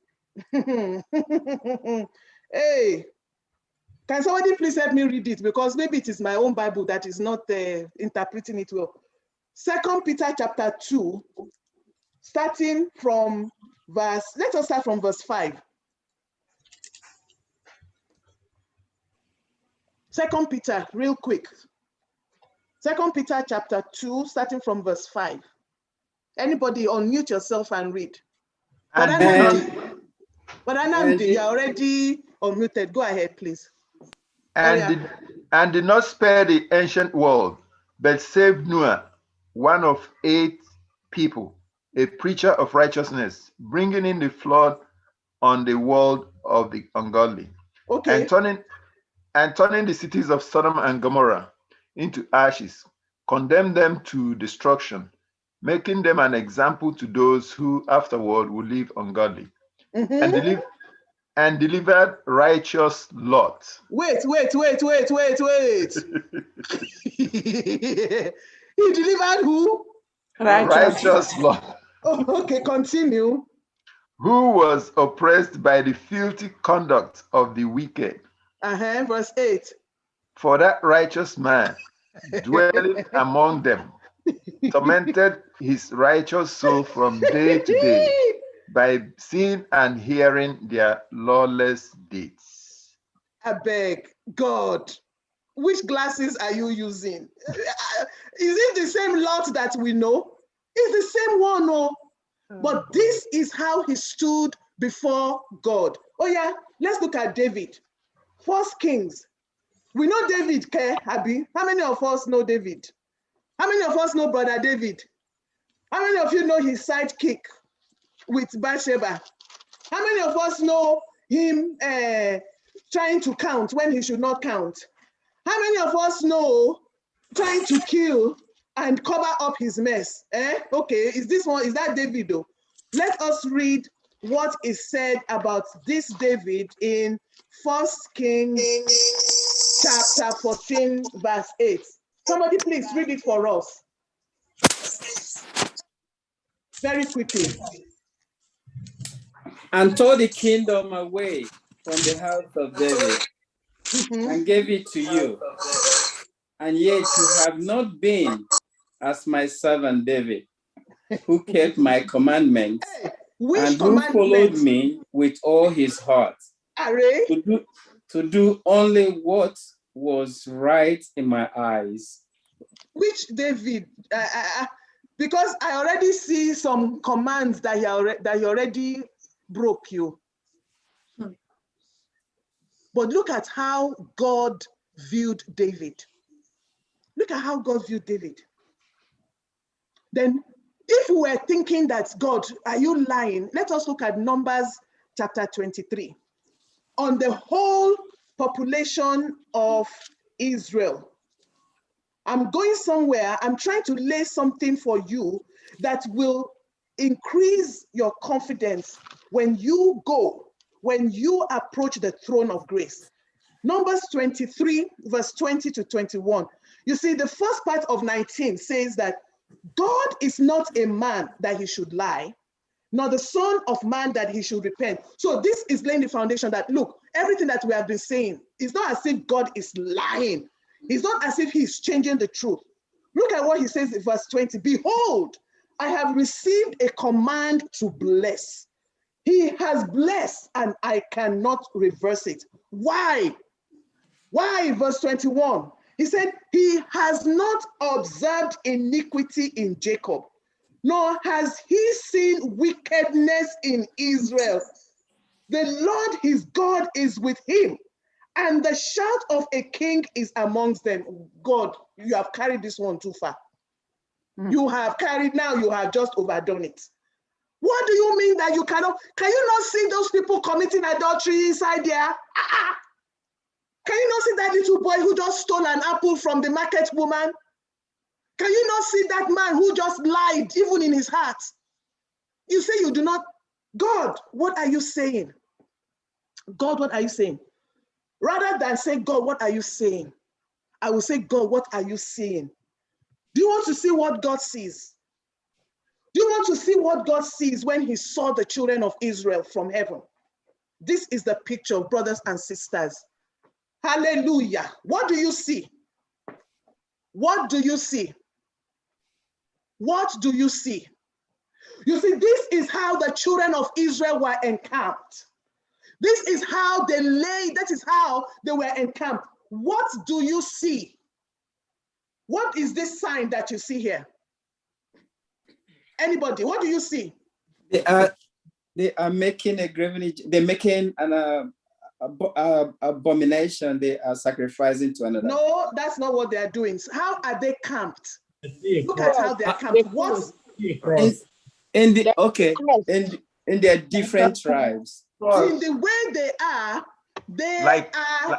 hey, can somebody please help me read it? Because maybe it is my own Bible that is not interpreting it well. 2 Peter chapter 2, starting from let us start from verse 5. 2 Peter, real quick. 2 Peter chapter 2, starting from verse 5. Anybody unmute yourself and read. But Anandi, you're already unmuted. Go ahead, please. And did not spare the ancient world, but saved Noah, one of 8 people, a preacher of righteousness, bringing in the flood on the world of the ungodly, okay, and turning the cities of Sodom and Gomorrah into ashes, condemned them to destruction, making them an example to those who afterward will live ungodly, and delivered righteous Lot. Wait. He delivered who? Righteous Lot. Oh, okay, continue. Who was oppressed by the filthy conduct of the wicked. Verse 8. For that righteous man, dwelling among them, tormented his righteous soul from day to day by seeing and hearing their lawless deeds. I beg, God, which glasses are you using? Is it the same Lot that we know? It's the same one, no? But this is how he stood before God. Oh yeah, let's look at David. 1 Kings. We know David, Abi. How many of us know David? How many of us know Brother David? How many of you know his sidekick with Bathsheba? How many of us know him trying to count when he should not count? How many of us know trying to kill and cover up his mess? Okay, is that David though? Let us read what is said about this David in 1 Kings chapter 14, verse 8. Somebody please read it for us. Very quickly. And tore the kingdom away from the house of David, and gave it to you. And yet you have not been as my servant David, who kept my commandments, and who followed me with all his heart, to do only what was right in my eyes. Which David? Because I already see some commands that he already broke you. But look at how God viewed David. Look at how God viewed David. Then, if we were thinking that God, are you lying? Let us look at Numbers chapter 23. On the whole population of Israel. I'm going somewhere, I'm trying to lay something for you that will increase your confidence when you approach the throne of grace. Numbers 23, verse 20 to 21. You see, the first part of 19 says that God is not a man that he should lie, nor the son of man that he should repent. So this is laying the foundation that, look, everything that we have been saying, it's not as if God is lying. It's not as if he's changing the truth. Look at what he says in verse 20. Behold, I have received a command to bless. He has blessed and I cannot reverse it. Why? Why? Verse 21. He said, he has not observed iniquity in Jacob, nor has he seen wickedness in Israel. The Lord his God is with him, and the shout of a king is amongst them. God, you have carried this one too far. You have carried, now you have just overdone it. What do you mean that you cannot? Can you not see those people committing adultery inside there? Can you not see that little boy who just stole an apple from the market woman? Can you not see that man who just lied even in his heart? You say you do not. God, what are you saying? God, what are you saying? Rather than say, God, what are you saying? I will say, God, what are you seeing? Do you want to see what God sees? Do you want to see what God sees when he saw the children of Israel from heaven? This is the picture, brothers and sisters. Hallelujah. What do you see? What do you see? What do you see? You see, this is how the children of Israel were encamped. This is how they lay, that is how they were encamped. What do you see? What is this sign that you see here? Anybody, what do you see? They are making a graven, they're making an abomination. They are sacrificing to another. No, that's not what they are doing. How are they camped? Look at how they are camped. What? In their different tribes. In the way they are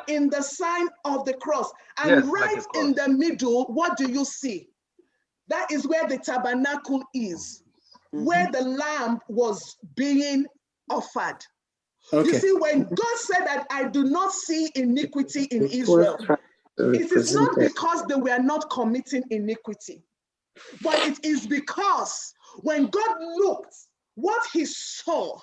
in the sign of the cross. And yes, right in the middle, what do you see? That is where the tabernacle is, where the lamb was being offered. Okay. You see, when God said that I do not see iniquity in Israel, it is not because they were not committing iniquity, but it is because when God looked, what he saw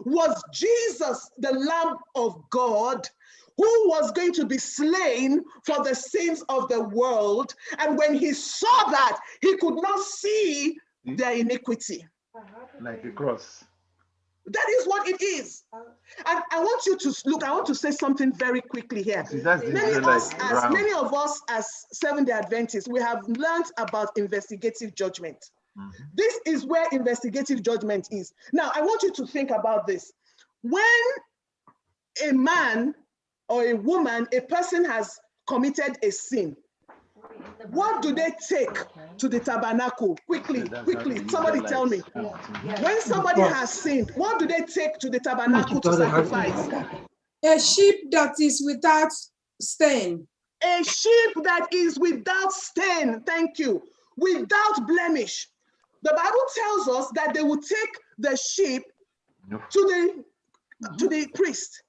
was Jesus, the Lamb of God, who was going to be slain for the sins of the world. And when he saw that, he could not see their iniquity. Like the cross. That is what it is. And I want you to look, I want to say something very quickly here. See, many of us as Seventh-day Adventists, we have learned about investigative judgment. This is where investigative judgment is. Now, I want you to think about this. when a man or a woman, a person has committed a sin, what do they take to the tabernacle? Quickly, somebody tell me. When somebody has sinned, what do they take to the tabernacle to sacrifice? A sheep that is without stain. A sheep that is without stain, thank you, without blemish. The Bible tells us that they will take the sheep to the priest,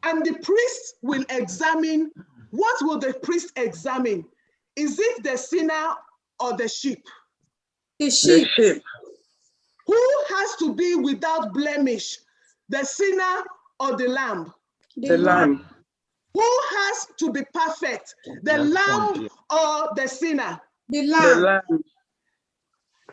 and the priest will examine. What will the priest examine? Is it the sinner or the sheep? The sheep. Who has to be without blemish? The sinner or the lamb? The lamb. Who has to be perfect? The lamb or the sinner? The lamb. The lamb.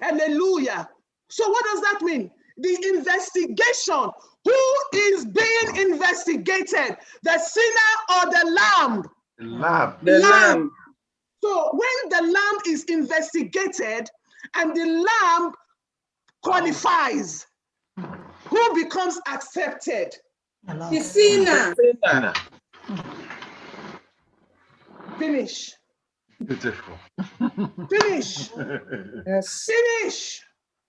Hallelujah. So what does that mean? The investigation. Who is being investigated? The sinner or the lamb? The lamb. The lamb. So when the lamb is investigated and the lamb qualifies, who becomes accepted? The sinner. Finish. Beautiful. Finish. Yes. Finish.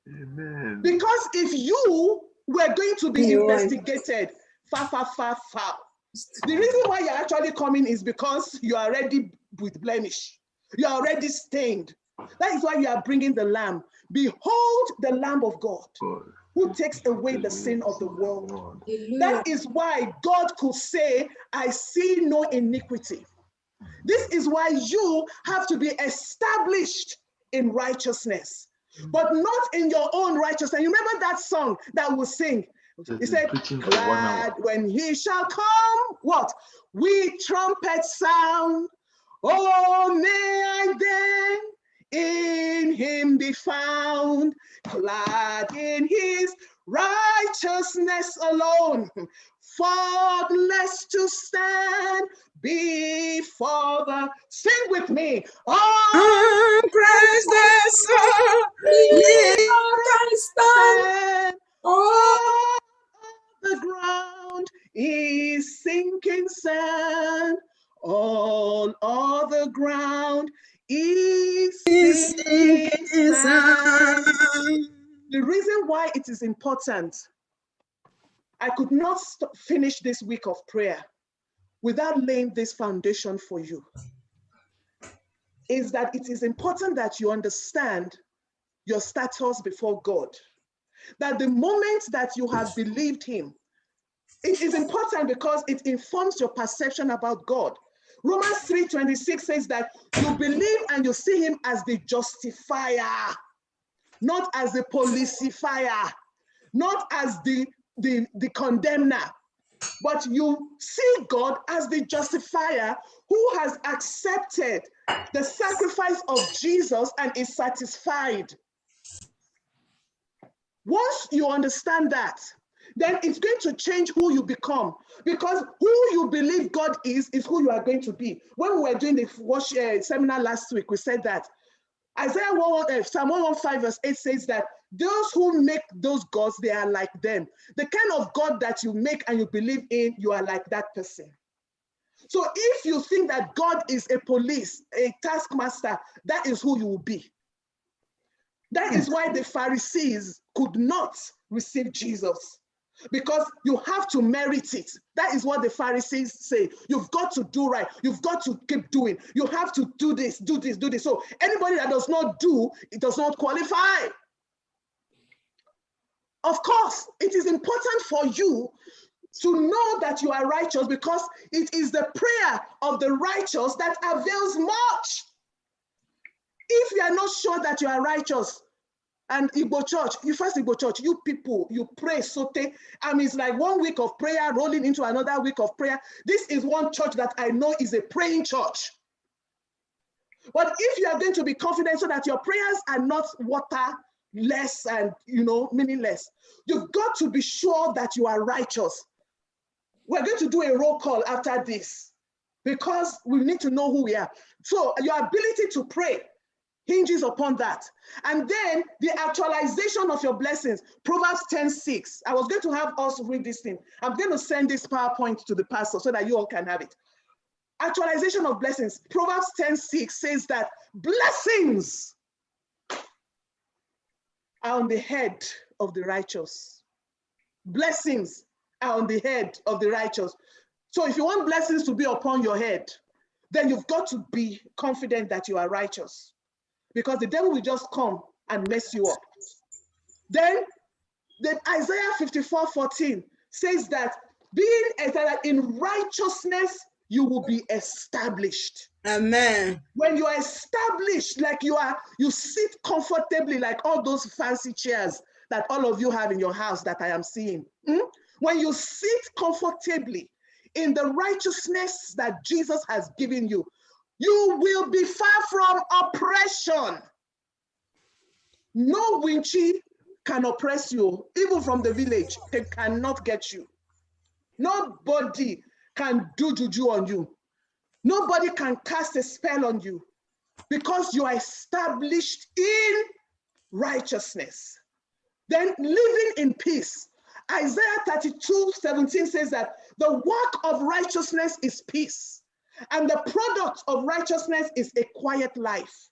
Amen. Because if you were going to be investigated, the reason why you're actually coming is because you are already with blemish. You are already stained. That is why you are bringing the lamb. Behold the Lamb of God who takes away the sin of the world. That is why God could say, I see no iniquity. This is why you have to be established in righteousness, but not in your own righteousness. You remember that song that we sing? He said, glad when he shall come, what? We trumpet sound. Oh, may I then in him be found, glad in his righteousness alone, faultless to stand before the, sing with me, oh, praise the Son, can stand. Oh, the ground is sinking sand, all other ground is sinking sand. The reason why it is important, I could not finish this week of prayer without laying this foundation for you, is that it is important that you understand your status before God. That the moment that you have believed him, it is important because it informs your perception about God. Romans 3:26 says that you believe and you see him as the justifier, not as the policifier, not as the condemner, but you see God as the justifier who has accepted the sacrifice of Jesus and is satisfied. Once you understand that, then it's going to change who you become, because who you believe God is who you are going to be. When we were doing the seminar last week, we said that Psalm 115 verse 8 says that those who make those gods, they are like them. The kind of God that you make and you believe in, you are like that person. So if you think that God is a police, a taskmaster, that is who you will be. That is why the Pharisees could not receive Jesus, because you have to merit it. That is what the Pharisees say. You've got to do right. You've got to keep doing. You have to do this, do this, do this. So anybody that does not do, it does not qualify. Of course, it is important for you to know that you are righteous, because it is the prayer of the righteous that avails much. If you are not sure that you are righteous, and Igbo church, FirstIgbo church, you people, you pray sote. It's like 1 week of prayer rolling into another week of prayer. This is one church that I know is a praying church. But if you are going to be confident so that your prayers are not waterless and meaningless, you've got to be sure that you are righteous. We're going to do a roll call after this, because we need to know who we are. So your ability to pray, hinges upon that. And then the actualization of your blessings, Proverbs 10:6. I was going to have us read this thing. I'm going to send this PowerPoint to the pastor so that you all can have it. Actualization of blessings, Proverbs 10:6 says that blessings are on the head of the righteous. Blessings are on the head of the righteous. So if you want blessings to be upon your head, then you've got to be confident that you are righteous, because the devil will just come and mess you up. Then the Isaiah 54:14 says that in righteousness, you will be established. Amen. When you are established, like you sit comfortably, like all those fancy chairs that all of you have in your house that I am seeing. When you sit comfortably in the righteousness that Jesus has given you, you will be far from oppression. No winchy can oppress you, even from the village. They cannot get you. Nobody can do juju on you. Nobody can cast a spell on you, because you are established in righteousness. Then living in peace. Isaiah 32:17 says that the work of righteousness is peace, and the product of righteousness is a quiet life.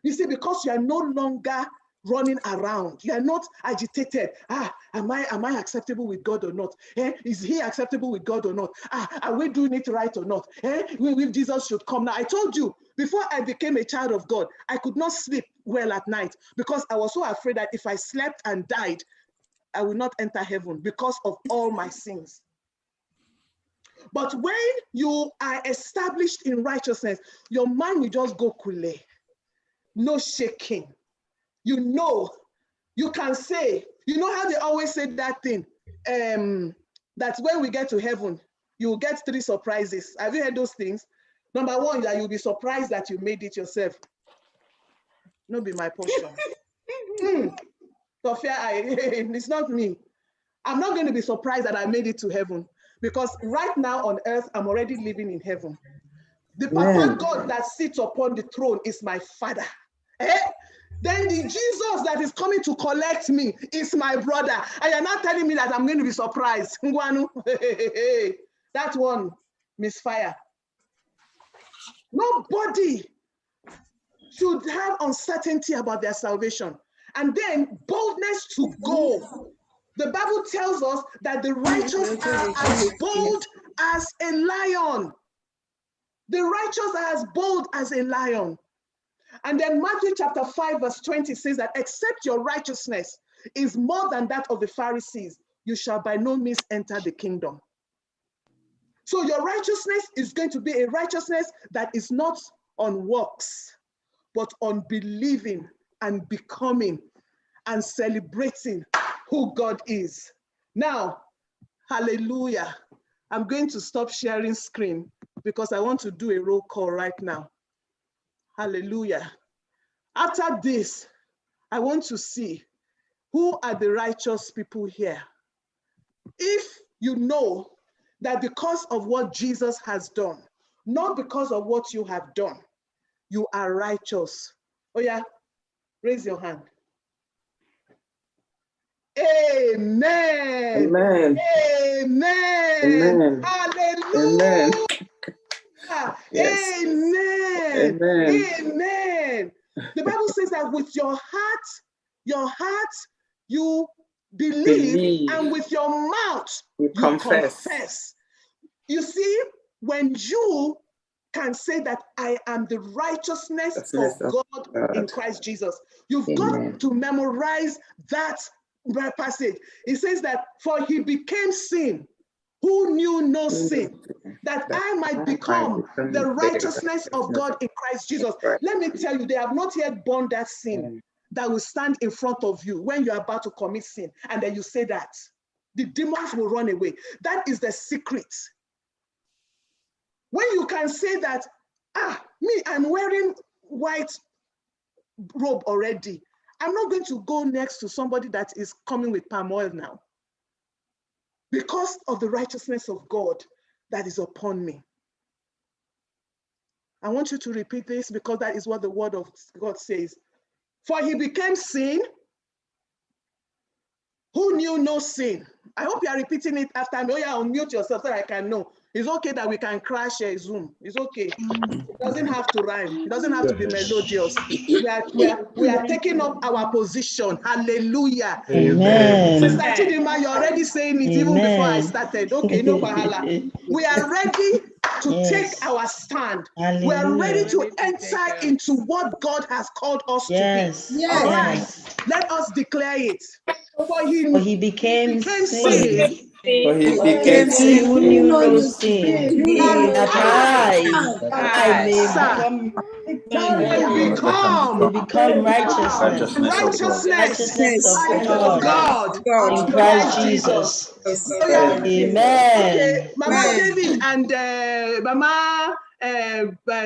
You see, because you are no longer running around, you are not agitated. Am I acceptable with God or not? Is he acceptable with God or not? Are we doing it right or not? If Jesus should come now. I told you, before I became a child of God, I could not sleep well at night, because I was so afraid that if I slept and died, I will not enter heaven because of all my sins. But when you are established in righteousness, your mind will just go kule, no shaking. You know, you can say, you know how they always say that thing, that when we get to heaven, you will get 3 surprises. Have you heard those things? Number 1, that you'll be surprised that you made it yourself. No be my portion. Sophia, it's not me. I'm not going to be surprised that I made it to heaven, because right now on earth, I'm already living in heaven. The Papa God that sits upon the throne is my Father. Then the Jesus that is coming to collect me is my brother. And you're not telling me that I'm going to be surprised. That one, misfire. Nobody should have uncertainty about their salvation. And then boldness to go. The Bible tells us that the righteous are as bold as a lion. The righteous are as bold as a lion. And then Matthew chapter 5:20 says that except your righteousness is more than that of the Pharisees, you shall by no means enter the kingdom. So your righteousness is going to be a righteousness that is not on works, but on believing and becoming and celebrating who God is. Now, hallelujah. I'm going to stop sharing screen because I want to do a roll call right now. Hallelujah. After this, I want to see who are the righteous people here. If you know that because of what Jesus has done, not because of what you have done, you are righteous. Oh yeah, raise your hand. Amen. Amen. Amen. Amen. Hallelujah. Amen. Yes. Amen. Amen. Amen. The Bible says that with your heart, you believe, and with your mouth, you confess. You see, when you can say that I am the righteousness of God in Christ Jesus, you've got to memorize that passage. It says that, for he became sin who knew no sin, that I might become the righteousness of God in Christ Jesus. Let me tell you, they have not yet born that sin that will stand in front of you when you're about to commit sin, and then you say that. The demons will run away. That is the secret. When you can say that, I'm wearing white robe already. I'm not going to go next to somebody that is coming with palm oil now, because of the righteousness of God that is upon me. I want you to repeat this, because that is what the word of God says. For he became sin, who knew no sin. I hope you are repeating it after me. Oh yeah, unmute yourself so I can know. It's okay that we can crash Zoom. It's okay. It doesn't have to rhyme. It doesn't have to be melodious. We are taking up our position. Hallelujah. Amen. Sister Chidima, you're already saying it even before I started. Okay, no bahala. We are ready to take our stand. We are ready to enter into what God has called us to be. Yes. All right. Let us declare it. For he became sin. For he became sin who knew no sin, that I may become righteousness of God in Christ Jesus. Amen. Okay, Mama David and Mama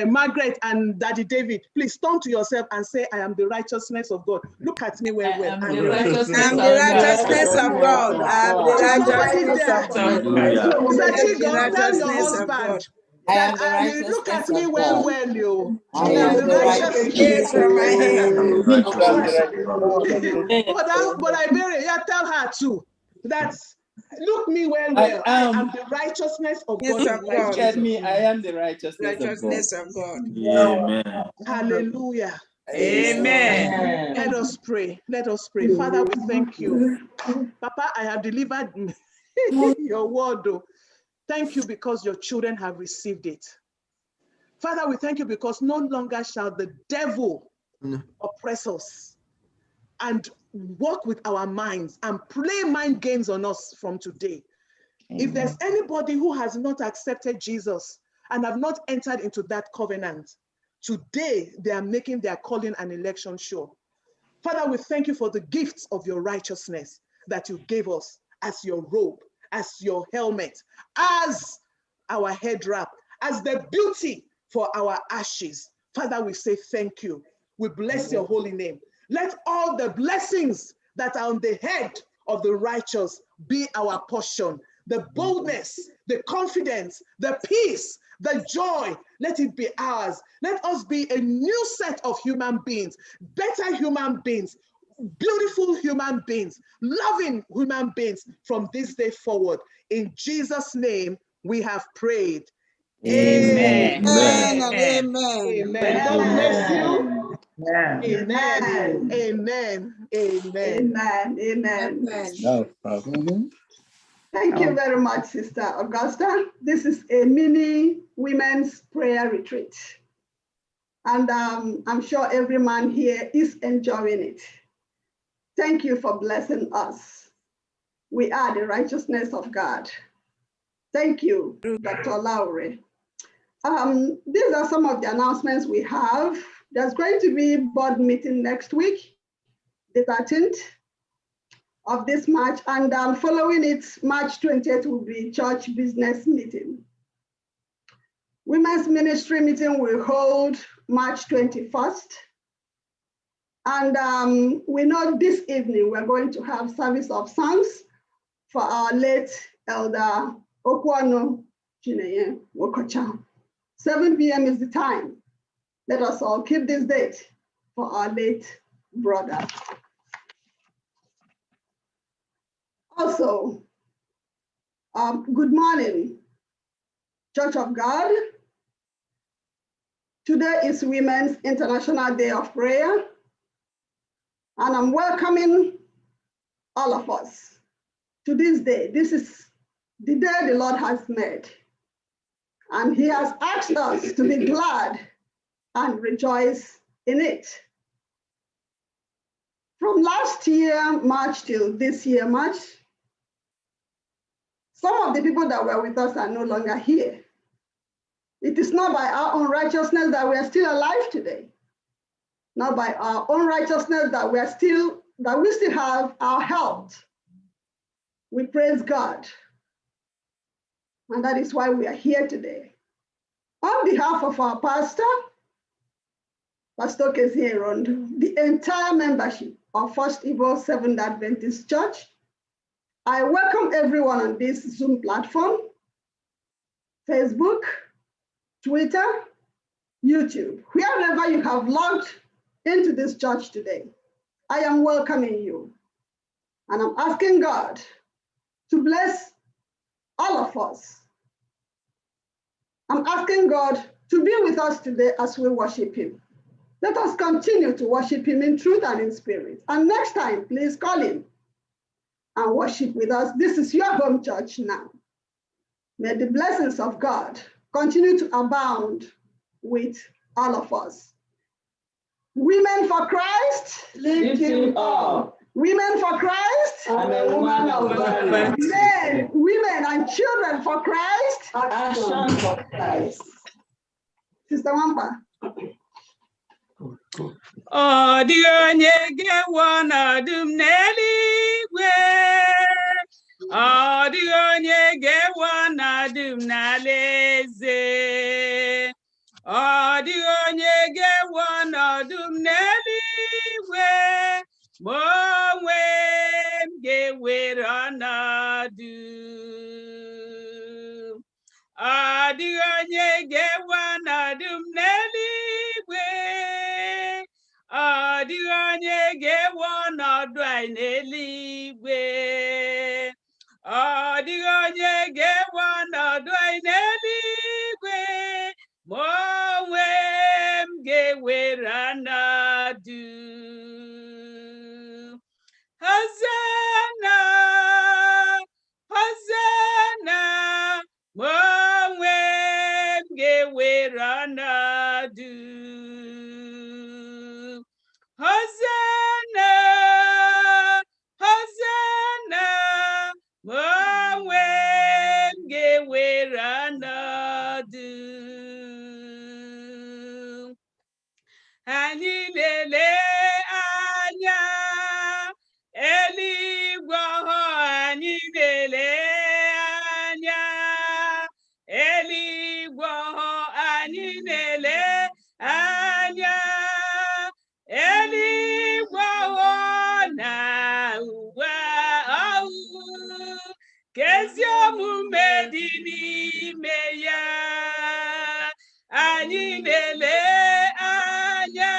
Margaret and Daddy David, please turn to yourself and say, I am the righteousness of God. Look at me well. I'm the righteousness of God. I'm the righteousness of God. Sachigo, tell your husband that look at me well, you. I am the righteousness from my hand. But I bury, yeah, tell her too. That's look me well. I am the righteousness of God. Look at me, I am the righteousness of God. Amen. Hallelujah. Amen. Let us pray. Let us pray. Father, we thank you. Papa, I have delivered your word. Though. Thank you because your children have received it. Father, we thank you because no longer shall the devil oppress us and work with our minds and play mind games on us from today. Amen. If there's anybody who has not accepted Jesus and have not entered into that covenant, today they are making their calling and election sure. Father, we thank you for the gifts of your righteousness that you gave us as your robe, as your helmet, as our head wrap, as the beauty for our ashes. Father, we say thank you. We bless your holy name. Let all the blessings that are on the head of the righteous be our portion. The boldness, the confidence, the peace, the joy, let it be ours. Let us be a new set of human beings, better human beings, beautiful human beings, loving human beings from this day forward. In Jesus' name, we have prayed. Amen. Amen. Amen. Amen. God bless you. Amen. Amen. Amen. Amen. No problem. Thank you very much, Sister Augusta. This is a mini women's prayer retreat. And I'm sure every man here is enjoying it. Thank you for blessing us. We are the righteousness of God. Thank you, Dr. Lowry. These are some of the announcements we have. There's going to be board meeting next week, the 13th of this March, and following it, March 20th will be church business meeting. Women's ministry meeting will hold March 21st. And we know this evening we're going to have service of songs for our late Elder Okwano Chineye Wokocha. 7 p.m. is the time. Let us all keep this date for our late brother. Also, good morning, Church of God. Today is Women's International Day of Prayer, and I'm welcoming all of us to this day. This is the day the Lord has made, and He has asked us to be glad and rejoice in it. From last year, March, till this year, March, some of the people that were with us are no longer here. It is not by our own righteousness that we are still alive today. Not by our own righteousness that we still have our health. We praise God. And that is why we are here today. On behalf of our pastor, Pastor Kezie Rondo, the entire membership of FirstIgbo Seventh Adventist Church, I welcome everyone on this Zoom platform, Facebook, Twitter, YouTube, wherever you have logged into this church today. I am welcoming you. And I'm asking God to bless all of us. I'm asking God to be with us today as we worship him. Let us continue to worship him in truth and in spirit. And next time, please call him and worship with us. This is your home church now. May the blessings of God continue to abound with all of us. Women for Christ, lift him up. Women for Christ, I'm a woman of value. Men, women, and children for Christ, action for Christ. Sister Wampa. Oh, the onye ga-ewe ọnọdụ m n'eluigwe. Oh, the onye ga-ewe ọnọdụ m n'alaeze. Oh, the onye ga-ewe ọnọdụ m n'eluigwe. Ma onwe m ga-ewere ọnọdụ. Ọ dịghị onye ga-ewe ọnọdụ m n'eluigwe. Ọ dịghị onye ga-ewe ọnọdụ anyị n'eluigwe. Ọ dịghị onye ga-ewe ọnọdụ anyị n'eluigwe. Ma onwe m ga-ewere ọnọdụ. Hosanna, Hosanna, ma onwe m ga-ewere ọnọdụ. Hosanna, Hosanna, ma onwe m ga-ewere ọnọdụ. Anyị na-ele anya eluigwe ọhụụ, anyị na-ele anya eluigwe ọhụụ, anyị na-ele anya eluigwe ọhụụ na uwe ọhụụ, ka ezi omume dị n'ime ya. Anyị na-ele anya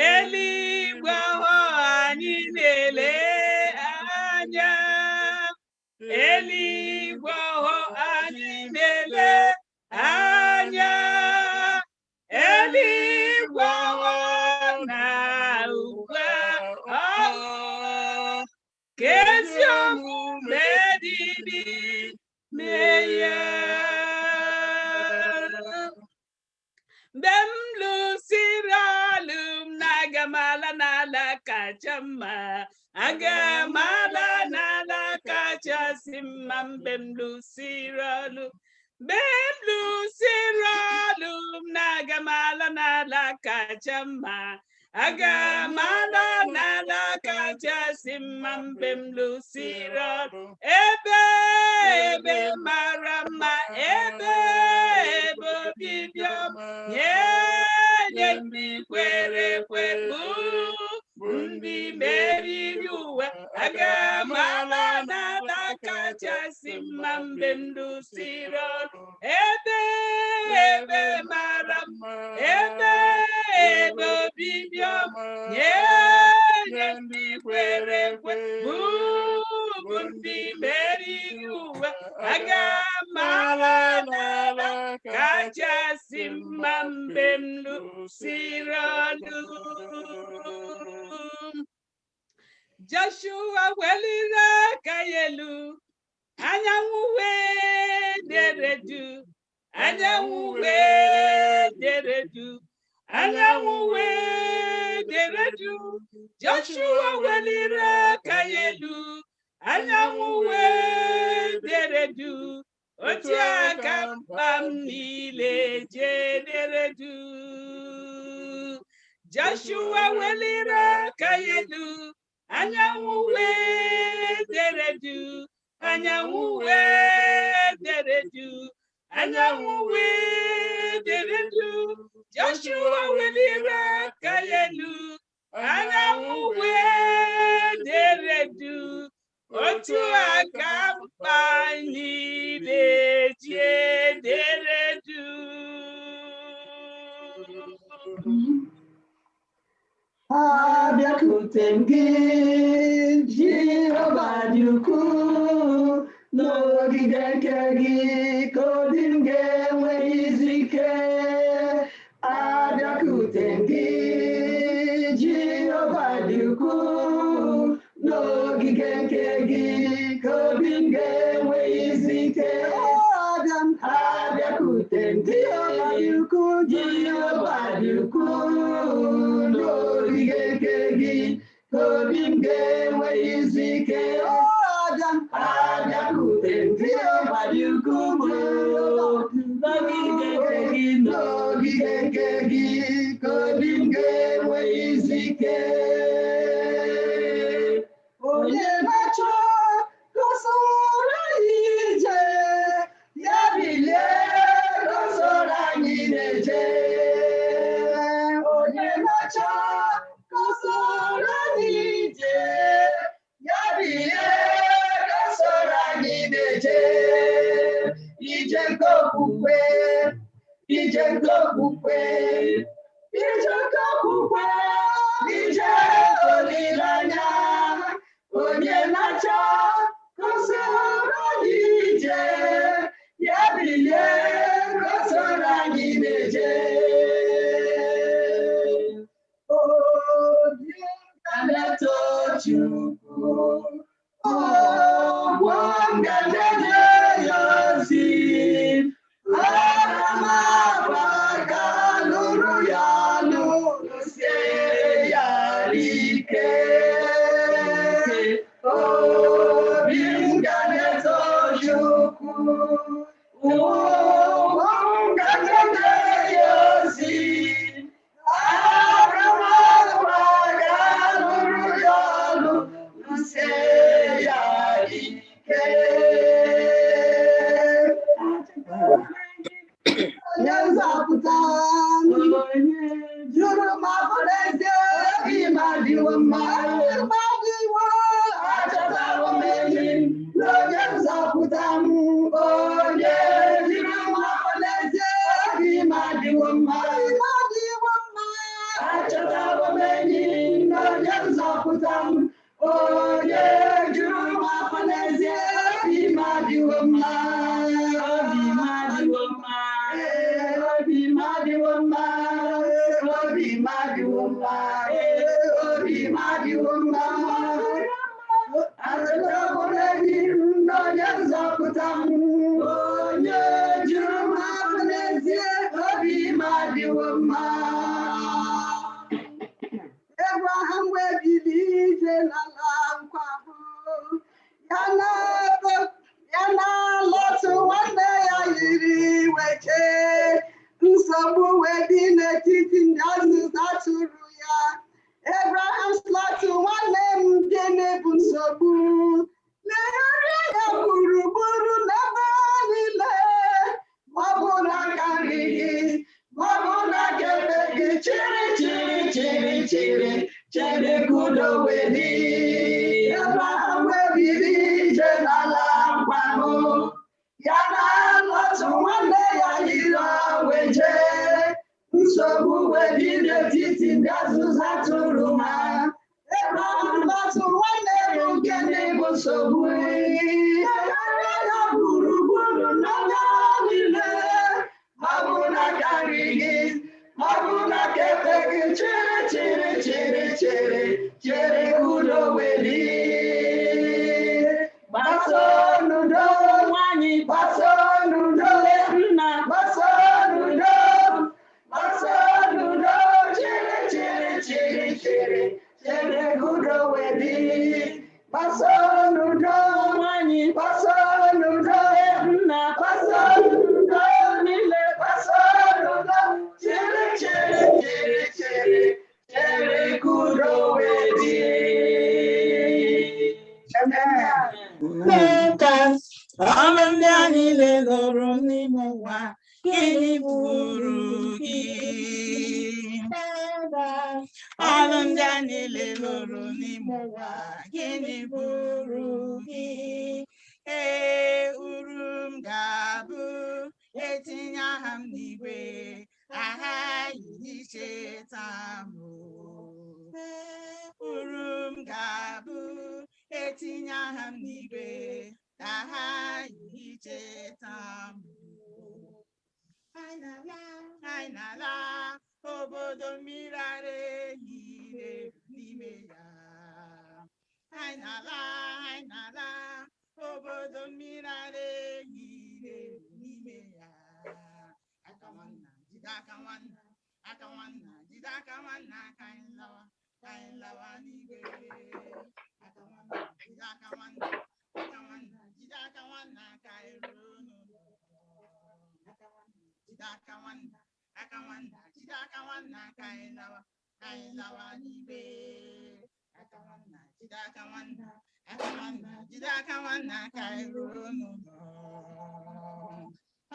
eluigwe ọhụụ, anyị na-ele anya eluigwe ọhụụ, anyị na-ele anya eluigwe ọhụụ na uwe ọhụụ, ka ezi omume dị n'ime ya. Mgbe m lụsịrị ọlụ m na-aga m ala n'ala kacha mma, aga m ala n'ala kachasị mma. Mgbe m lụsịrị ọlụ, mgbe m lụsịrị ọlụ m na-aga m ala n'ala kacha mma, aga m ala n'ala kachasị mma. Mgbe m lụsịrị ọlụ, ebe mara mma, ebe obibi ọma nye ndị kwere ekwe, bụ ndị meriri ụwa. Aga m ala n'ala kachasị mma. Mgbe m lụsịrị ọlụ, ebe mara mma, ebe obibi ọma nye ndị kwere ekwe, bụ ndị meriri ụwa. Aga m ala n'ala kachasị mma. Mgbe m lụsịrị ọlụ. Joshua weliri aka ya elu, anyanwụ wee dere du, anyanwụ wee dere du, anyanwụ wee dere du. Joshua weliri aka ya elu, anyanwụ wee dere du, otu aka mkpa m niile jedere du. Joshua weliri aka ya elu, anyanwụ wee dere du, anyanwụ wee dere du, anyanwụ wee dere du. Joshua weliri aka ya elu, anyanwụ wee dere du, otu aka mkpa niile jedere du. Abịakwutengi Jehova dị ukwuu n'ogige nke gị ka obi m ga-enwe izu ike. Abịakwutengi Jehova dị ukwuu n'ogige nke gị ka obi m ga-enwe izu ike. Abịakwutengi Jehova dị ukwuu Jehova dị ukwuu n'ogige nke gị ka obi m ga-enwe izu ike. Abịakwutengi Jehova dị ukwuu n'ogige nke gị n'ogige nke gị ka obi m ga-enwe izu ike. Onye na-achọ ka o soro anyị ije, ya bilie ka o soro anyị na-eje. Onye na-achọ ka o soro anyị ije, ya bilie ka o soro anyị na-eje. Ije nke okwukwe, ije nke okwukwe, ije nke okwukwe, ije olileanya. Onye na-achọ ka o soro anyị ije, ya bilie ka o soro anyị na-eje. Obi ga na-eto Chukwu, ụgwọ m ga na-enye ya ozi. Aga m agba aka lụrụ ya ọnụ, lụsie ya ike. Obi m ga na-eto Chukwu, ụgwọ m ga na-enye ya ozi. Aga m agba aka lụrụ ya ọnụ, lụsie ya ike. Onye nzọpụta jụrụ m afọ n'ezie, ịma dịwo mma. Ịma dịwo, achọtawo m enyi na onye nzọpụta m. Onye jụrụ m afọ n'ezie, ịma dịwo mma. Ịma dịwo mma, achọtawo m enyi na onye nzọpụta m. Onye jụrụ m afọ n'ezie, ịma dịwo mma. Obi ma dịwo mma. Obi ma dịwo mma. Obi ma dịwo mma. Obi ma dịwo mma. Achọtawo m enyi na onye nzọpụta m. Onye jụrụ m afọ n'ezie, obi ma dịwo mma. Abraham wee bilie ije n'ala nkwa ahụ, ya na Lọtụ nwanne ya yiri wee chee. Nsogbu wee dị n'etiti ndị ọzụzụ atụrụ ya. Abraham sị Lọtụ, nwanne m, gịnị bụ nsogbu? Legharịa ya gburugburu n'ebe niile, ma ọ bụ n'aka nri gị, ma ọ bụ n'aka ekpe gị. Chịrị chịrị chịrị chịrị chere ka udo wee dị. Abraham wee bilie ije n'ala nkwa ahụ, ya na Lọtụ nwanne ya yiri wee jee. Nsogbu wee dị n'etiti ndị ọzụzụ atụrụ ha. Abraham Lọtụ nwanne m, gịnị bụ nsogbu? Legharịa ya gburugburu n'anya niile, ma ọ bụ n'aka nri gị, ma ọ bụ n'aka ekpe gị. Chere chere chere chere chere ka udo wee dị. Gbaso n'udo nwanyị, gbaso n'udo nna, gbaso n'udo, gbaso n'udo. Chere chere chere chere chere ka udo wee dị. Gbaso n'udo nwanyị, gbaso n'udo nna, gbaso n'udo niile, gbaso n'udo. Chere chere chere chere chere ka udo wee dị. Ọrụ ndị a niile lụrụ n'ime ụwa, gịnị bụrụ gị? Ọrụ ndị a niile lụrụ n'ime ụwa, gịnị bụrụ gị? Uru m ga-abụ etinye aha m n'igwe, aghaghị icheta m. Uru tinye aha m n'igwe ka ha icheta m. Anyị na-ala obodo mmiri ara ehi n'ime ya. Anyị na-ala obodo mmiri ara ehi n'ime ya. Aka nwanna jide aka nwanna, aka nwanna jide aka nwanna, ka anyị lawa n'igwe. Aka nwanna jide aka nwanna, aka nwanna jide aka nwanna, ka anyị ruo n'ụlọ. Aka nwanna jide aka nwanna, aka nwanna jide aka nwanna, ka anyị lawa n'igwe. Aka nwanna jide aka nwanna, aka nwanna jide aka nwanna, ka anyị ruo n'ụlọ.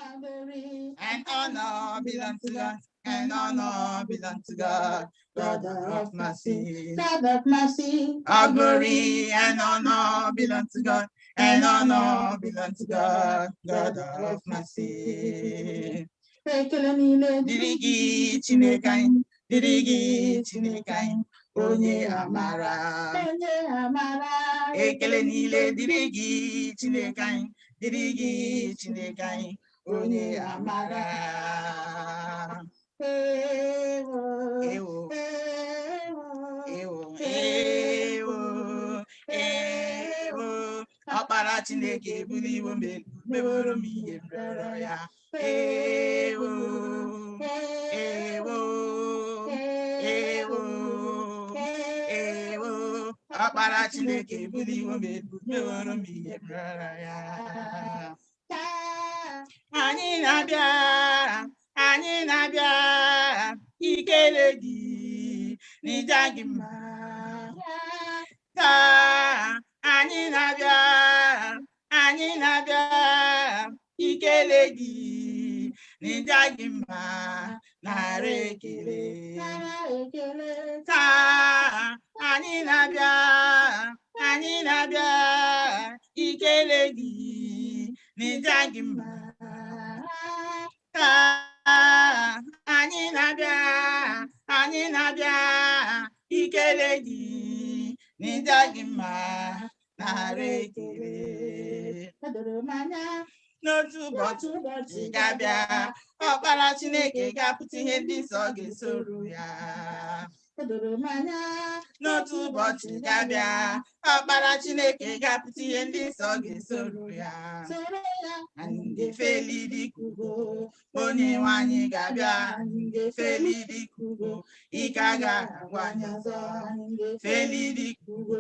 And honor belongs to God, and honor belongs to God, God of mercy, God of mercy. All glory and honor belongs to God, and honor belongs to God, God of mercy. Dirigi Chineke anyị, dirigi Chineke anyị, onye amara. Ekele niile dirigi Chineke anyị, dirigi Chineke anyị, onye amara. Ewo, ewo, ewo, ewo, ewo. Ọkpara Chineke ebuliwo m elu, meworo m ihe rịọrọ ya. Ewo, ewo, ewo, ewo. Ọkpara Chineke ebuliwo m elu, meworo m ihe rịọrọ ya. Anyị na-abịa ikele gị n'ịja gị mma. Taa anyị na-abịa ikele gị n'ịja gị mma, nara ekele. Taa anyị na-abịa ikele gị n'ịja gị mma. Taa anyị na-abịa ikele gị n'ịja gị mma, nara ekele. N'otu ụbọchị ị ga-abịa, Ọkpara Chineke ga-apụta ihe ndị nsọ ga-esoro ya. N'otu ụbọchị ị ga-abịa, Ọkpara Chineke ga-apụta ihe ndị nsọ ga-esoro ya. Anyị ga-efeli dịka ugo, onye nwe anyị ga-abịa. Anyị ga-efeli dịka ugo, ike agaghị agwụ anyị ọzọ. Anyị ga-efeli dịka ugo,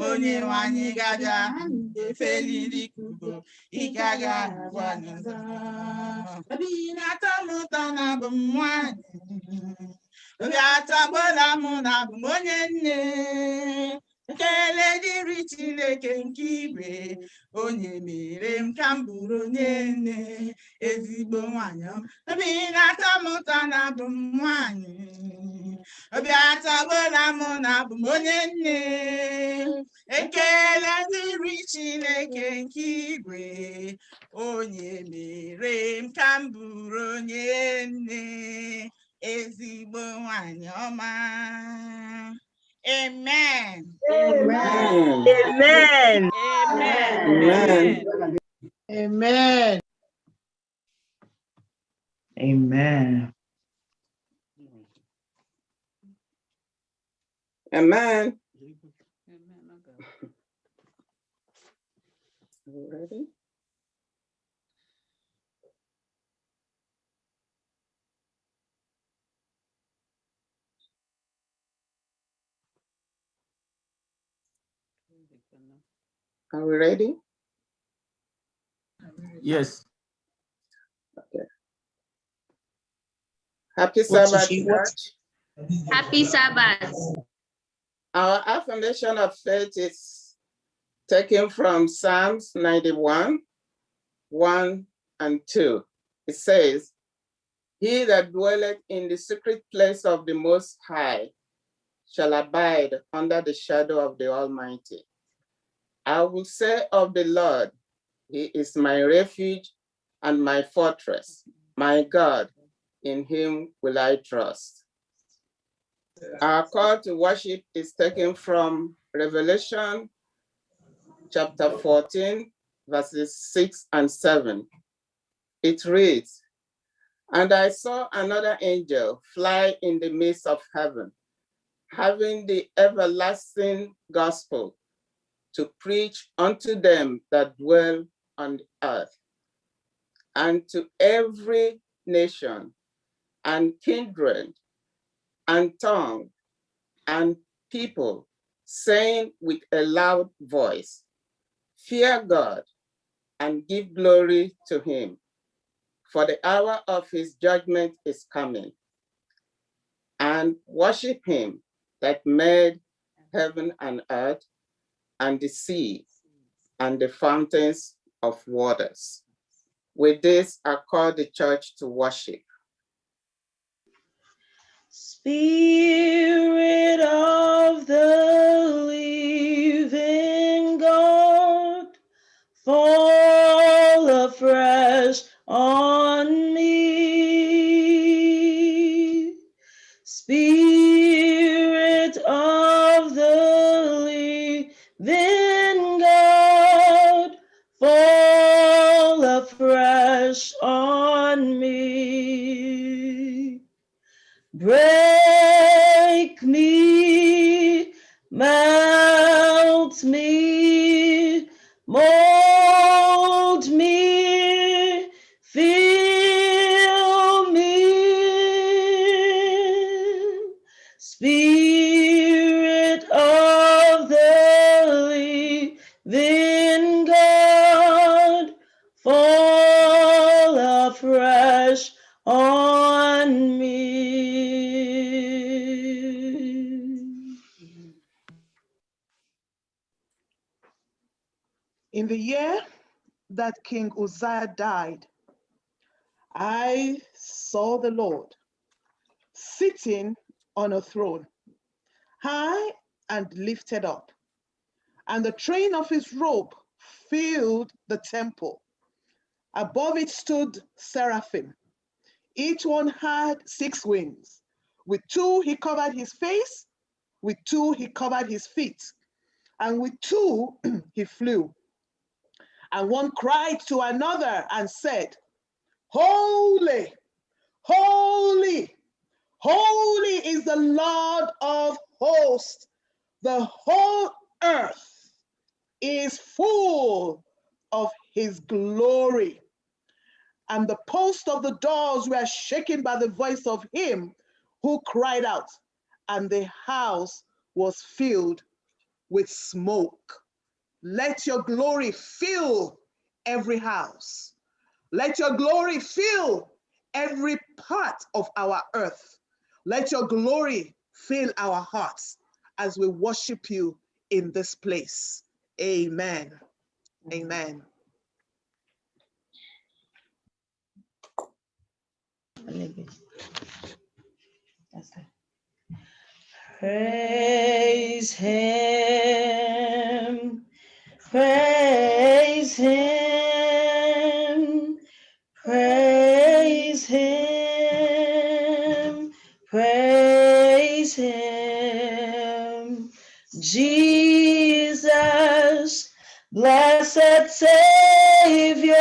onye nwe anyị ga-abịa. Anyị ga-efeli dịka ugo, ike agaghị agwụ anyị ọzọ. Obi na-atọ m ụtọ na abụ m nwanyị, obi atọgbuola m na abụ m onye nne. Ekele dịrị Chineke nke igwe, onye mere m ka m bụrụ onye nne, ezigbo nwanyị ọma. Obi na-atọ m ụtọ na abụ m nwanyị, obi atọgbuola m na abụ m onye nne. Ekele dịrị Chineke nke igwe, onye mere m ka m bụrụ onye nne, ezigbo nwanyị ọma. Amen. Amen. Amen. Amen. Amen. Amen. Are you ready? Are we ready? Yes. Okay. Happy Sabbath, church. Happy Sabbath. Our affirmation of faith is taken from Psalms 91, 1 and 2. It says, "He that dwelleth in the secret place of the Most High shall abide under the shadow of the Almighty. I will say of the Lord, He is my refuge and my fortress, my God, in Him will I trust." Our call to worship is taken from Revelation chapter 14, verses 6 and 7. It reads, "And I saw another angel fly in the midst of heaven, having the everlasting gospel to preach unto them that dwell on the earth, and to every nation and kindred and tongue and people, saying with a loud voice, Fear God and give glory to him, for the hour of his judgment is coming, and worship him that made heaven and earth and the sea and the fountains of waters." With this, I call the church to worship. Spirit of the living God, fall afresh on me. Spirit of the living God, fall afresh on me. Break me, melt me, mold me, fill me. Spirit of the living God, fall afresh on me. In the year that King Uzziah died, I saw the Lord sitting on a throne, high and lifted up, and the train of his robe filled the temple. Above it stood seraphim. Each one had 6 wings. With 2 he covered his face, with 2 he covered his feet, and with 2 he flew. And one cried to another and said, Holy, holy, holy is the Lord of hosts. The whole earth is full of his glory. And the posts of the doors were shaken by the voice of him who cried out, and the house was filled with smoke. Let your glory fill every house. Let your glory fill every part of our earth. Let your glory fill our hearts as we worship you in this place. Amen. Amen. Praise him, praise him, praise him, praise him. Jesus, blessed Savior,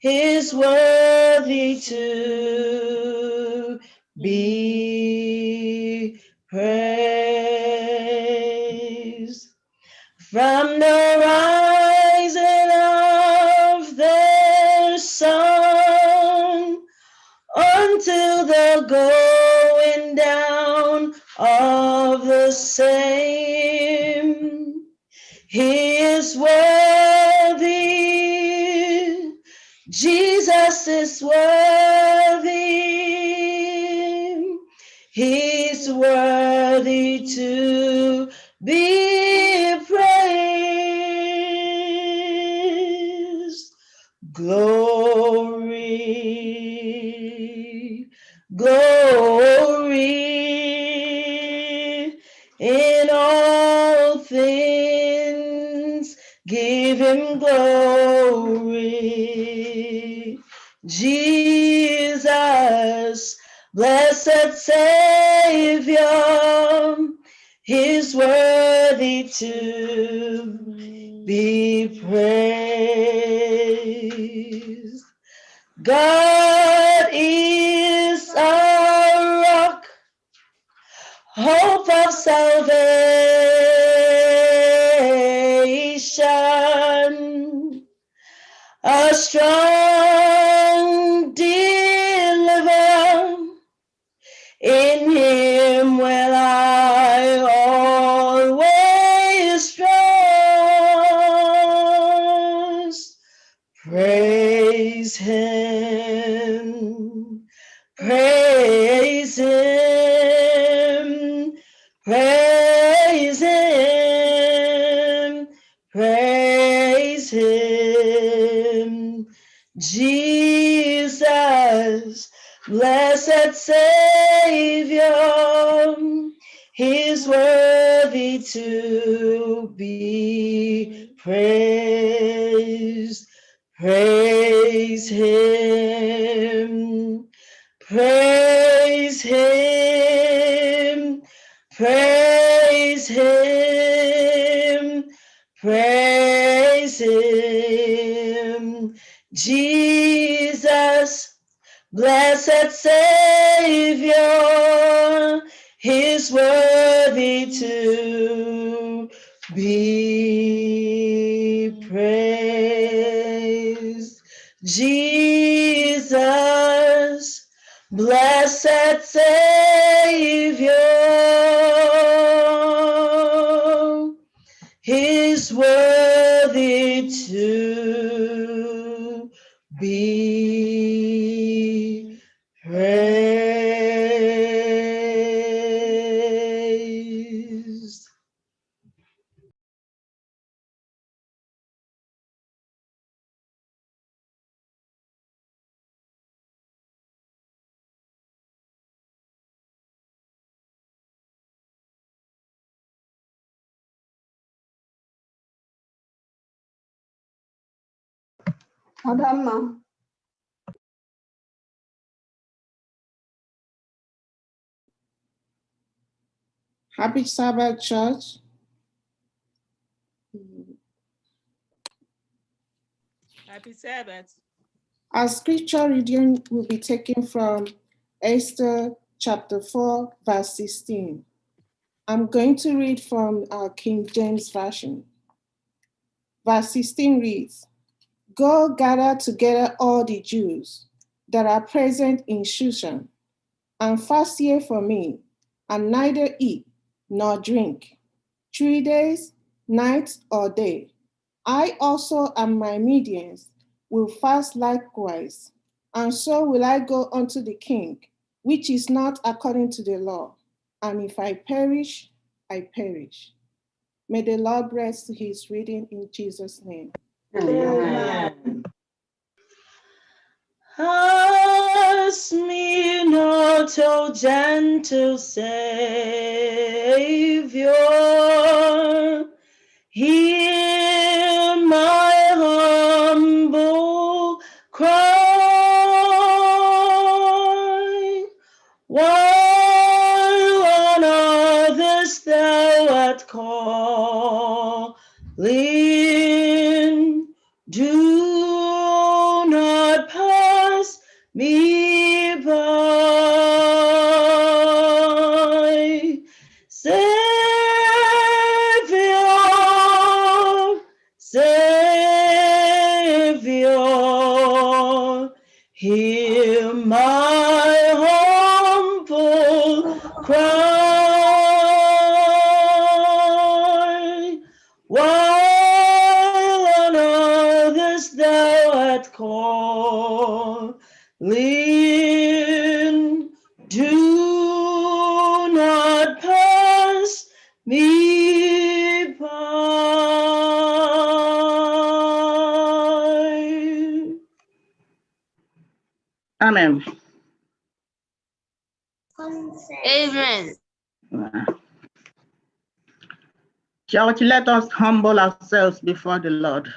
is worthy to be praised. From the rising of the sun until the going down of the same, he is worthy. Jesus is worthy. He's worthy to be praised. Glory, glory, in all things give him glory. Jesus, blessed Savior, is He's worthy to be praised. God is our rock, hope of salvation, a strong deliverer. In him will I always trust. Praise him, praise him, praise him, praise him. Jesus, blessed Savior, he's worthy to be praised. Praise him, praise him, praise him, praise him. Jesus, blessed Savior, he's worthy to be praised. Jesus, blessed Savior, he's worthy to be praised. Adama. Happy Sabbath, church. Happy Sabbath. Our scripture reading will be taken from Esther chapter 4, verse 16. I'm going to read from our King James Version. Verse 16 reads, "Go gather together all the Jews that are present in Shushan, and fast here for me, and neither eat nor drink 3 days, night or day. I also and my Medians will fast likewise, and so will I go unto the king, which is not according to the law. And if I perish, I perish." May the Lord bless his reading in Jesus' name. Amen. Ask me not, O gentle Savior, hear my humble cry. While on others thou art calling, do not pass me by. Savior, Savior, hear my humble cry. While on others thou art calling, do not pass me by. Amen. Amen. Church, let us humble ourselves before the Lord.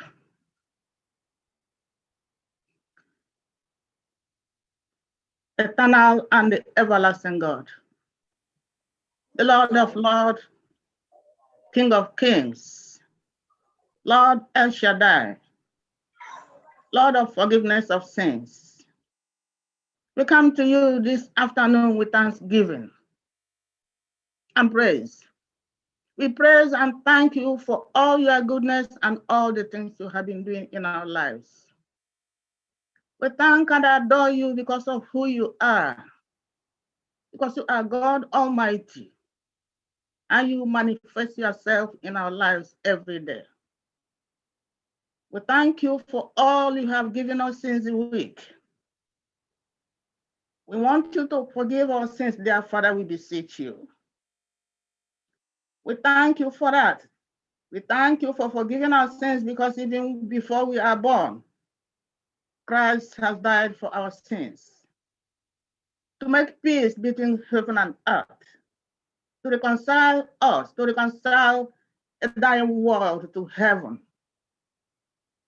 Eternal and everlasting God, the Lord of Lords, King of Kings, Lord El Shaddai, Lord of forgiveness of sins. We come to you this afternoon with thanksgiving and praise. We praise and thank you for all your goodness and all the things you have been doing in our lives. We thank and adore you because of who you are, because you are God Almighty, and you manifest yourself in our lives every day. We thank you for all you have given us since the week. We want you to forgive our sins, dear Father, we beseech you. We thank you for that. We thank you for forgiving our sins because even before we are born, Christ has died for our sins, to make peace between heaven and earth, to reconcile us, to reconcile a dying world to heaven.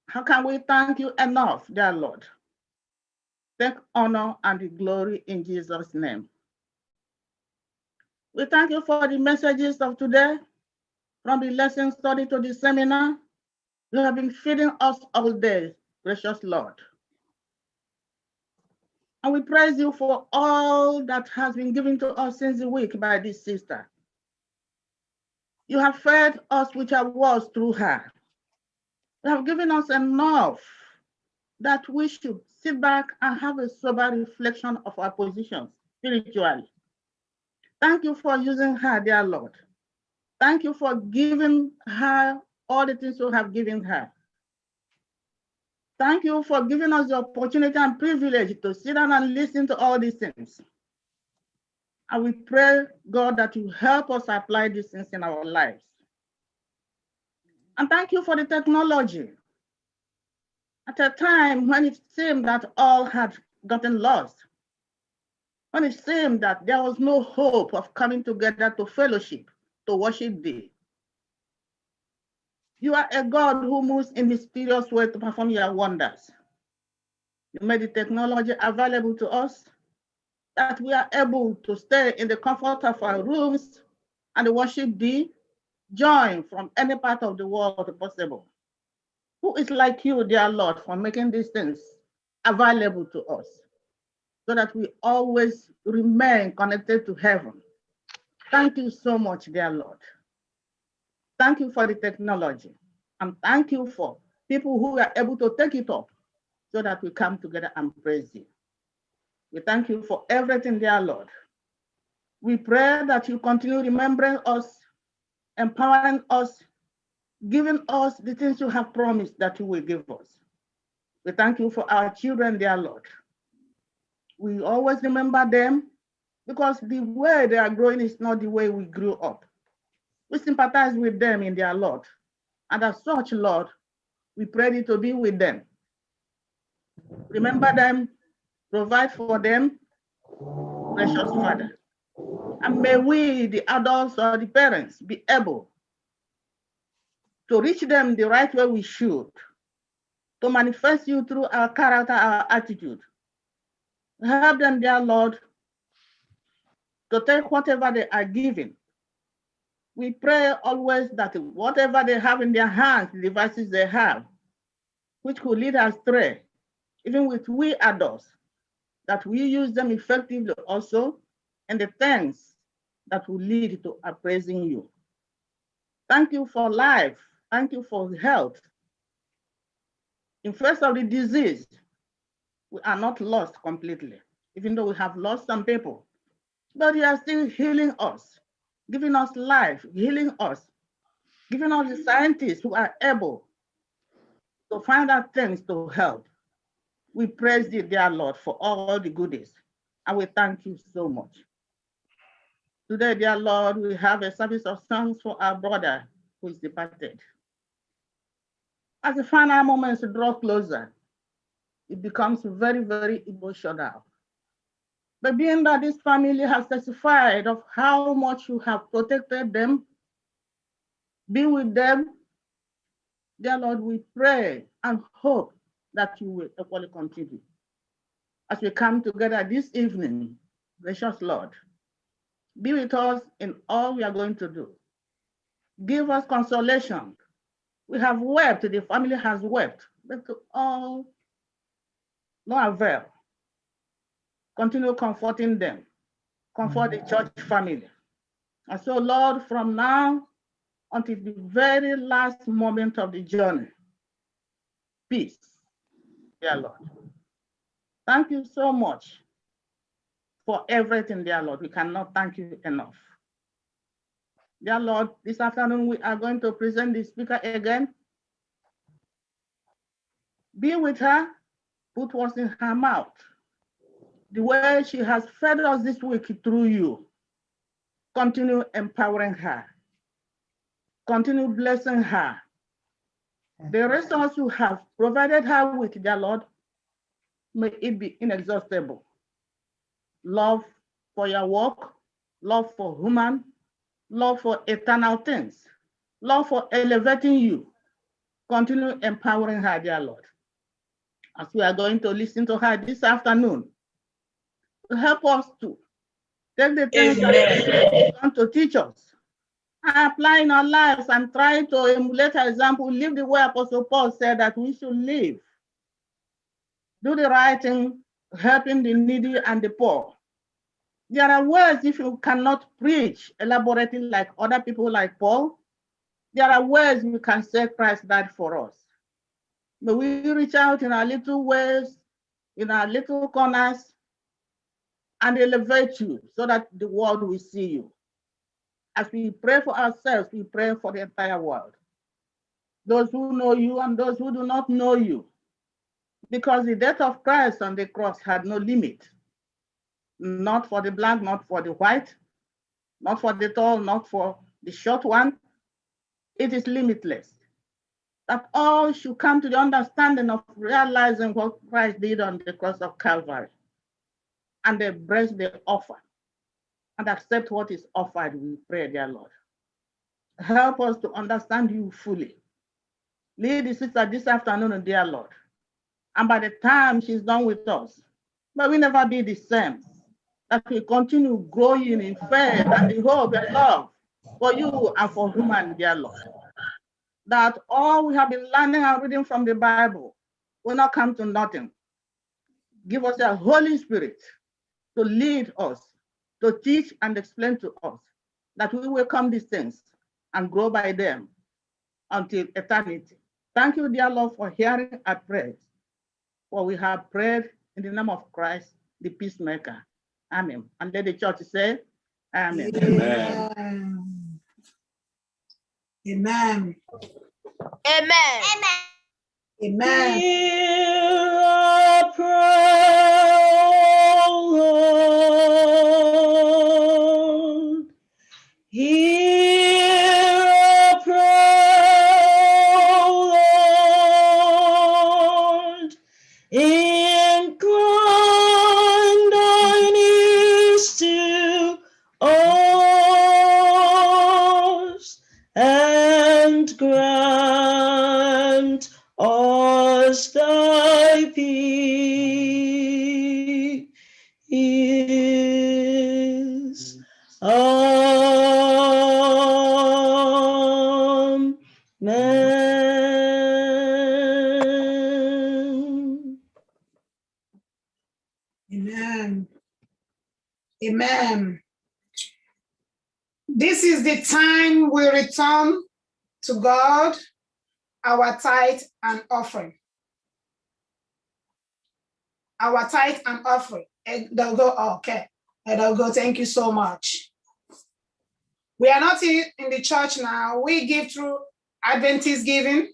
How can we thank you enough, dear Lord? Take honor and the glory in Jesus' name. We thank you for the messages of today, from the lesson study to the seminar. You have been feeding us all day, precious Lord. And we praise you for all that has been given to us since the week by this sister. You have fed us with your words through her. You have given us enough that we should sit back and have a sober reflection of our positions spiritually. Thank you for using her, dear Lord. Thank you for giving her all the things you have given her. Thank you for giving us the opportunity and privilege to sit down and listen to all these things. And we pray, God, that you help us apply these things in our lives. And thank you for the technology. At a time when it seemed that all had gotten lost, when it seemed that there was no hope of coming together to fellowship, to worship thee. You are a God who moves in mysterious way to perform your wonders. You made the technology available to us, that we are able to stay in the comfort of our rooms and worship thee, join from any part of the world possible. Who is like you, dear Lord, for making these things available to us, so that we always remain connected to heaven. Thank you so much, dear Lord. Thank you for the technology. And thank you for people who are able to take it up so that we come together and praise you. We thank you for everything, dear Lord. We pray that you continue remembering us, empowering us, giving us the things you have promised that you will give us. We thank you for our children, dear Lord. We always remember them because the way they are growing is not the way we grew up. We sympathize with them in their Lord. And as such, Lord, we pray thee to be with them. Remember them, provide for them, precious Father. And may we, the adults or the parents, be able to reach them the right way we should, to manifest you through our character, our attitude. Help them, dear Lord, to take whatever they are given. We pray always that whatever they have in their hands, the devices they have, which could lead astray, even with we adults, that we use them effectively also, and the things that will lead to appraising you. Thank you for life. Thank you for health. In face of the disease, we are not lost completely, even though we have lost some people. But you are still healing us, giving us life, healing us, giving us the scientists who are able to find out things to help. We praise you, dear Lord, for all the goodies, and we thank you so much. Today, dear Lord, we have a service of songs for our brother who is departed. As the final moments draw closer, it becomes very, very emotional. But being that this family has testified of how much you have protected them, be with them, dear Lord, we pray and hope that you will equally continue. As we come together this evening, gracious Lord, be with us in all we are going to do. Give us consolation. We have wept, the family has wept, but all no avail. Continue comforting them. Comfort the church family. And so, Lord, from now until the very last moment of the journey, peace, dear Lord. Thank you so much for everything, dear Lord. We cannot thank you enough. Dear Lord, this afternoon we are going to present the speaker again. Be with her, put words in her mouth. The way she has fed us this week through you, continue empowering her. Continue blessing her. The resource you have provided her with, dear Lord, may it be inexhaustible. Love for your work, love for human, love for eternal things, love for elevating you. Continue empowering her, dear Lord. As we are going to listen to her this afternoon, help us to take the things that you want to teach us, and apply in our lives and try to emulate her example, live the way Apostle Paul said that we should live. Do the right thing, helping the needy and the poor. There are ways if you cannot preach elaborately like other people like Paul, there are ways you can say Christ died for us. May we reach out in our little ways, in our little corners, and elevate you so that the world will see you. As we pray for ourselves, we pray for the entire world. Those who know you and those who do not know you. Because the death of Christ on the cross had no limit. Not for the black, not for the white, not for the tall, not for the short one. It is limitless. That all should come to the understanding of realizing what Christ did on the cross of Calvary and embrace the offer and accept what is offered, we pray, dear Lord. Help us to understand you fully. Lead the sister this afternoon, dear Lord. And by the time she's done with us, may we never be the same. That we continue growing in faith and in hope and love for you and for human, dear Lord. That all we have been learning and reading from the Bible will not come to nothing. Give us a Holy Spirit to lead us, to teach and explain to us, that we will come these things and grow by them until eternity. Thank you, dear Lord, for hearing our prayers. For we have prayed in the name of Christ, the peacemaker. Amen. And let the church say, Amen. Amen. Amen. Amen. Amen. Hear our prayer, Lord. Hear our prayer, Lord. Incline thine ears to us and grant us thy peace. Amen. Amen. Amen. This is the time we return to God our tithe and offering. Our tithe and offering. They'll go, okay. And they'll go, thank you so much. We are not in the church now. We give through Adventist giving.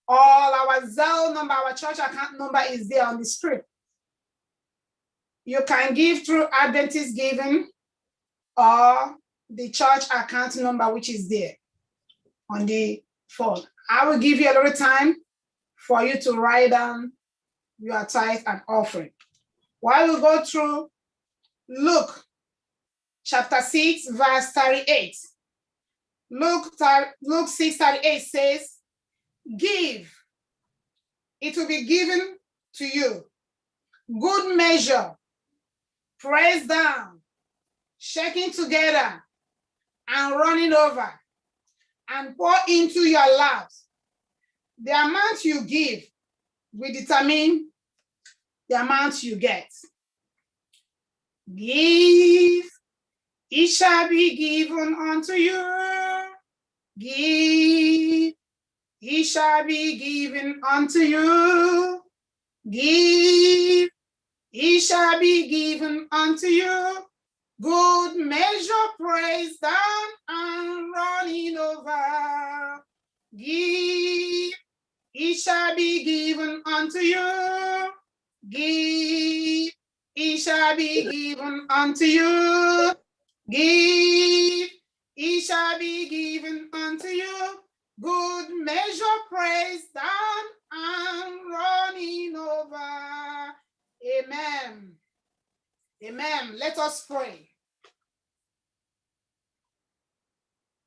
All our Zelle number, our church account number is there on the screen. You can give through Adventist giving or the church account number, which is there on the phone. I will give you a little time for you to write down your tithe and offering. While we go through Luke chapter 6, verse 38. Luke 6:38 says, give, it will be given to you. Good measure, pressed down, shaking together, and running over, and pour into your laps. The amount you give will determine the amount you get. Give, it shall be given unto you. Give, it shall be given unto you. Give, it shall be given unto you. Good measure, praise down and running over. Give, it shall be given unto you. Give, it shall be given unto you. Give, it shall be given unto you. Good measure, praise down and running over. Amen. Amen. Let us pray.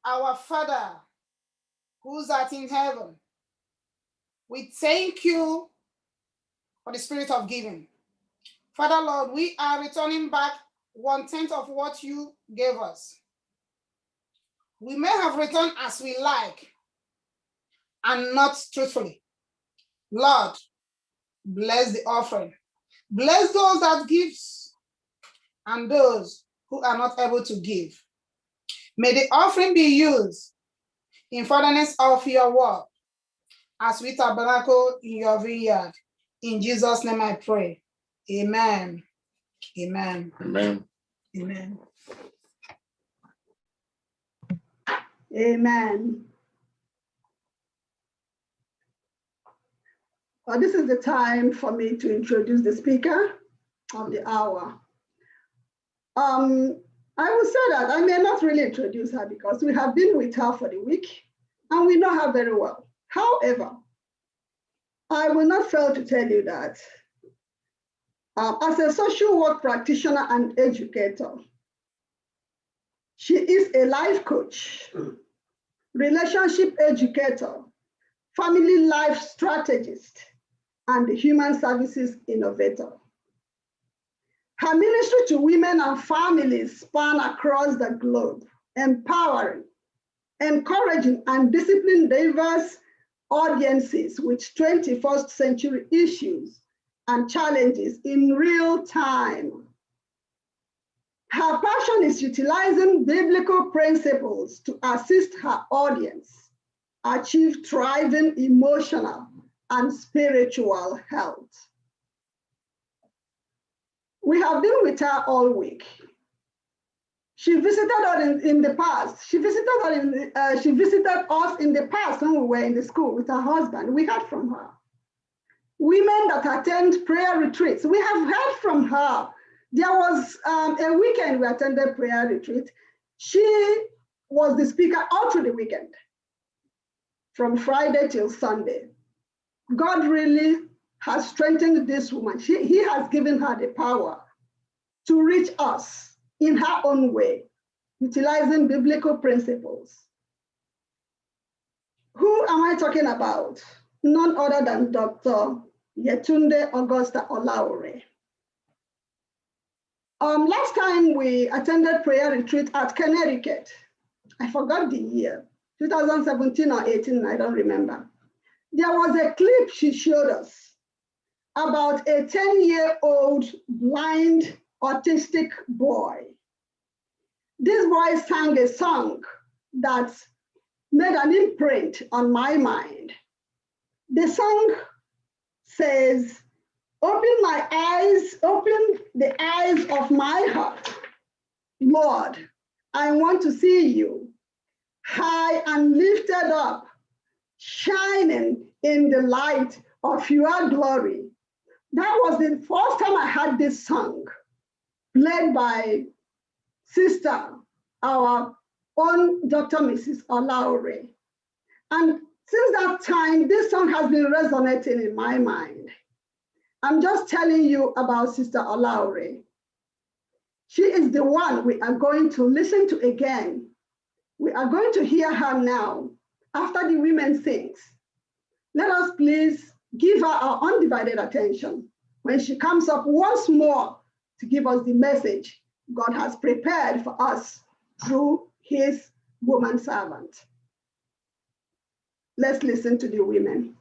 Our Father, who's art in heaven, we thank you for the spirit of giving. Father, Lord, we are returning back 1/10 of what you gave us. We may have returned as we like and not truthfully. Lord, bless the offering. Bless those that give and those who are not able to give. May the offering be used in furtherance of your word as we tabernacle in your vineyard. In Jesus' name I pray. Amen. Amen. Amen. Amen. Amen. Well, this is the time for me to introduce the speaker of the hour. I will say that I may not really introduce her because we have been with her for the week and we know her very well. However, I will not fail to tell you that as a social work practitioner and educator, she is a life coach, relationship educator, family life strategist, and human services innovator. Her ministry to women and families span across the globe, empowering, encouraging, and disciplining diverse audiences with 21st century issues and challenges in real time. Her passion is utilizing biblical principles to assist her audience achieve thriving emotional and spiritual health. We have been with her all week. She visited us in the past. She visited us in the past when we were in the school with her husband. We heard from her. Women that attend prayer retreats, we have heard from her. There was a weekend we attended prayer retreat. She was the speaker all through the weekend, from Friday till Sunday. God really has strengthened this woman. He has given her the power to reach us in her own way, utilizing biblical principles. Who am I talking about? None other than Dr. Yetunde Augusta Olaore. Last time we attended prayer retreat at Connecticut, I forgot the year, 2017 or 18, I don't remember. There was a clip she showed us about a 10-year-old blind autistic boy. This boy sang a song that made an imprint on my mind. The song says, open my eyes, open the eyes of my heart. Lord, I want to see you high and lifted up, shining in the light of your glory. That was the first time I heard this song, led by sister, our own Dr. Mrs. Olaore. And since that time, this song has been resonating in my mind. I'm just telling you about Sister Olaore. She is the one we are going to listen to again. We are going to hear her now after the women sings. Let us please give her our undivided attention when she comes up once more to give us the message God has prepared for us through his woman servant. Let's listen to the women.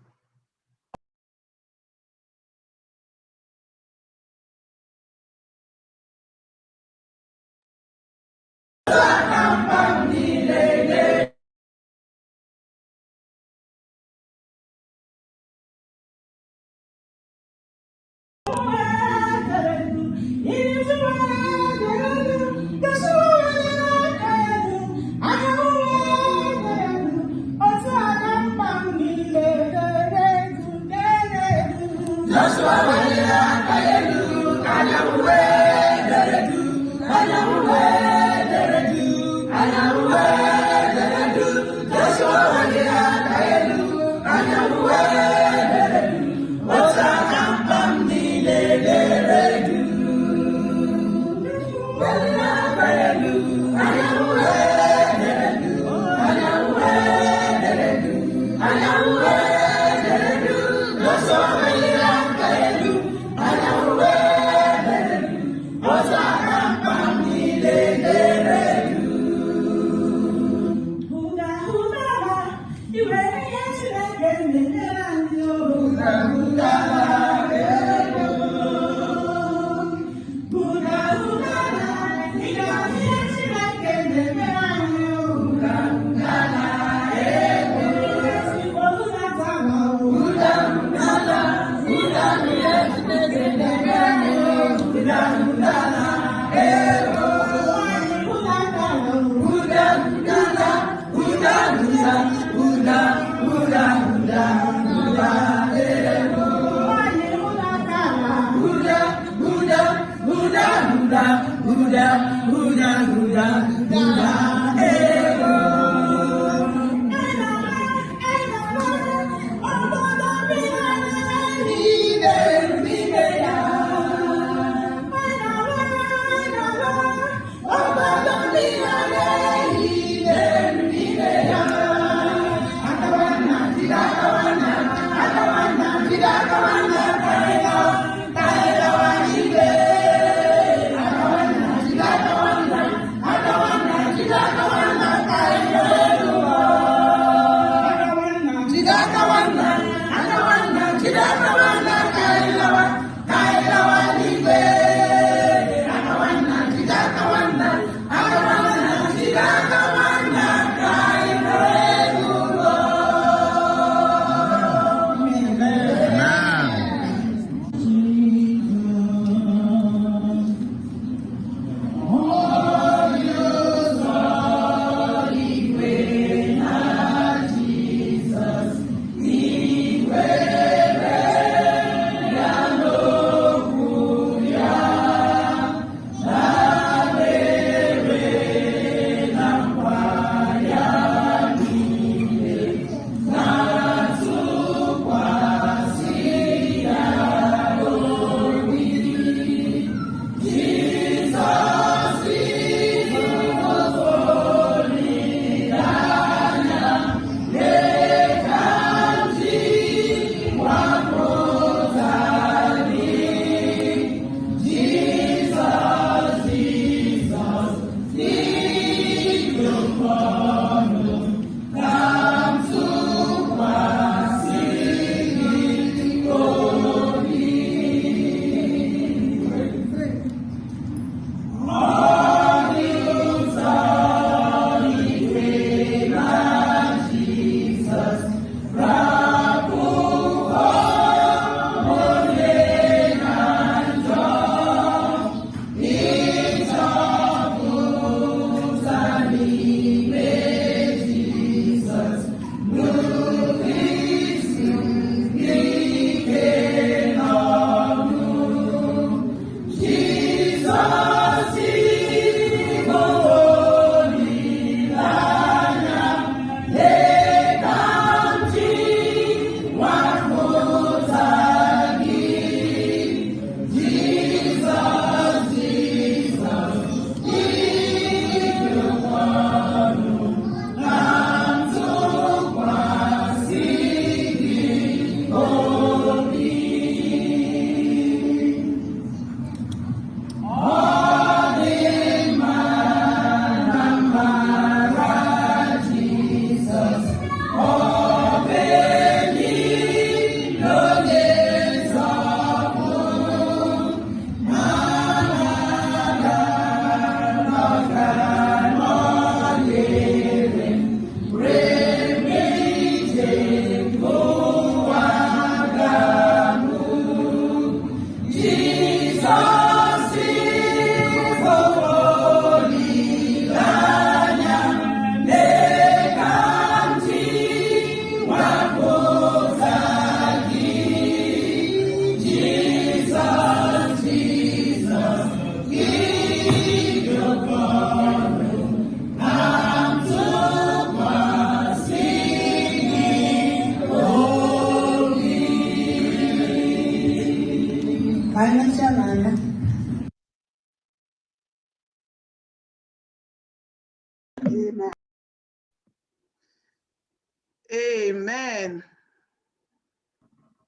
Amen.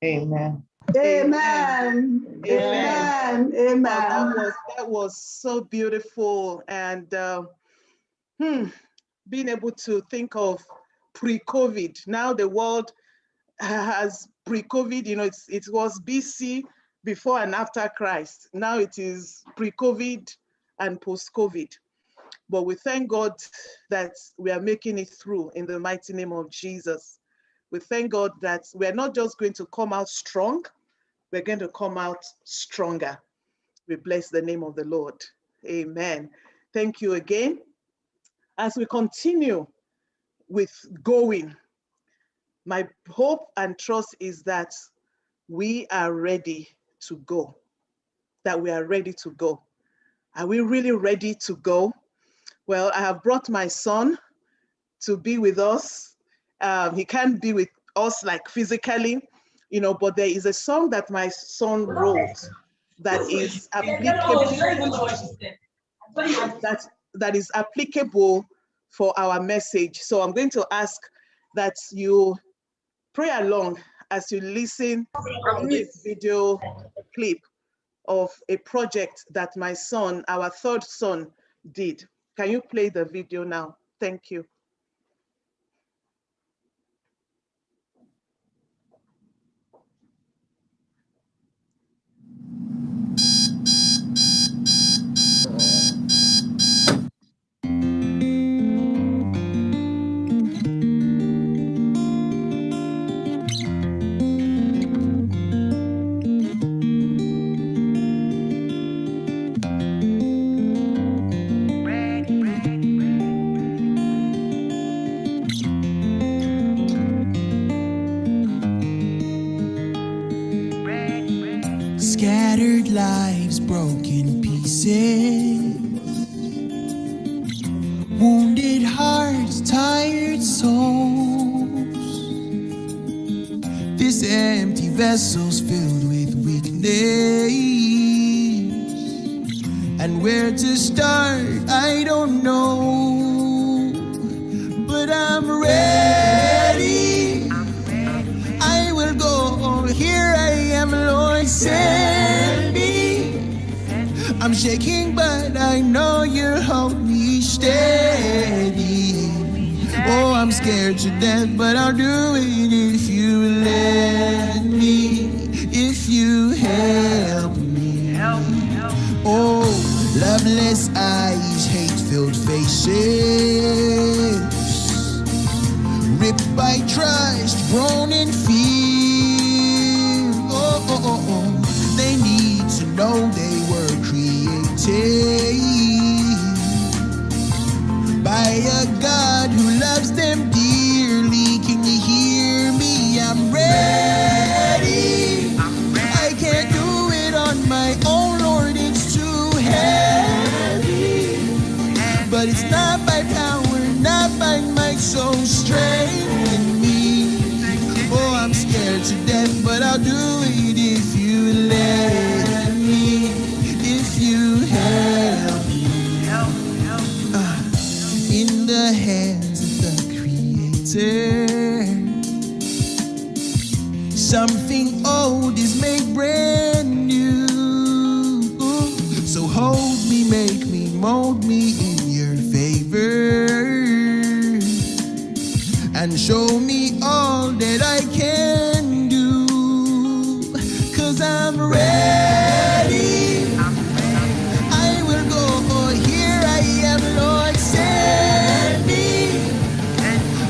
Amen. Amen. Amen. Amen. Wow, that was so beautiful. And being able to think of pre-COVID. Now the world has pre-COVID, you know, it was BC, before and after Christ. Now it is pre-COVID and post-COVID. But we thank God that we are making it through in the mighty name of Jesus. We thank God that we're not just going to come out strong, we're going to come out stronger. We bless the name of the Lord. Amen. Thank you again. As we continue with going, my hope and trust is that we are ready to go. That we are ready to go. Are we really ready to go? Well, I have brought my son to be with us. He can't be with us like physically, you know, but there is a song that my son wrote that is applicable, that is applicable for our message. So I'm going to ask that you pray along as you listen to this video clip of a project that my son, our third son, did. Can you play the video now? Thank you. Scattered lives, broken pieces, wounded hearts, tired souls. This empty vessel's filled with weakness, and where to start, I don't know, but I'm ready. I will go, here I am, Lord, send me. I'm shaking, but I know you'll hold me steady. Oh, I'm scared to death, but I'll do it if you let me, if you help me. Oh, loveless eyes, hate-filled faces, ripped by trust, grown in fear. Oh, oh, oh, oh. They need to know they were created by a God who loves them dearly. Can you hear me? I'm ready. I can't do it on my own, Lord, it's too heavy. But it's not by power, not by might, so strengthen me. Oh, I'm scared to death, but I'll do it if you let me, if you help me. In the hands of the Creator, something old is made brand new. So hold me, make me, mold me in your favor, and show me all that I can do, 'cause I'm ready. I will go, here I am, Lord, send me.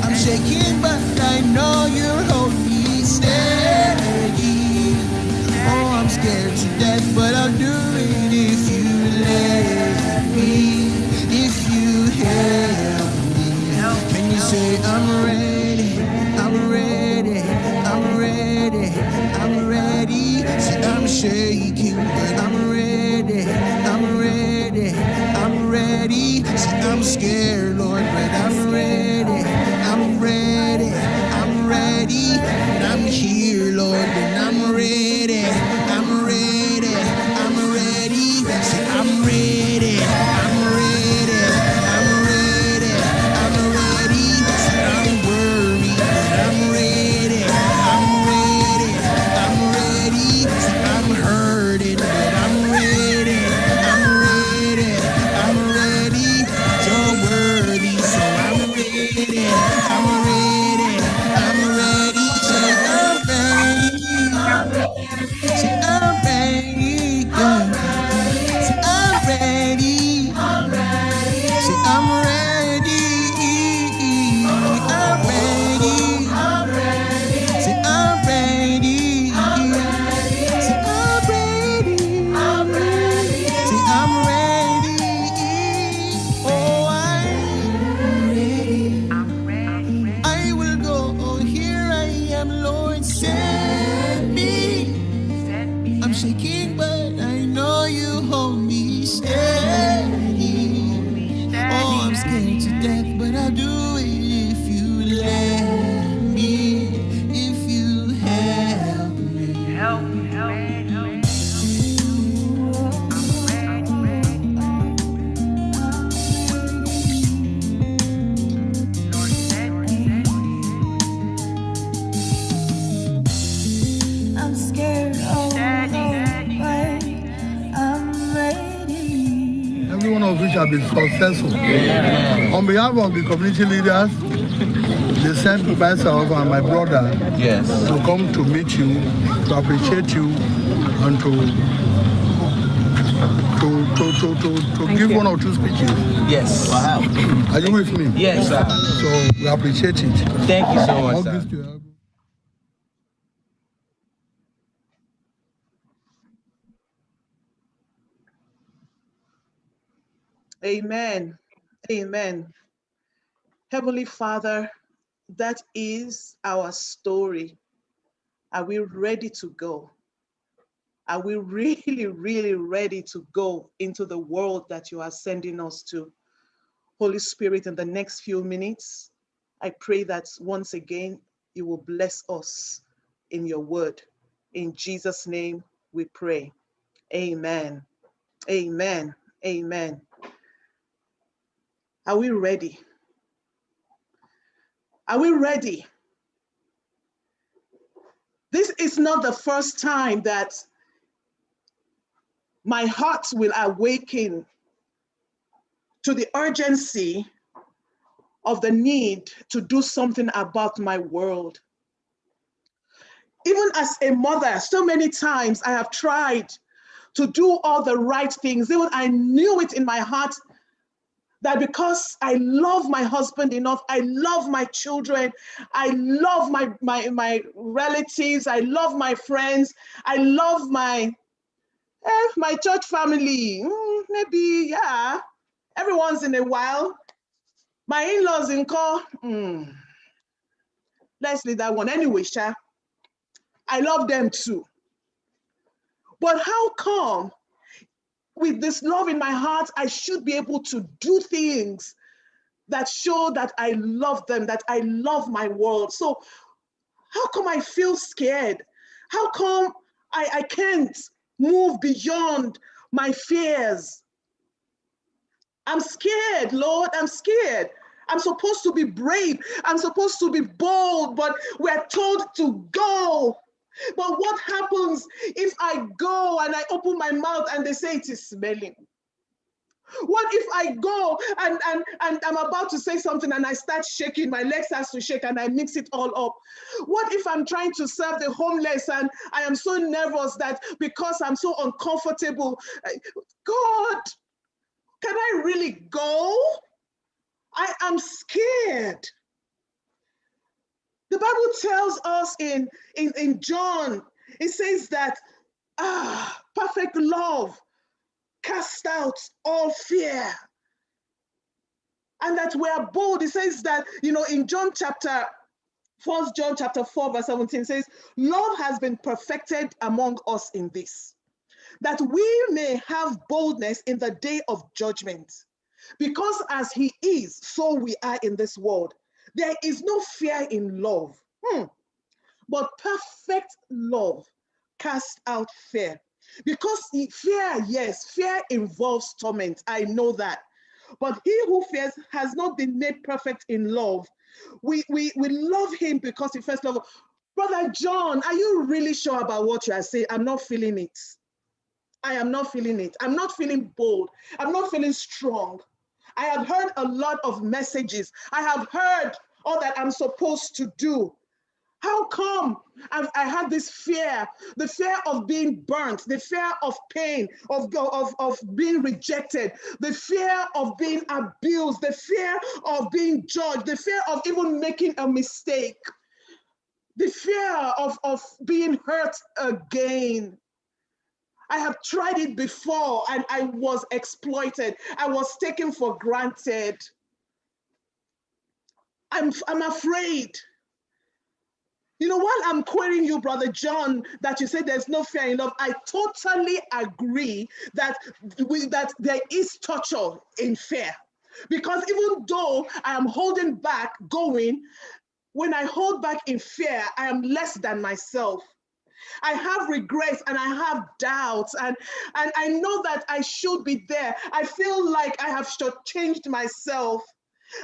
I'm shaking, but I know you'll hold me steady. Oh, I'm scared to death, but I'll do it if you let me, if you help me. Can you say I'm ready, I'm ready, I'm ready? one of which have been successful. On behalf of the community leaders, they sent myself and my brother to come to meet you, to appreciate you, and to give one or two speeches. Yes. Wow. Are you with me? Yes, sir. So we appreciate it. Thank you so much, sir. Amen. Amen. Heavenly Father, that is our story. Are we ready to go? Are we really, really ready to go into the world that you are sending us to? Holy Spirit, in the next few minutes, I pray that once again, you will bless us in your word. In Jesus' name we pray. Amen. Amen. Amen. Are we ready? Are we ready? This is not the first time that my heart will awaken to the urgency of the need to do something about my world. Even as a mother, so many times I have tried to do all the right things. Even I knew it in my heart that because I love my husband enough, I love my children, I love my relatives, I love my friends, I love my church family. Maybe, yeah, every once in a while. My in-laws in call, let's leave that one. Anyway, Sha, I love them too. But how come with this love in my heart, I should be able to do things that show that I love them, that I love my world? So how come I feel scared? How come I can't move beyond my fears? I'm scared, Lord, I'm scared. I'm supposed to be brave. I'm supposed to be bold, but we're told to go. But what happens if I go and I open my mouth and they say it is smelling? What if I go and I'm about to say something and I start shaking, my legs start to shake and I mix it all up? What if I'm trying to serve the homeless and I am so nervous that because I'm so uncomfortable, God, can I really go? I am scared. The Bible tells us in John, it says that perfect love casts out all fear. And that we are bold. It says that, in John chapter 1 John chapter 4, verse 17 says, love has been perfected among us in this, that we may have boldness in the day of judgment. Because as he is, so we are in this world. There is no fear in love, but perfect love casts out fear. Because fear, yes, fear involves torment. I know that. But he who fears has not been made perfect in love. We love him because he first loved us. Brother John, are you really sure about what you are saying? I'm not feeling it. I am not feeling it. I'm not feeling bold. I'm not feeling strong. I have heard a lot of messages. I have heard all that I'm supposed to do. How come I had this fear, the fear of being burnt, the fear of pain, of being rejected, the fear of being abused, the fear of being judged, the fear of even making a mistake, the fear of being hurt again. I have tried it before and I was exploited. I was taken for granted. I'm afraid. While I'm querying you, Brother John, that you say there's no fear in love, I totally agree that there is torture in fear. Because even though I am holding back going, when I hold back in fear, I am less than myself. I have regrets and I have doubts and I know that I should be there. I feel like I have shortchanged myself.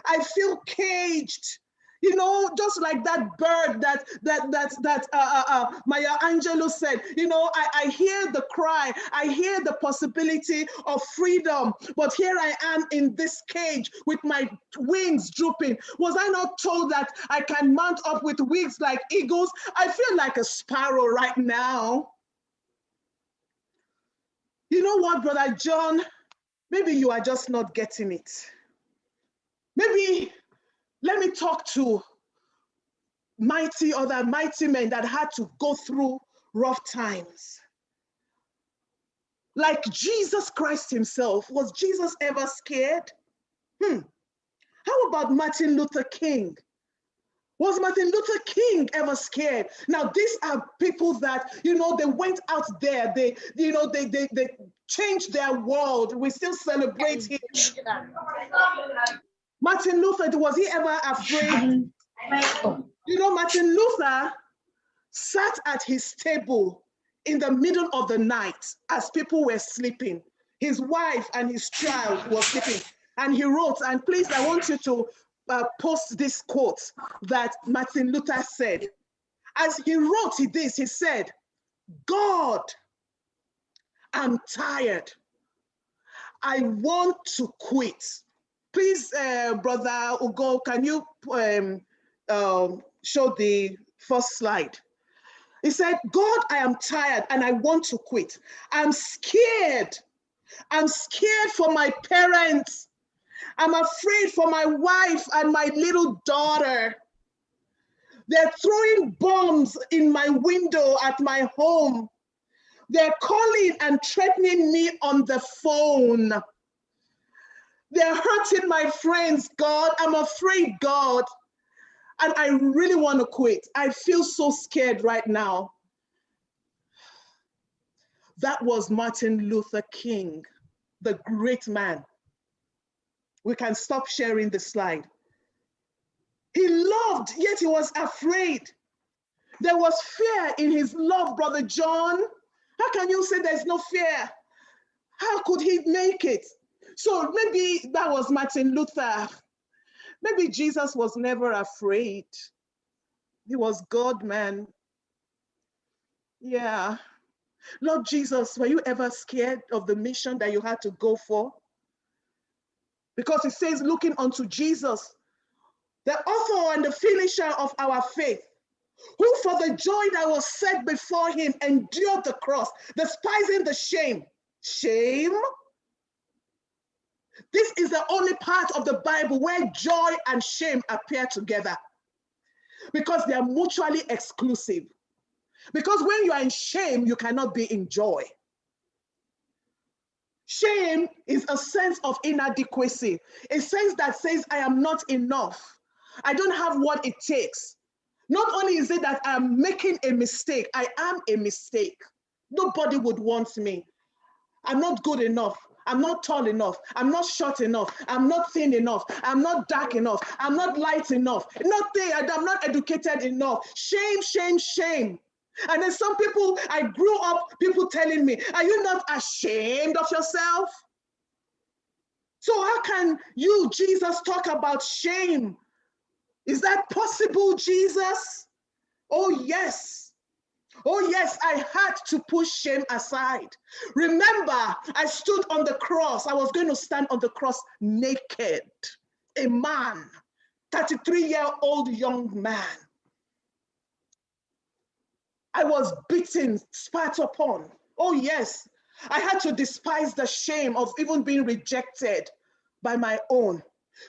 I feel caged. You know, just like that bird that Maya Angelou said, you know, I hear the cry, I hear the possibility of freedom, but here I am in this cage with my wings drooping. Was I not told that I can mount up with wings like eagles? I feel like a sparrow right now. You know what, Brother John? Maybe you are just not getting it. Maybe let me talk to other mighty men that had to go through rough times. Like Jesus Christ himself. Was Jesus ever scared? How about Martin Luther King? Was Martin Luther King ever scared? Now, these are people that, you know, they went out there, they changed their world. We still celebrate him. Martin Luther, was he ever afraid? You know, Martin Luther sat at his table in the middle of the night as people were sleeping. His wife and his child were sleeping. And he wrote, and please, I want you to post this quote that Martin Luther said. As he wrote this, he said, "God, I'm tired. I want to quit." Please, Brother Ugo, can you show the first slide? He said, "God, I am tired and I want to quit. I'm scared. I'm scared for my parents. I'm afraid for my wife and my little daughter. They're throwing bombs in my window at my home. They're calling and threatening me on the phone. They're hurting my friends, God. I'm afraid, God. And I really want to quit. I feel so scared right now." That was Martin Luther King, the great man. We can stop sharing the slide. He loved, yet he was afraid. There was fear in his love, Brother John. How can you say there's no fear? How could he make it? So maybe that was Martin Luther. Maybe Jesus was never afraid. He was God, man. Yeah. Lord Jesus, were you ever scared of the mission that you had to go for? Because it says, looking unto Jesus, the author and the finisher of our faith, who for the joy that was set before him endured the cross, despising the shame. Shame? This is the only part of the Bible where joy and shame appear together, because they are mutually exclusive. Because when you are in shame, you cannot be in joy. Shame is a sense of inadequacy, a sense that says, I am not enough. I don't have what it takes. Not only is it that I'm making a mistake, I am a mistake. Nobody would want me. I'm not good enough. I'm not tall enough. I'm not short enough. I'm not thin enough. I'm not dark enough. I'm not light enough. I'm not educated enough. Shame, shame, shame. And then some people, I grew up, people telling me, are you not ashamed of yourself? So how can you, Jesus, talk about shame? Is that possible, Jesus? Oh, yes. Oh, yes, I had to push shame aside. Remember, I stood on the cross. I was going to stand on the cross naked. A man, 33-year-old young man. I was beaten, spat upon. Oh, yes. I had to despise the shame of even being rejected by my own.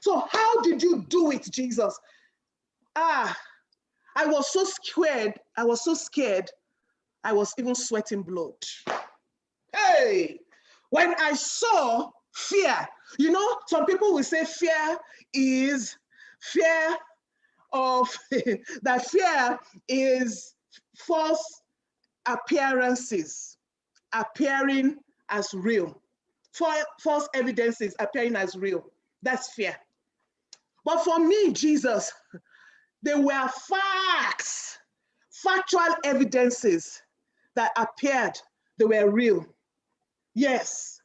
So how did you do it, Jesus? I was so scared. I was so scared. I was even sweating blood. Hey, when I saw fear, you know, some people will say fear is fear of, that fear is false appearances appearing as real. False evidences appearing as real. That's fear. But for me, Jesus, they were facts, factual evidences that appeared, they were real. Yes,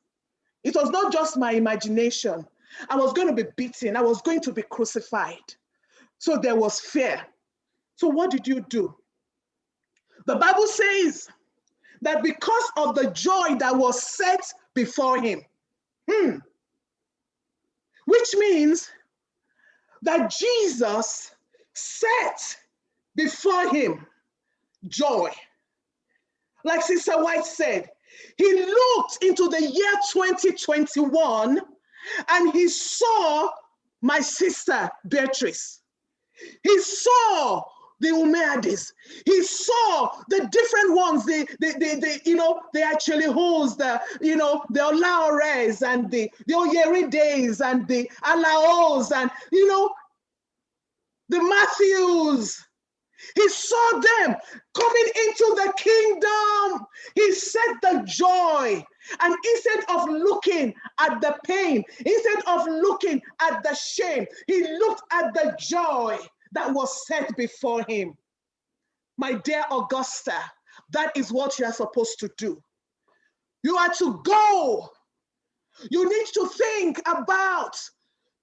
it was not just my imagination. I was going to be beaten. I was going to be crucified. So there was fear. So what did you do? The Bible says that because of the joy that was set before him, which means that Jesus set before him joy. Like Sister White said, he looked into the year 2021 and he saw my sister Beatrice. He saw the Umeadis. He saw the different ones, they actually holds the Olaores and the Oyerides and the Alaos and, the Matthews. He saw them coming into the kingdom. He set the joy. And instead of looking at the pain, instead of looking at the shame, he looked at the joy that was set before him. My dear Augusta, that is what you are supposed to do. You are to go. You need to think about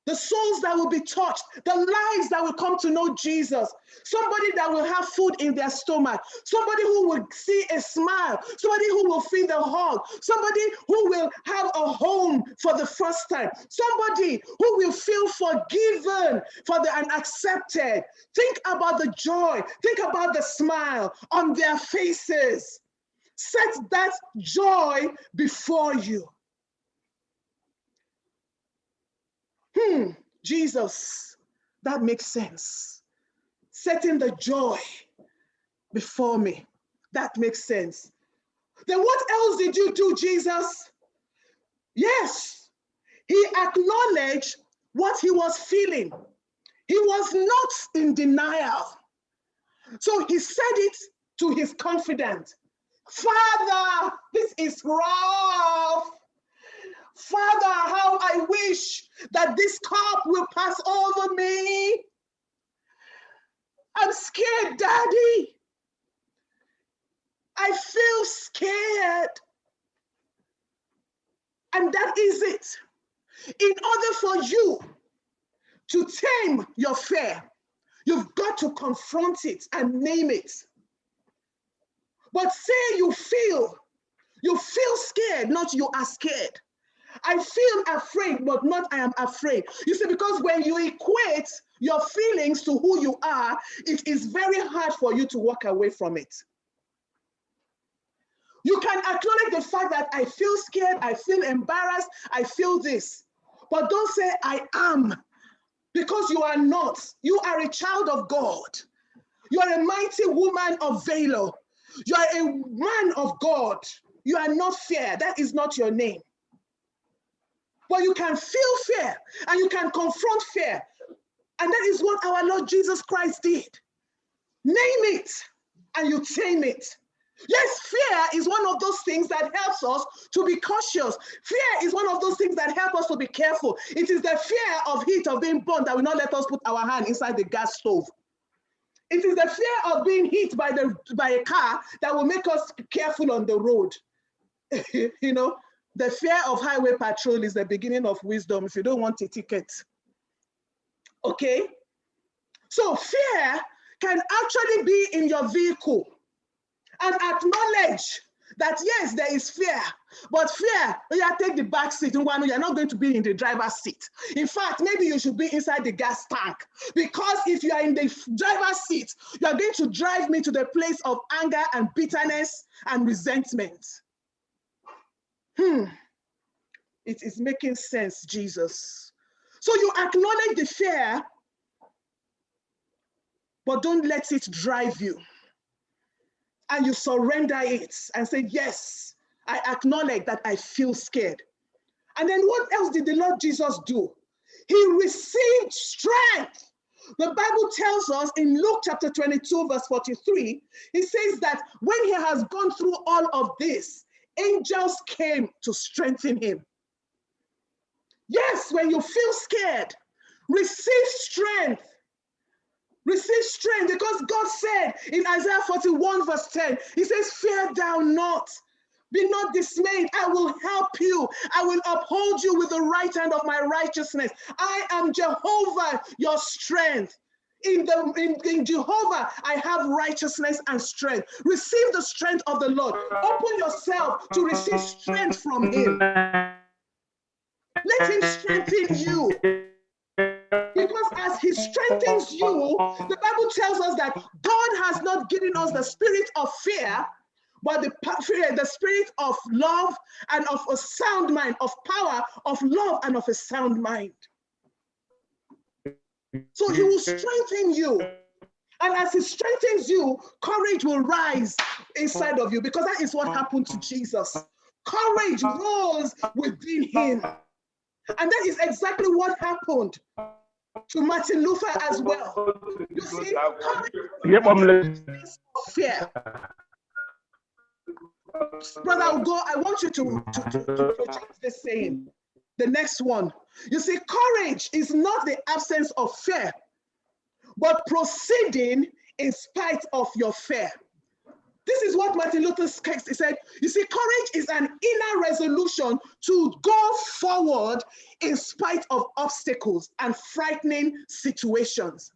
the souls that will be touched, the lives that will come to know Jesus, somebody that will have food in their stomach, somebody who will see a smile, somebody who will feel the hug, somebody who will have a home for the first time, somebody who will feel forgiven and accepted. Think about the joy, think about the smile on their faces. Set that joy before you. Jesus, that makes sense. Setting the joy before me, that makes sense. Then what else did you do, Jesus? Yes, he acknowledged what he was feeling. He was not in denial. So he said it to his confidant. Father, this is rough. Father, how I wish that this cup will pass over me. I'm scared, Daddy. I feel scared. And that is it. In order for you to tame your fear, you've got to confront it and name it. But say you feel scared, not you are scared. I feel afraid, but not I am afraid. You see, because when you equate your feelings to who you are, it is very hard for you to walk away from it. You can acknowledge the fact that I feel scared, I feel embarrassed, I feel this. But don't say I am, because you are not. You are a child of God. You are a mighty woman of valor. You are a man of God. You are not fear. That is not your name. But you can feel fear and you can confront fear. And that is what our Lord Jesus Christ did. Name it and you tame it. Yes, fear is one of those things that helps us to be cautious. Fear is one of those things that help us to be careful. It is the fear of heat, of being burned, that will not let us put our hand inside the gas stove. It is the fear of being hit by a car that will make us careful on the road. The fear of highway patrol is the beginning of wisdom if you don't want a ticket. Okay? So fear can actually be in your vehicle and acknowledge that yes, there is fear, but fear, you take the back seat, you're not going to be in the driver's seat. In fact, maybe you should be inside the gas tank, because if you are in the driver's seat, you are going to drive me to the place of anger and bitterness and resentment. It is making sense, Jesus. So you acknowledge the fear, but don't let it drive you. And you surrender it and say, yes, I acknowledge that I feel scared. And then what else did the Lord Jesus do? He received strength. The Bible tells us in Luke chapter 22, verse 43, he says that when he has gone through all of this, angels came to strengthen him. Yes, when you feel scared, receive strength. Receive strength, because God said in Isaiah 41 verse 10, he says, fear thou not, be not dismayed, I will help you, I will uphold you with the right hand of my righteousness. I am Jehovah, your strength. In Jehovah, I have righteousness and strength. Receive the strength of the Lord. Open yourself to receive strength from him. Let him strengthen you. Because as he strengthens you, the Bible tells us that God has not given us the spirit of fear, but the spirit of love and of a sound mind, of power, of love and of a sound mind. So he will strengthen you. And as he strengthens you, courage will rise inside of you, because that is what happened to Jesus. Courage rose within him. And that is exactly what happened to Martin Luther as well. You see, courage is fear. Brother Ugo, I want you to project this saying. The next one. You see, courage is not the absence of fear, but proceeding in spite of your fear. This is what Martin Luther said. You see, courage is an inner resolution to go forward in spite of obstacles and frightening situations.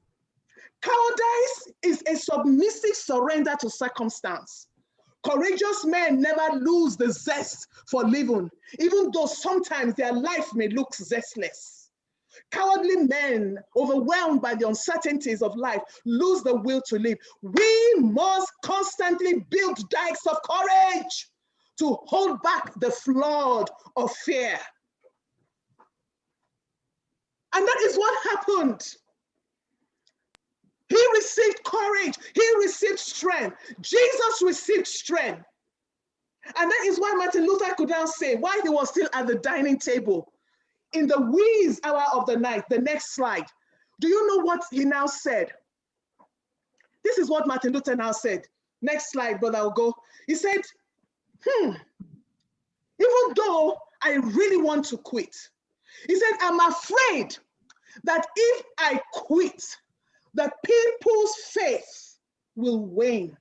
Cowardice is a submissive surrender to circumstance. Courageous men never lose the zest for living, even though sometimes their life may look zestless. Cowardly men, overwhelmed by the uncertainties of life, lose the will to live. We must constantly build dikes of courage to hold back the flood of fear. And that is what happened. He received courage. He received strength. Jesus received strength. And that is why Martin Luther could now say, while he was still at the dining table, in the wee hour of the night, the next slide, do you know what he now said? This is what Martin Luther now said. Next slide, brother, I'll go. He said, even though I really want to quit, he said, I'm afraid that if I quit, the people's faith will wane.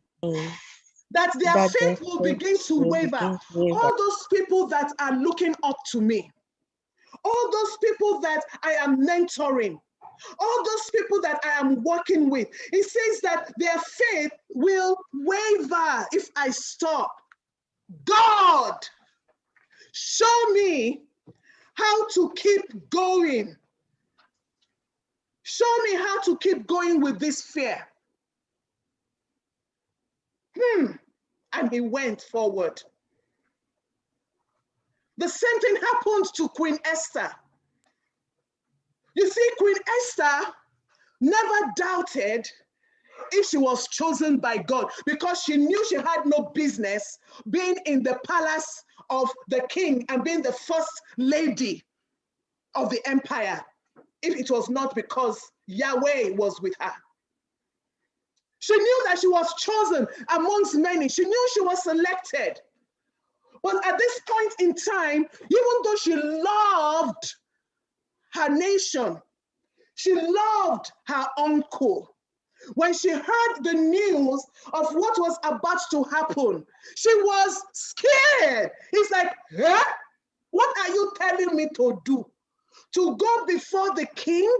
That their faith will begin to waver. All those people that are looking up to me, all those people that I am mentoring, all those people that I am working with, he says that their faith will waver if I stop. God, show me how to keep going. Show me how to keep going with this fear. And he went forward. The same thing happened to Queen Esther. You see, Queen Esther never doubted if she was chosen by God, because she knew she had no business being in the palace of the king and being the first lady of the empire, if it was not because Yahweh was with her. She knew that she was chosen amongst many. She knew she was selected. But at this point in time, even though she loved her nation, she loved her uncle, when she heard the news of what was about to happen, she was scared. He's like, huh? What are you telling me to do? To go before the king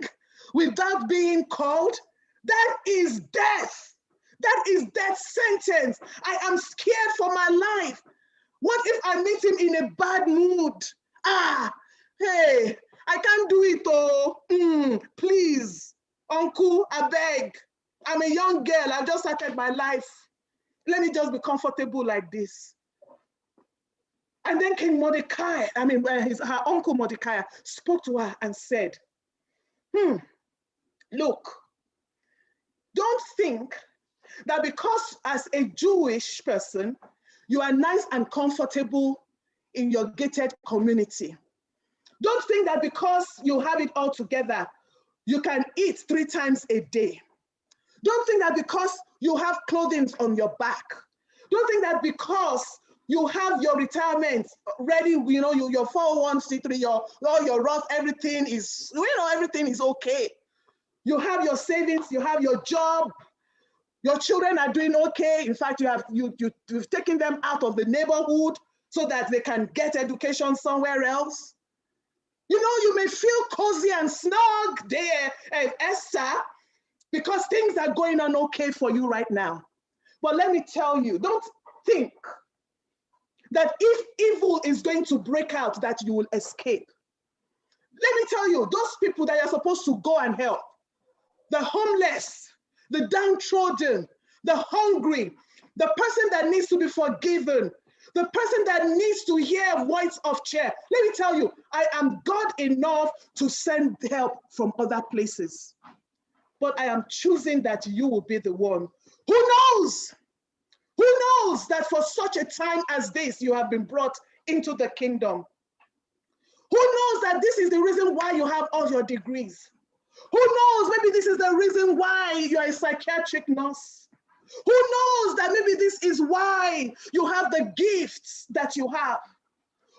without being called? That is death. That is death sentence. I am scared for my life. What if I meet him in a bad mood? Hey, I can't do it, oh. Please, uncle, I beg. I'm a young girl. I just started my life. Let me just be comfortable like this. And then King Mordecai, her uncle Mordecai spoke to her and said, look, don't think that because as a Jewish person, you are nice and comfortable in your gated community. Don't think that because you have it all together, you can eat 3 times a day. Don't think that because you have clothing on your back. Don't think that because you have your retirement ready, your 401c3, your Roth, everything is, everything is okay. You have your savings, you have your job, your children are doing okay. In fact, you've taken them out of the neighborhood so that they can get education somewhere else. You may feel cozy and snug there, Esther, because things are going on okay for you right now. But let me tell you, don't think that if evil is going to break out, that you will escape. Let me tell you, those people that you're supposed to go and help, the homeless, the downtrodden, the hungry, the person that needs to be forgiven, the person that needs to hear a voice of cheer. Let me tell you, I am God enough to send help from other places. But I am choosing that you will be the one. Who knows? Who knows that for such a time as this, you have been brought into the kingdom? Who knows that this is the reason why you have all your degrees? Who knows, maybe this is the reason why you're a psychiatric nurse. Who knows that maybe this is why you have the gifts that you have?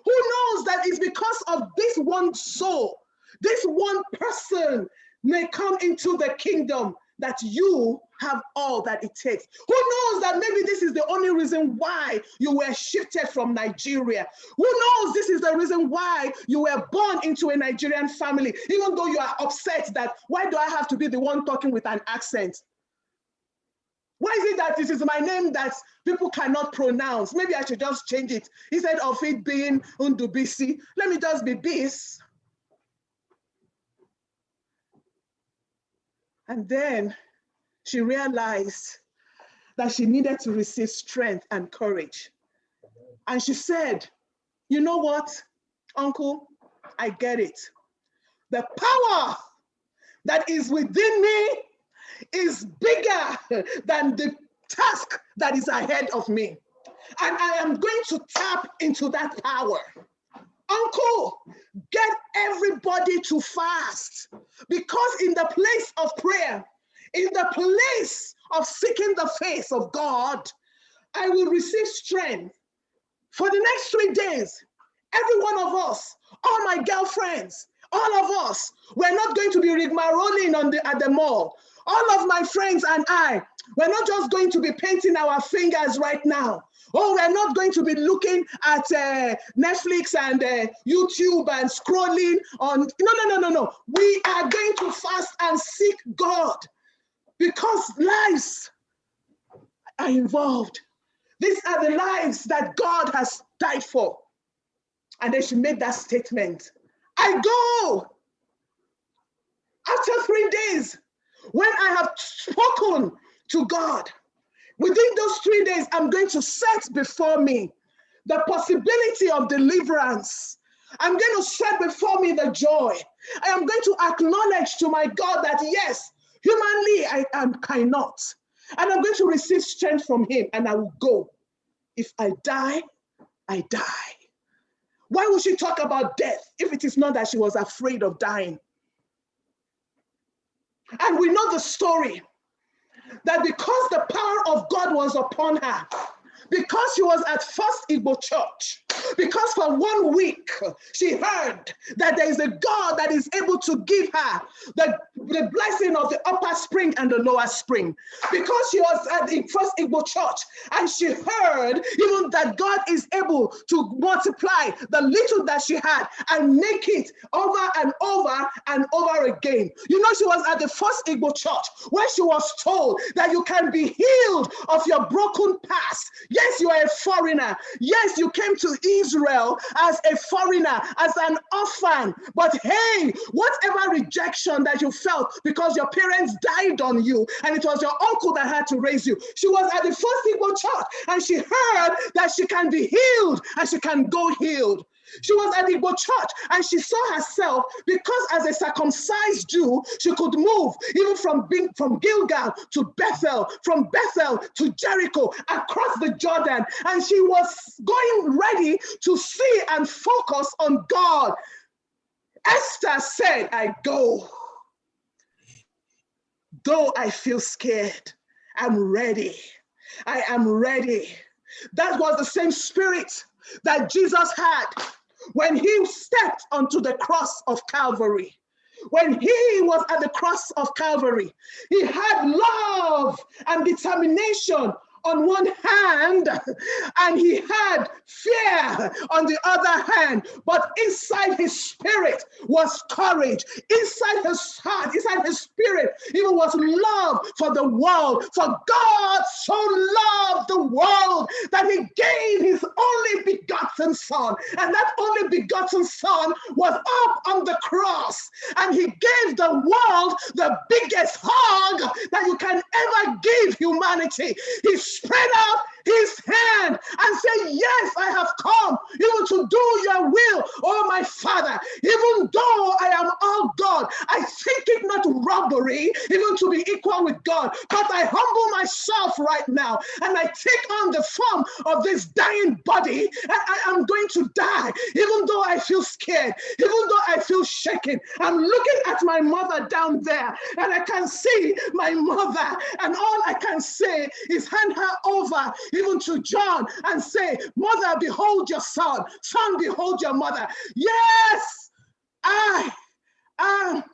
Who knows that it's because of this one soul, this one person may come into the kingdom, that you have all that it takes. Who knows that maybe this is the only reason why you were shifted from Nigeria? Who knows this is the reason why you were born into a Nigerian family, even though you are upset that, why do I have to be the one talking with an accent? Why is it that this is my name that people cannot pronounce? Maybe I should just change it. Instead of it being Undubisi, let me just be Bis. And then she realized that she needed to receive strength and courage. And she said, you know what, Uncle, I get it. The power that is within me is bigger than the task that is ahead of me. And I am going to tap into that power. Uncle, get everybody to fast, because in the place of prayer, in the place of seeking the face of God, I will receive strength. For the next 3 days, every one of us, all my girlfriends, all of us, we're not going to be rigmaroling at the mall. All of my friends and I, we're not just going to be painting our fingers right now. Oh, we're not going to be looking at Netflix and YouTube and scrolling on. No. We are going to fast and seek God, because lives are involved. These are the lives that God has died for. And then she made that statement. I go. After 3 days, when I have spoken to God, within those 3 days, I'm going to set before me the possibility of deliverance. I'm going to set before me the joy. I am going to acknowledge to my God that yes, humanly I cannot. And I'm going to receive strength from him, and I will go. If I die, I die. Why would she talk about death if it is not that she was afraid of dying? And we know the story, that because the power of God was upon her, because she was at FirstIgbo Church, because for 1 week she heard that there is a God that is able to give her the blessing of the upper spring and the lower spring. Because she was at the FirstIgbo Church and she heard even that God is able to multiply the little that she had and make it over and over and over again. You know, she was at the FirstIgbo Church where she was told that you can be healed of your broken past. Yes, you are a foreigner. Yes, you came to Israel as a foreigner, as an orphan. But hey, whatever rejection that you felt because your parents died on you and it was your uncle that had to raise you. She was at the FirstIgbo Church and she heard that she can be healed and she can go healed. She was at the Igbo church and she saw herself, because as a circumcised Jew, she could move even from Gilgal to Bethel, from Bethel to Jericho, across the Jordan. And she was going ready to see and focus on God. Esther said, I go. Though I feel scared, I'm ready. I am ready. That was the same spirit that Jesus had when he stepped onto the cross of Calvary. When he was at the cross of Calvary, he had love and determination on one hand, and he had fear on the other hand. But inside his spirit was courage. Inside his heart, inside his spirit, even was love for the world. For God so loved the world that he gave his only begotten Son. And that only begotten Son was up on the cross. And he gave the world the biggest hug that you can ever give humanity. He spread out his hand and said, yes, I have come even to do your will, oh my Father. Even though I am all God, I think it not robbery even to be equal with God, but I humble myself right now and I take on the form of this dying body, and I am going to die, even though I feel scared, even though I feel shaken. I'm looking at my mother down there and I can see my mother, and all I can say is hand her over even to John and say, mother, behold your son, son, behold your mother. Yes, I am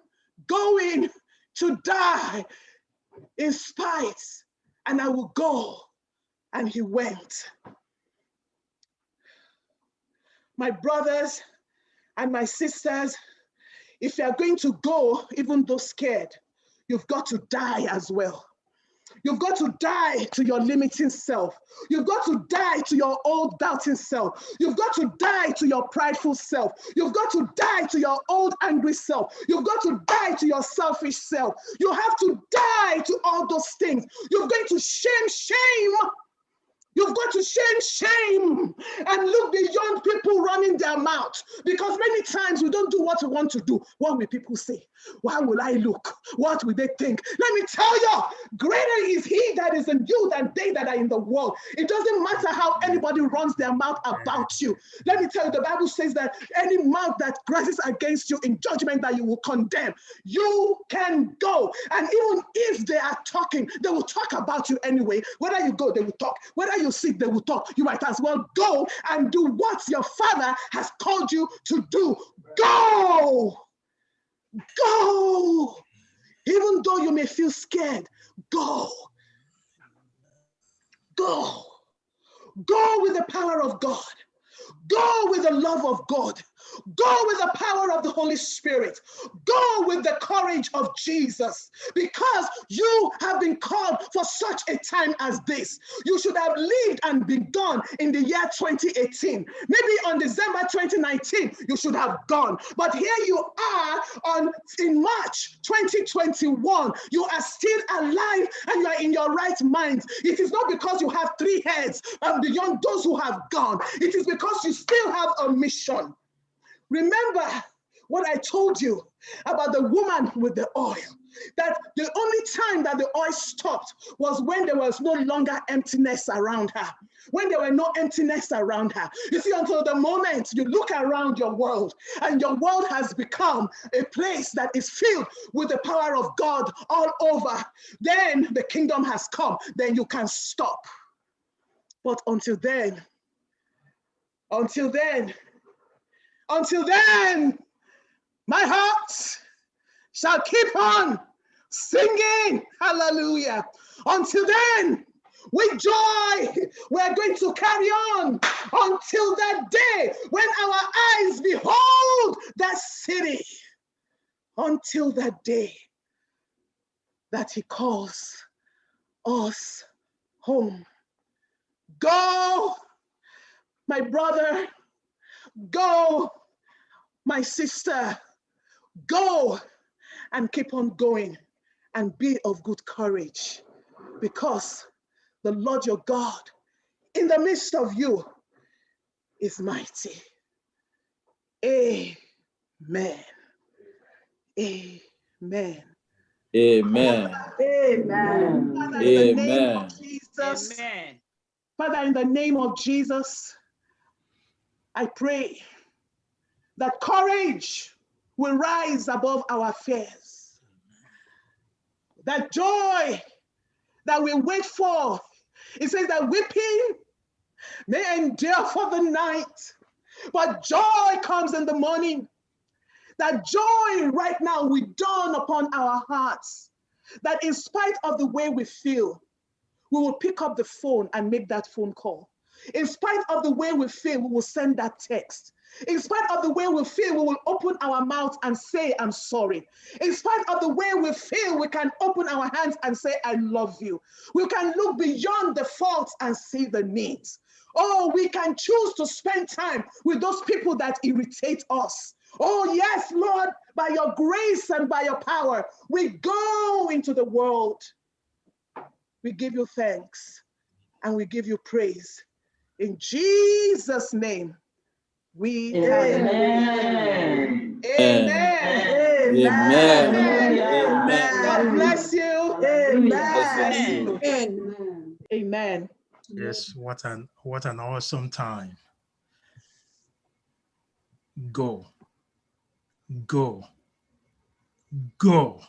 going to die in spite, and I will go. And he went. My brothers and my sisters, if you are going to go, even though scared, you've got to die as well. You've got to die to your limiting self. You've got to die to your old doubting self. You've got to die to your prideful self. You've got to die to your old angry self. You've got to die to your selfish self. You have to die to all those things. You're going to shame. You've got to shame and look beyond people running their mouth, because many times we don't do what we want to do. What will people say? How will I look? What will they think? Let me tell you, greater is he that is in you than they that are in the world. It doesn't matter how anybody runs their mouth about you. Let me tell you, the Bible says that any mouth that rises against you in judgment that you will condemn, you can go. And even if they are talking, they will talk about you anyway. Whether you go, they will talk. Whether you sit, they will talk. You might as well go and do what your Father has called you to do. Go! Go! Even though you may feel scared, go. Go. Go with the power of God. Go with the love of God. Go with the power of the Holy Spirit. Go with the courage of Jesus, because you have been called for such a time as this. You should have lived and been gone in the year 2018. Maybe on December 2019, you should have gone. But here you are in March 2021. You are still alive and you are in your right mind. It is not because you have 3 heads beyond those who have gone. It is because you still have a mission. Remember what I told you about the woman with the oil, that the only time that the oil stopped was when there was no longer emptiness around her, when there were no emptiness around her. You see, until the moment you look around your world and your world has become a place that is filled with the power of God all over, then the kingdom has come, then you can stop. But until then, my heart shall keep on singing, hallelujah. Until then, with joy, we're going to carry on until that day when our eyes behold that city. Until that day that he calls us home. Go, my brother. Go, my sister. Go and keep on going and be of good courage, because the Lord your God in the midst of you is mighty. Amen. Amen. Amen. Amen. Father, in the name of Jesus. Amen. Father, in the name of Jesus, I pray that courage will rise above our fears. That joy that we wait for, it says that weeping may endure for the night, but joy comes in the morning. That joy right now will dawn upon our hearts, that in spite of the way we feel, we will pick up the phone and make that phone call. In spite of the way we feel, we will send that text. In spite of the way we feel, we will open our mouth and say, I'm sorry. In spite of the way we feel, we can open our hands and say, I love you. We can look beyond the faults and see the needs. Oh, we can choose to spend time with those people that irritate us. Oh, yes, Lord, by your grace and by your power, we go into the world. We give you thanks and we give you praise. In Jesus' name, we Amen. Amen. Amen. Amen. God bless you. Amen. Amen. Amen. Yes, what an awesome time. Go, go, go,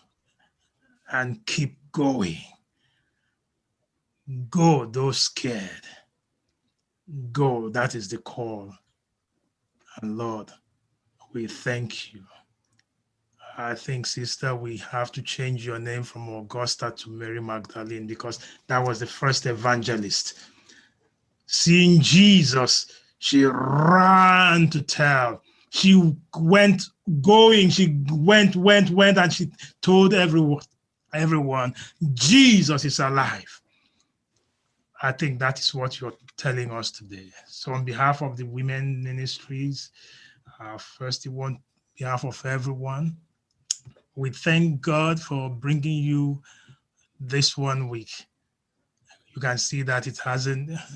and keep going. Go, those scared. Go, that is the call. And Lord, we thank you. I think, sister, we have to change your name from Augusta to Mary Magdalene, because that was the first evangelist. Seeing Jesus, she ran to tell. She went, and she told everyone, Jesus is alive. I think that is what you're telling us today. So on behalf of the women ministries, FirstIgbo, on behalf of everyone, we thank God for bringing you this 1 week. You can see that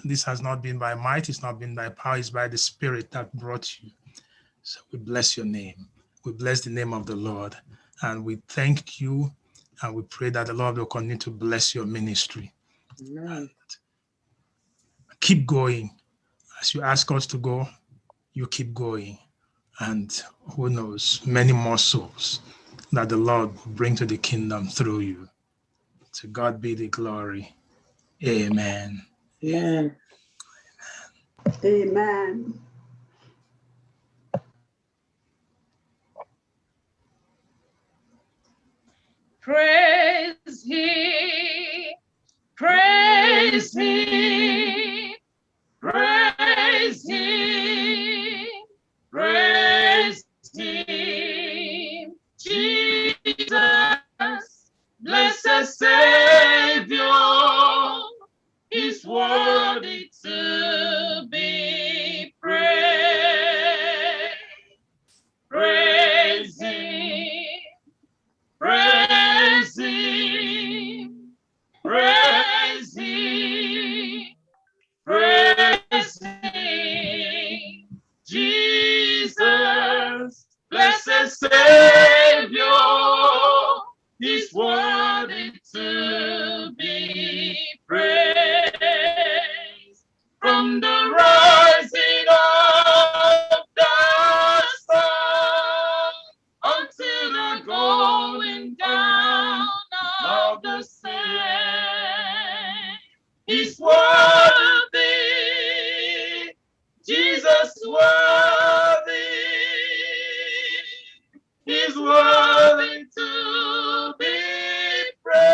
this has not been by might, it's not been by power, it's by the Spirit that brought you. So we bless your name. We bless the name of the Lord. And we thank you, and we pray that the Lord will continue to bless your ministry. Amen. Keep going. As you ask us to go, you keep going. And who knows, many more souls that the Lord will bring to the kingdom through you. To God be the glory. Amen. Amen. Amen. Praise Him, praise Him, praise Him, praise Him, Jesus, blessed Savior, is worthy to be praised. Praise Him, praise Him, praise Him, praise Him, Jesus, blessed Savior, is worthy to be praised. From the rising of the sun until the going down of the same, He's worthy, Jesus worthy, He's worthy to be praised.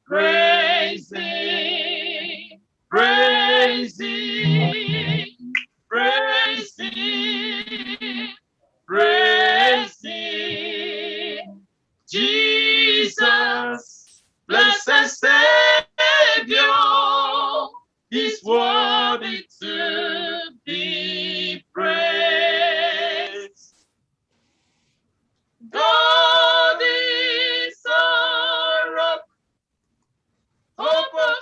Praise Him, praise Him, praise Him, praise Him, Jesus, blessed Savior, is worthy to be praised. God is our rock, hope of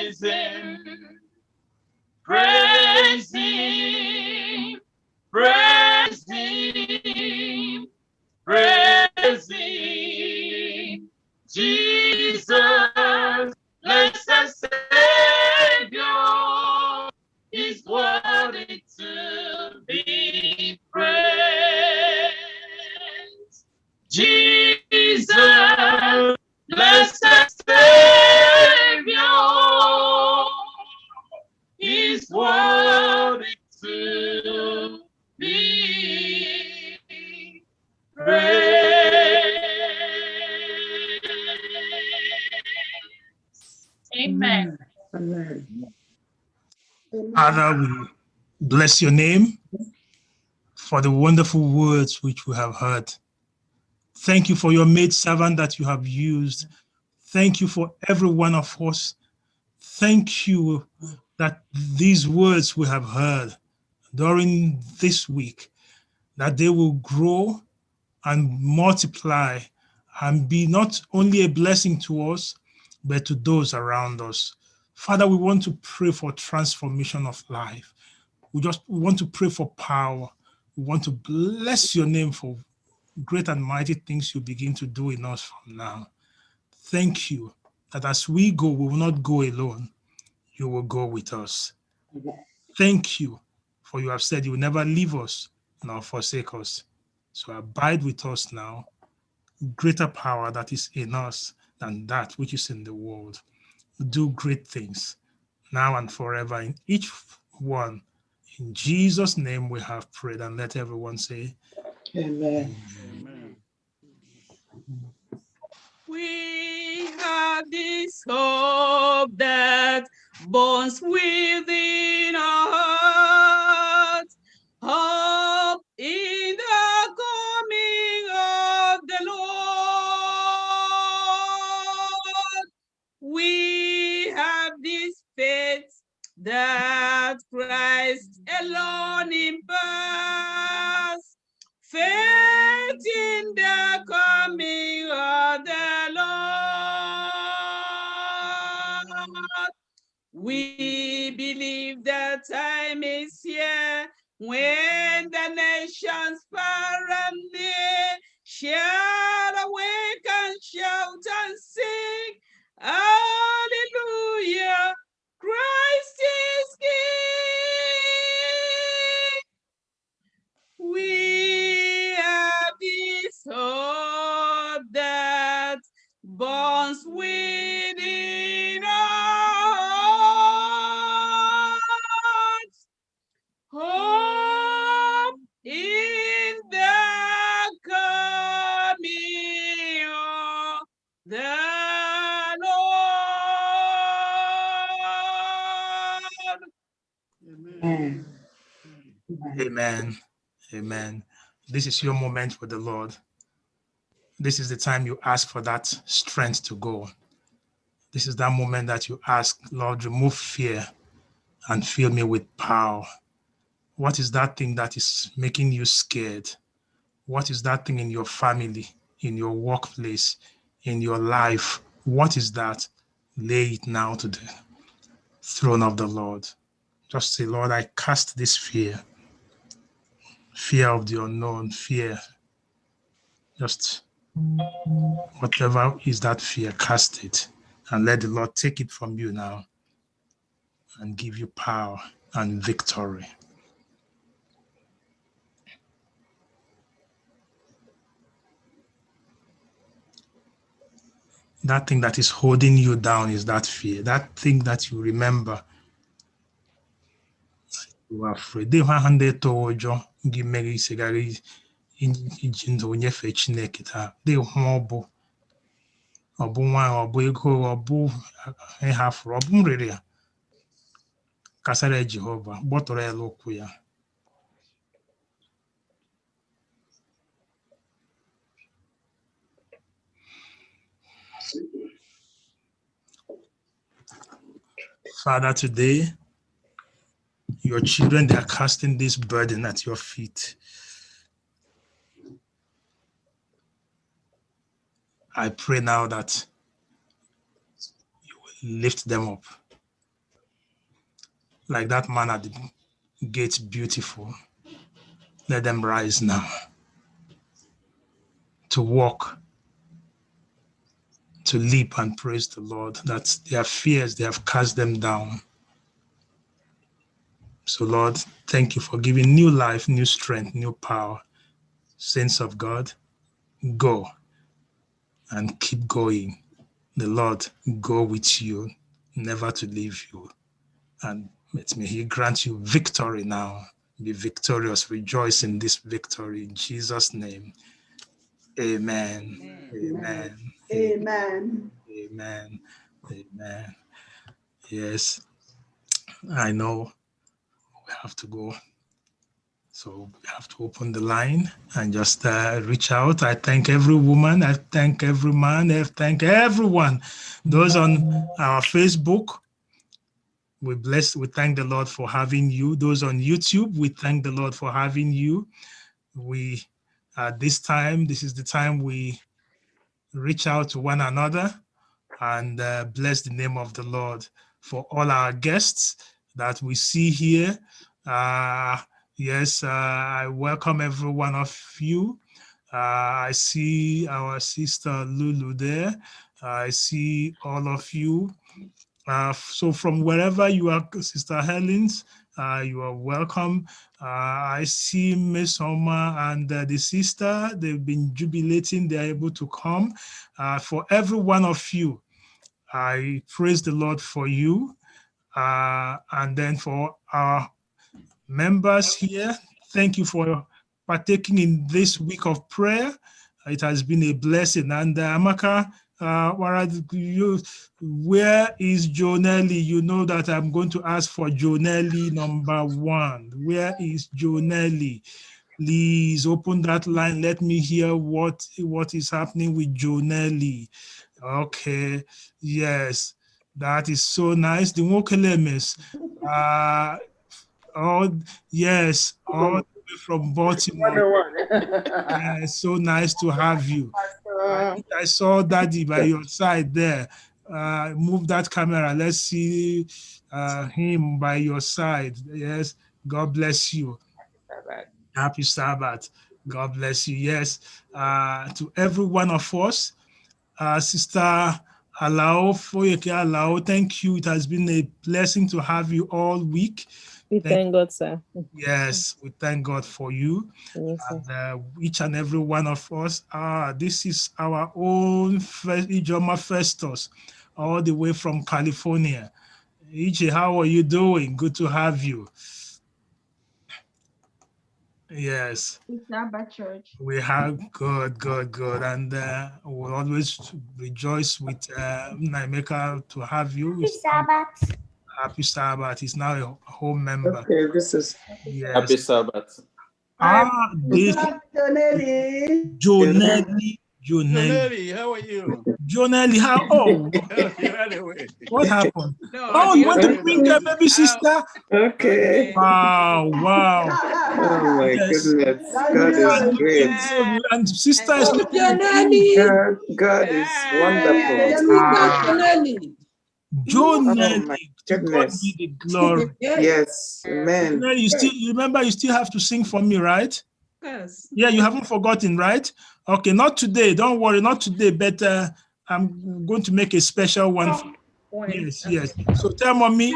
praise him, praise him, praise him, praise him. Jesus, blessed Savior, is worthy to be praised. Jesus, blessed Savior, is worthy to be praised. Amen. Amen. Father, we bless your name for the wonderful words which we have heard. Thank you for your maid servant that you have used. Thank you for every one of us. Thank you that these words we have heard during this week, that they will grow and multiply and be not only a blessing to us, but to those around us. Father, we want to pray for transformation of life. We want to pray for power. We want to bless your name for great and mighty things you begin to do in us from now. Thank you that as we go, we will not go alone. You will go with us. Thank you, for you have said you will never leave us nor forsake us. So abide with us now. Greater power that is in us than that which is in the world. Do great things now and forever in each one. In Jesus' name we have prayed, and let everyone say, Amen. Amen. We have this hope that burns within our hearts, hope in the coming of the Lord. We have this faith that Christ alone imparts, faith in the coming of the Lord. We believe the time is here when the nations far and near shall awake and shout and sing, hallelujah, Christ is King. We have this hope that burns within us, hope in the coming of the Lord. Amen. Amen. Amen. This is your moment with the Lord. This is the time you ask for that strength to go. This is that moment that you ask, Lord, remove fear and fill me with power. What is that thing that is making you scared? What is that thing in your family, in your workplace, in your life? What is that? Lay it now to the throne of the Lord. Just say, Lord, I cast this fear of the unknown, fear. Just whatever is that fear, cast it and let the Lord take it from you now and give you power and victory. That thing that is holding you down is that fear, that thing that you remember. You are afraid. They want to tojo give me segari in the nyefe Chineke taa. They humble. Obu nwa obu ego obu ehafuru obu nrere ya. Kasara Jehova gbọtọrọ ya okwu ya. Father, today, your children, they are casting this burden at your feet. I pray now that you will lift them up. like that man at the gate, beautiful. Let them rise now to walk, to leap and praise the Lord, that their fears, they have cast them down. So Lord, thank you for giving new life, new strength, new power. Saints of God, go and keep going. The Lord go with you, never to leave you. And may he grant you victory now. Be victorious. Rejoice in this victory. In Jesus' name. Amen. Amen. Amen. Amen. Amen. Yes, I know we have to go. So we have to open the line and just reach out. I thank every woman. I thank every man. I thank everyone. Those on our Facebook, we thank the Lord for having you. Those on YouTube, we thank the Lord for having you. We, this is the time we reach out to one another and bless the name of the Lord. For all our guests that we see here, yes, I welcome every one of you. I see our sister Lulu there. I see all of you. So from wherever you are, Sister Helens, you are welcome. I see Miss Oma and the sister, they've been jubilating, they're able to come. For every one of you, I praise the Lord for you. And then for our members here, thank you for partaking in this week of prayer. It has been a blessing. And Amaka, where is Jonelli? You know that I'm going to ask for Jonelli number 1. Where is Jonelli? Please open that line. Let me hear what is happening with Jonelli. Okay, yes, that is so nice. The Wokelemes, yes, all the way from Baltimore. Yeah, so nice to have you. I saw Daddy by your side there. Move that camera. Let's see him by your side. Yes, God bless you. Happy Sabbath. God bless you. Yes, to every one of us, Sister Alao, thank you. It has been a blessing to have you all week. We thank God, sir. Yes, we thank God for you. Yes, and each and every one of us. This is our own Ijoma Festus, all the way from California. Ichi, how are you doing? Good to have you. Yes. Church. We have good, and we'll always rejoice with Naimeka to have you. Happy Sabbath. Happy Sabbath. He's now a home member. Okay, this is Happy Sabbath. This Jonelli. Jonelli, how are you? Jonelli, how? Oh, what happened? No, you want to bring a baby sister? Okay. Wow. Oh my goodness. God is great. And sister is God is wonderful. Jonelli, to God Goodness. be the glory. Yes, amen. Jonelli, you still have to sing for me, right? Yes. Yeah, you haven't forgotten, right? Okay, not today. Don't worry, not today. But I'm going to make a special one. Yes. So tell mommy.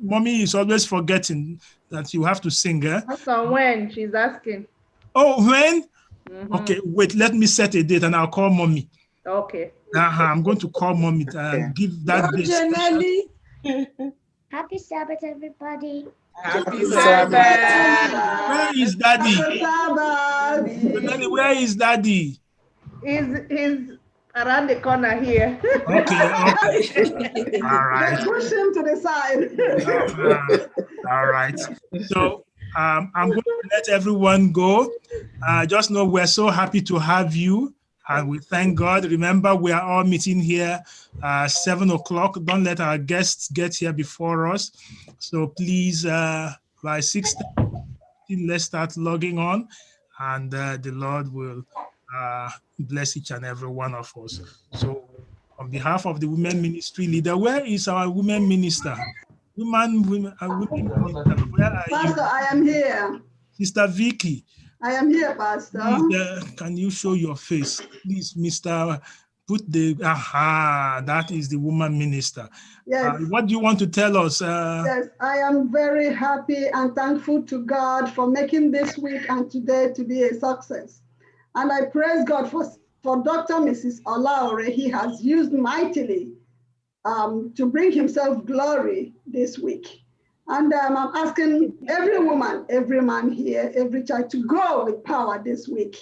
Mommy is always forgetting that you have to sing. That's on when she's asking. Oh, when? Okay, wait. Let me set a date, and I'll call mommy. Okay. I'm going to call mommy and give that date. Happy Sabbath, everybody. Happy Sabbath. Where is Daddy? Daddy, where is Daddy? He's around the corner here. Okay. All right. Push him to the side. All right. So I'm going to let everyone go. Just know we're so happy to have you. And we thank God. Remember, we are all meeting here 7 o'clock. Don't let our guests get here before us. So please, by 6:30, let's start logging on. And the Lord will bless each and every one of us. So on behalf of the women ministry leader, where is our women minister? women, where are Pastor, you? I am here. Sister Vicky. I am here, Pastor. Please, can you show your face? Please, Mr. Put the, that is the woman minister. Yes. What do you want to tell us? Yes, I am very happy and thankful to God for making this week and today to be a success. And I praise God for Dr. Mrs. Olaore. He has used mightily to bring himself glory this week. And I'm asking every woman, every man here, every child to go with power this week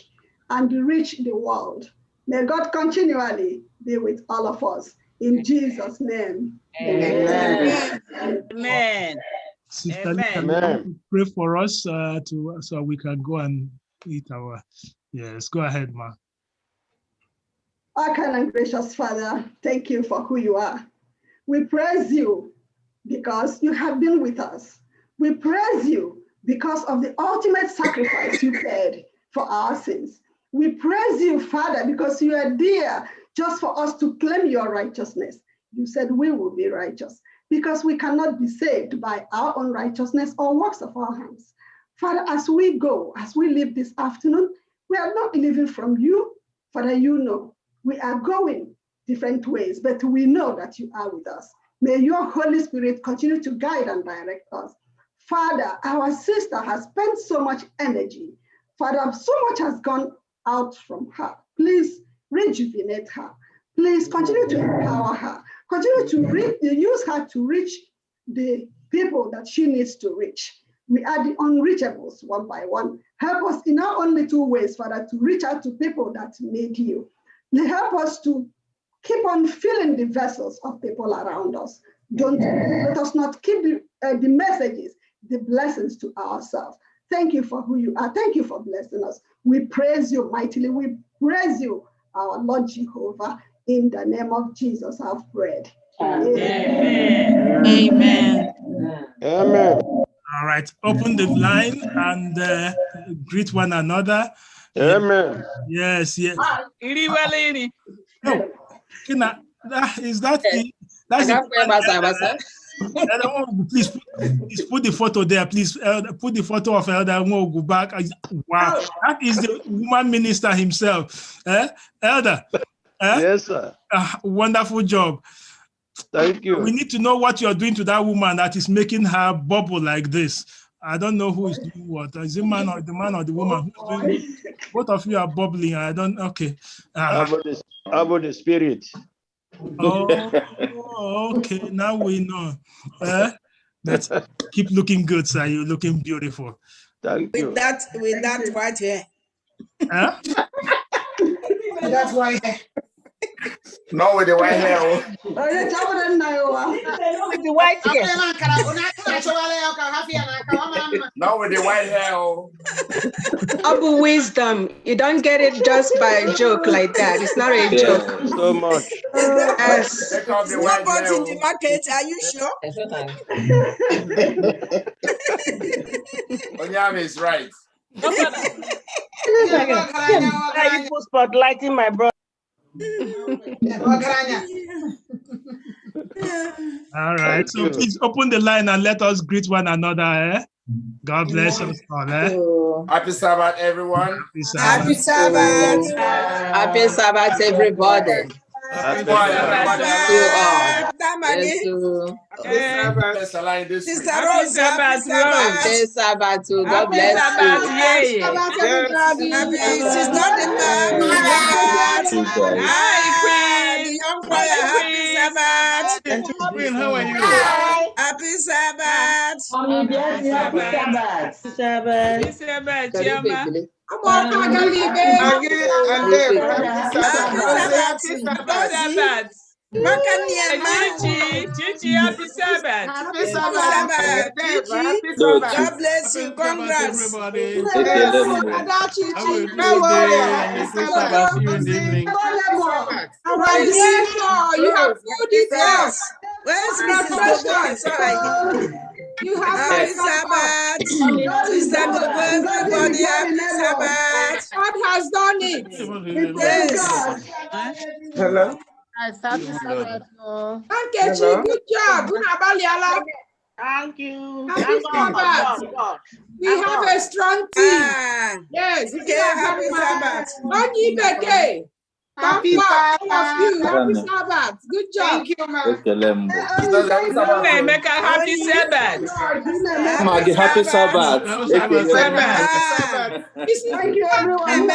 and reach the world. May God continually be with all of us. In Jesus' name. Amen. Amen. Sister Lee, can you pray for us so we can go and eat our, yes, go ahead, ma. Our kind and gracious Father, thank you for who you are. We praise you because you have been with us. We praise you because of the ultimate sacrifice you paid for our sins. We praise you, Father, because you are there just for us to claim your righteousness. You said we will be righteous because we cannot be saved by our own righteousness or works of our hands. Father, as we go, as we live this afternoon, we are not living from you. Father, you know, we are going different ways, but we know that you are with us. May your Holy Spirit continue to guide and direct us. Father, our sister has spent so much energy. Father, so much has gone out from her. Please rejuvenate her. Please continue to empower her. Continue to use her to reach the people that she needs to reach. We are the unreachables one by one. Help us in our own little ways, Father, to reach out to people that need you. Help us to keep on filling the vessels of people around us. Let us not keep the messages, the blessings to ourselves. Thank you for who you are. Thank you for blessing us. We praise you mightily. We praise you, our Lord Jehovah. In the name of Jesus, I've prayed. Amen. Amen. Amen. All right, open the line and greet one another. Amen. Yes, yes. Oh, is that the, that's the please put the photo there, please. Put the photo of Elder Nwogu back. Wow, that is the woman minister himself. Elder. Yes, sir. Wonderful job. Thank you. We need to know what you're doing to that woman that is making her bubble like this. I don't know who is doing what. Is it man or the woman? Both of you are bubbling. I don't. Okay. About the spirit. Oh, okay. Now we know. Let's keep looking good, sir. You're looking beautiful. Thank you. With that white hair. Huh? That's why. Not with the white hair. With the white hair. Not with the white hair. Abu wisdom. You don't get it just by a joke like that. It's not a joke. So much. Yes. Take off the It's white not hair. in the market. Are you sure? Onyame is right. You put spotlighting my brother. All right. So please open the line and let us greet one another. God bless us all. Happy Sabbath, everyone. Happy Sabbath. Happy Sabbath, everybody. Happy Sabbath. Sister Rose, happy Sabbath. Happy Sabbath to God bless you. Sister Dima, hi, the young choir, happy Sabbath. Queen, how are you? Happy Sabbath. Happy Sabbath. God bless you. Congrats. You have food in there. Where's Mrs. You have happy Sabbath. Sister Bobo, everybody, happy Sabbath. God has done it. Yes. Hello. Thank you, good job. Thank you. Happy Thank God. Sabbath. God. We have a strong team. Yes. Happy Sabbath. Only Beke. Happy All of Sabbath. you. Happy Sabbath. Good job. Thank you, ma'am. Make a happy Sabbath. Maggie, happy Sabbath. Happy Sabbath. Thank you, everyone.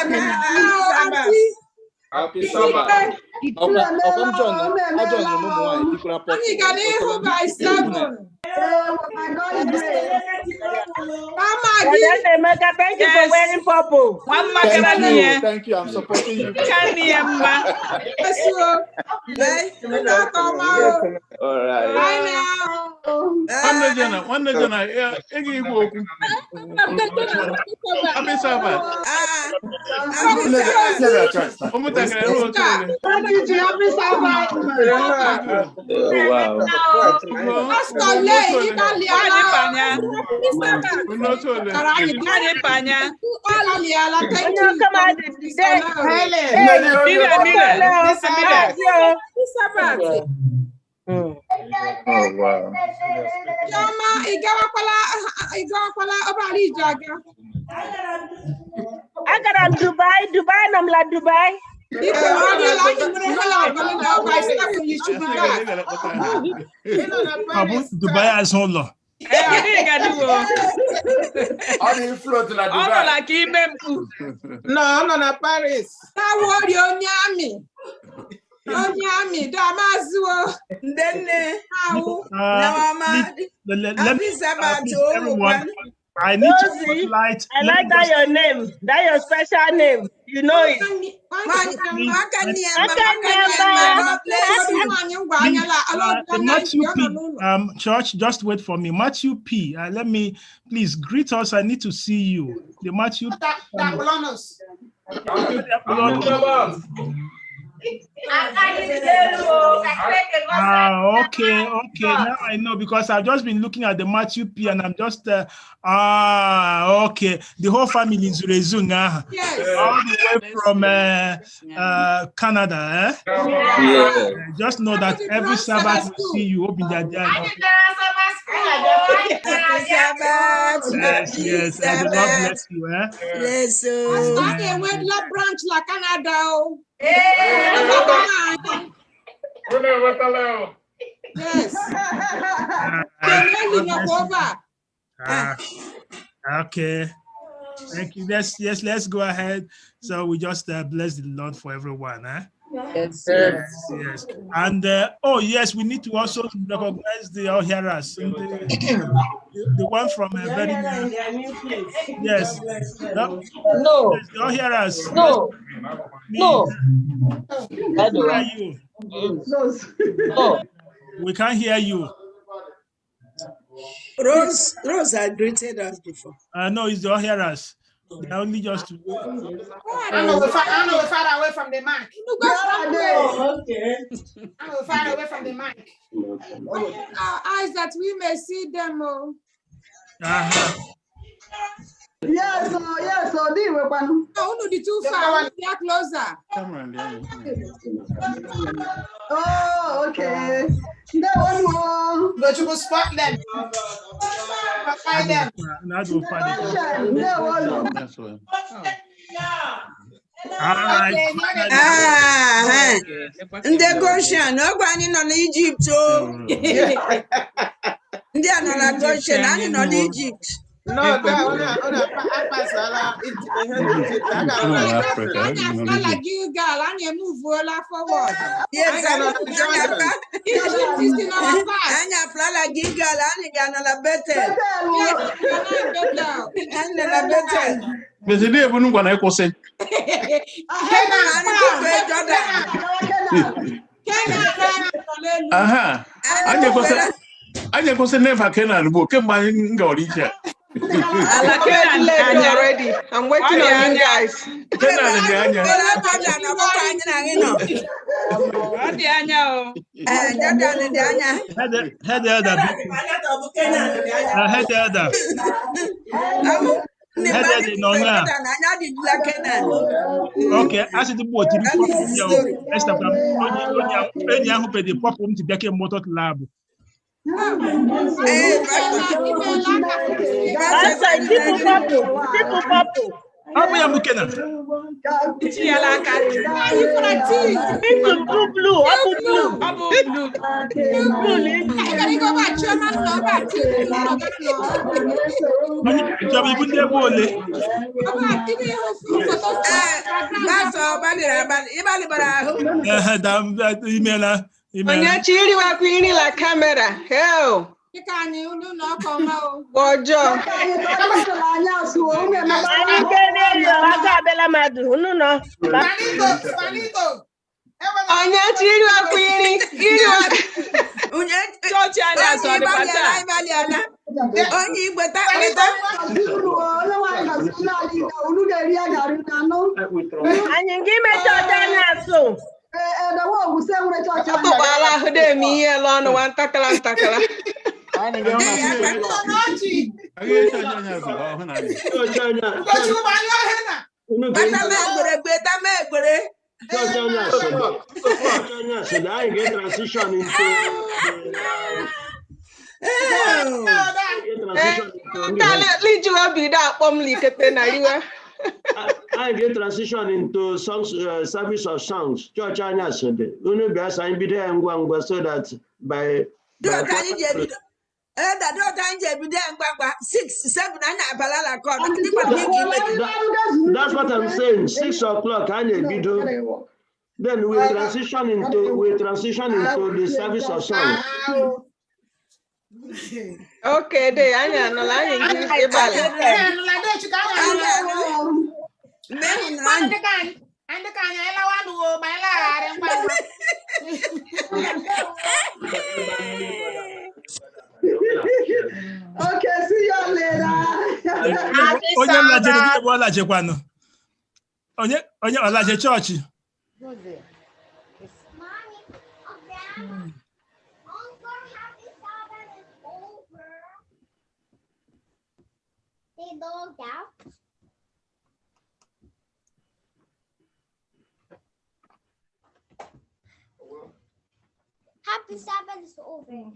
Happy Sabbath. Only got a by 7. Thank you for wearing purple. Thank you. I'm supporting you. All right. Bye now. One Jana, Happy Sabbath. Oh wow. Dubai, namla Dubai. Dubai has Holo. How do you float to Dubai? No, Paris. Everyone, I need to spotlight. I like that your name. That your special name. You know it. Matthew P. Church, just wait for me. Matthew P. Let me please greet us. I need to see you. The Matthew. Okay. Now I know because I've just been looking at the Matthew P and I'm just okay. The whole family is Rezunga. All the way from Canada. Just know that every Sabbath we see you open their day. Yes. And the Lord bless you. Yes. Branch la Canada. Yes. Okay. Thank you. Let's go ahead. So we just bless the Lord for everyone. Yes. And yes, we need to also recognize the all hearers. The one from very yes. No. The all hearers. No. Where are you? No. We can't hear you. Rose had greeted us before. No, it's the all hearers. They're only just. I know we're far away from the mic. Okay. I know we're far away from the mic. Our eyes that we may see them. Yes, they were one. Oh, the too far. They are closer. Oh, okay. That one more. But you will spot them. Find them. Not to find them. That one. Ndị Goshen, ọgwụ anyị nọ n'Egypt o. Ndị a nọ na Goshen, anyị nọ n'Egypt. No, that forward. Yes, Anya plala Gilgal, Anya Ganala Betel. But today, we don't want to say. Anya go say never can book. Come by Goricha. Already. I'm waiting on you guys. Okay, as it was the lab. Abu ya mukena. Blue. Onye chiri wa kwiri la camera. Hell. Ojo. Onye chiri wa kwiri. Iri wa. Church anya so the pata. Onye Igbo ta Anyị gị mechaa ọcha na-asụ. Ọtụgbala ahụ dị ihe elu ọnụ nwa ntakala. I get transition into songs, service of songs. Church anya Sunday. Unu be assign be there ngwa so that by. That's what I'm saying. 6 o'clock anya bido. Then we transition into the service of songs. Okay, they anya no la anya ngi ibale. Okay, see you later. Onye olaje kwano. Onye olaje church. They logged out. Happy Sabbath is over.